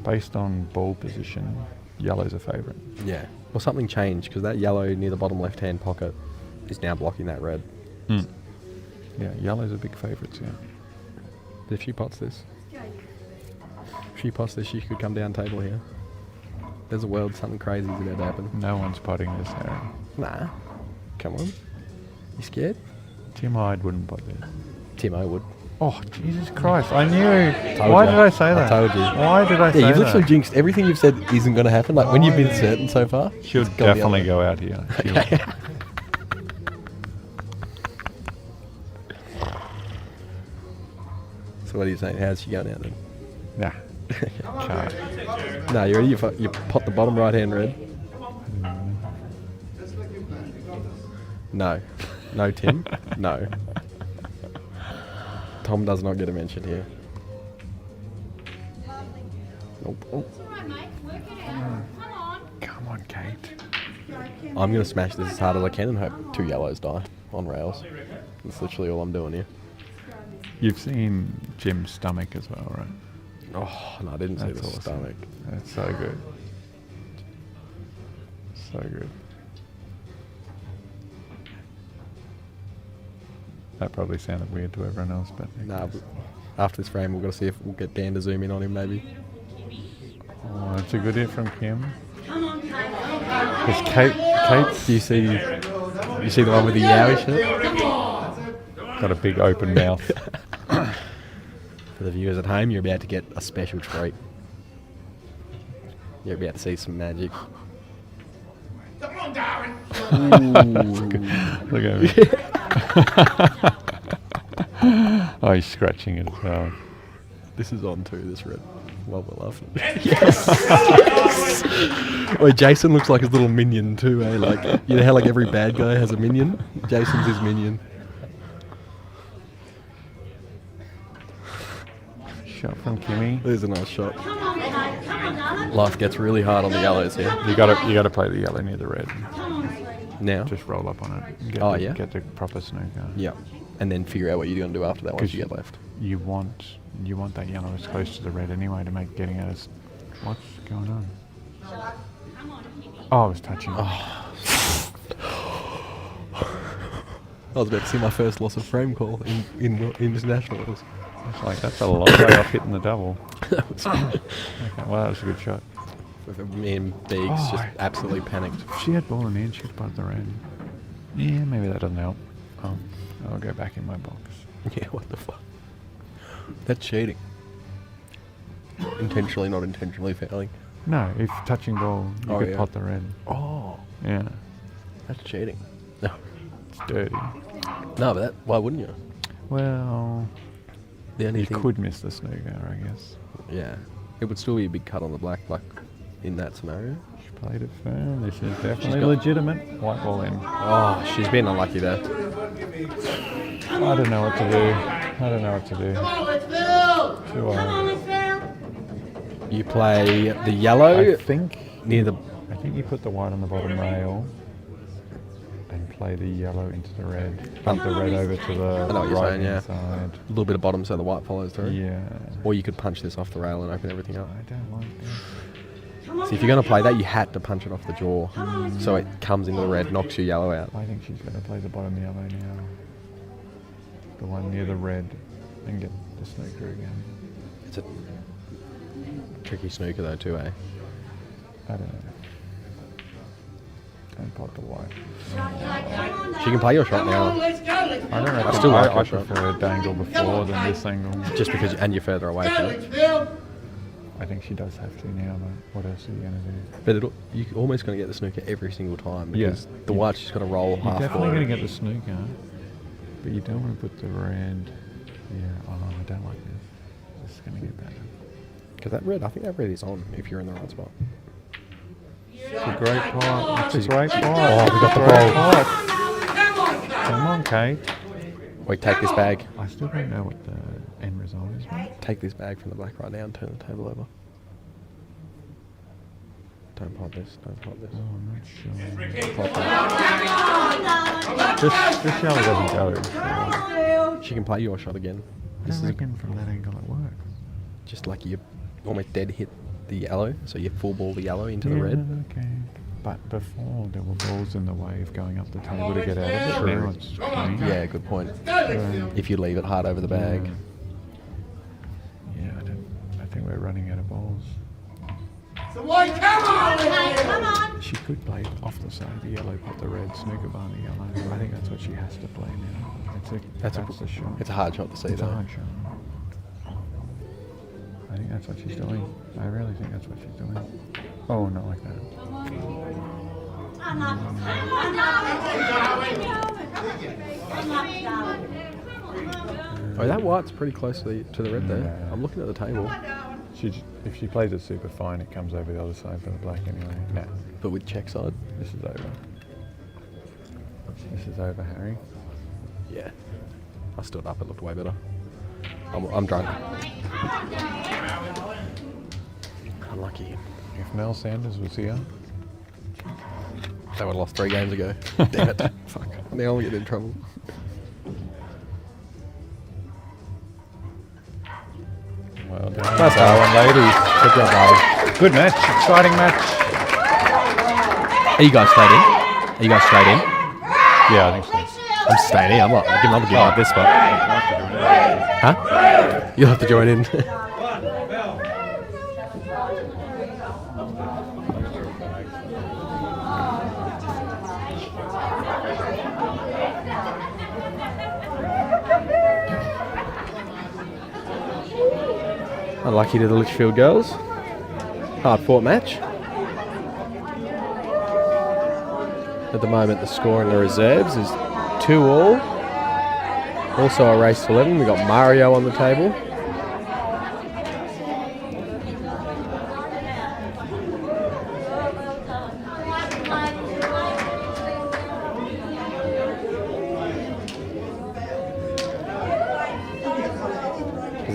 Based on ball position, yellow's a favourite. Yeah. Well, something changed because that yellow near the bottom left-hand pocket is now blocking that red. Mm. Yeah, yellow's a big favourite, yeah. But if she pots this, she could come down table here. There's a world, something crazy is about to happen. No one's potting this, Harry. Nah. Come on. You scared? Tim Hyde wouldn't pot this. Timo would. Oh, Jesus Christ, I knew. Told Why ya. did I say I that? told you. Why did I say Yeah, you've literally that? jinxed everything you've said isn't going to happen. Like when you've been certain so far. She'll it's gone the definitely other go out here. She'll- way. So what are you saying? How's she going out then? Nah. Can't. No, you ready? You pot the bottom right hand red. No. No, Tim. No. Tom does not get a mention here. Nope. Oh. It's all right, mate. Work it out. Come on. Come on, Kate. I'm going to smash this as hard as I can and hope two yellows die on rails. That's literally all I'm doing here. You've seen Jim's stomach as well, right? Oh, no, I didn't see That's the awesome. stomach. That's so good. So good. That probably sounded weird to everyone else, but Nah, but after this frame, we've got to see if we'll get Dan to zoom in on him, maybe. oh, that's a good hit from Kim. Come on, Kate. Because Kate's Do you see the one with the yowie shit? got a big open mouth. For the viewers at home, you're about to get a special treat. You're about to see some magic. Come on, Darwin. Look at me. Oh, he's scratching it as well. This is on too, this red. While we're laughing. Yes! Wait, Jason looks like his little minion too, eh? Like, you know how like every bad guy has a minion? Jason's his minion. Shot from Kimmy. There's a nice shot. Come on, mate. Come on, darling. Life gets really hard on the yellows here. You gotta play the yellow near the red. Come on, sweetie. Now? Just roll up on it. Get Oh, the, yeah? Get the proper snooker. Yeah. And then figure out what you're going to do after that once you get left. You want that yellow as close to the red anyway to make getting at us. What's going on? Come on, Kimmy. Oh, I was touching. I was about to see my first loss of frame call in internationals. It's like that's a long way off hitting the double. That was Okay, well that was a good shot. me and Biggs just absolutely panicked. If she had ball in hand, she'd butt the red. Yeah, maybe that doesn't help. I'll go back in my box. Yeah, what the fuck? That's cheating. Intentionally, not intentionally fouling. No, if touching ball, you could yeah. pot the red. Oh, Yeah, that's cheating. No, it's dirty. no, but why wouldn't you? Well, The only you thing, could miss the snooker, I guess. yeah, it would still be a big cut on the black in that scenario. She played it firm. This is definitely got- legitimate. White ball in. Oh, she's been unlucky there. I don't know what to do. Come on, Litchfield. Too Come on, old. Litchfield. You play the yellow I think near the. I think you put the white on the bottom rail and play the yellow into the red. Bump the red over to the I know what you're right saying, yeah. side. A little bit of bottom so the white follows through. Yeah. Or you could punch this off the rail and open everything up. I don't like this. Come on, So if you're going to play that, you had to punch it off the jaw. So it comes into the red, knocks your yellow out. I think she's going to play the bottom yellow now. The one near the red and get the snooker again. It's a tricky snooker though too, eh? I don't know. Don't pot the white. She can play your shot Come on, now, let's go, Litchfield. I don't know. I still like I her shot. prefer dangle before than this angle. just because, and you're further away Go, from it. Litchfield. I think she does have to now, but what else are you going to do? But you're almost going to get the snooker every single time because the Yeah. white's just got to roll You're half definitely forward. going to get the snooker, but you don't want to put the red. Yeah, oh, I don't like this. This is going to get better. Because I think that red is on if you're in the right spot. It's a great pot. It's a great pot. Oh, we got the Great ball. pot. Come on, Kate. Come on, Kate. Wait, take this bag. I still don't know what the end result is, mate. Take this bag from the black right now and turn the table over. Don't pot this. Don't pot this. Oh, I'm not sure. Pot that. This yellow doesn't go. So She can play your shot again. I This don't is reckon from that angle it works. just like you almost dead hit the yellow, so you full ball the yellow into the Yeah, red. Okay. But before there were balls in the way of going up the table to get out of it. True. Now it's clean. Yeah, good point. Go, Litchfield. If you leave it hard over the bag. Yeah, I think we're running out of balls. The white, come on, Hey, Litchfield. come on. She could play off the side of the yellow, put the red, snooker bar the yellow. I think that's what she has to play now. That's the shot. It's a hard shot to see It's a though. hard shot. I think that's what she's doing. I really think that's what she's doing. Oh, not like that. I'm not. Oh, that white's pretty close to the red there. Yeah. I'm looking at the table, If she plays it super fine, it comes over the other side for the black anyway. No, but with check side. this is over. This is over, Harry. Yeah. I stood up, it looked way better. I'm drunk. Unlucky. If Mel Sanders was here, They would have lost 3 games ago. Damn it. Fuck. Now I'm getting in trouble. well done. Nice Darwin, ladies. Good job, Darwin. Good match, exciting match. Are you guys straight in? Are you guys straight in? Yeah, I think so. I'm staying in. I'm not giving up this spot. Huh? You'll have to join in. Unlucky to the Litchfield girls. Hard fought match. At the moment, the score in the reserves is 2-2. Also a race to 11. We've got Mario on the table.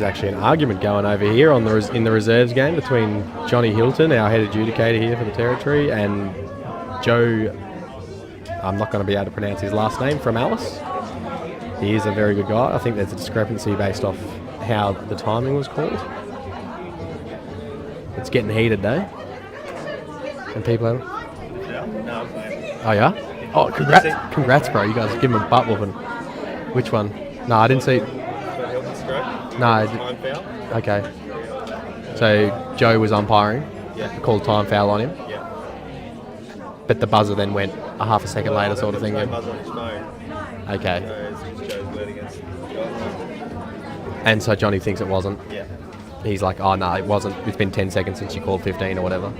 There's actually an argument going over here on in the reserves game between Johnny Hilton, our head adjudicator here for the territory, and Joe, I'm not going to be able to pronounce his last name, from Alice. He is a very good guy. I think there's a discrepancy based off how the timing was called. It's getting heated though. And people are... Oh yeah? Oh, congrats bro, you guys give him a butt whooping. Which one? No, I didn't see... No. Okay. So Joe was umpiring. Yeah. Called time foul on him. Yeah. But the buzzer then went a half a second later, sort of thing. No buzzer on his phone. Okay. So Joe's word against And so Johnny thinks it wasn't. Yeah. He's like, oh no, it wasn't. It's been 10 seconds since you called 15 or whatever.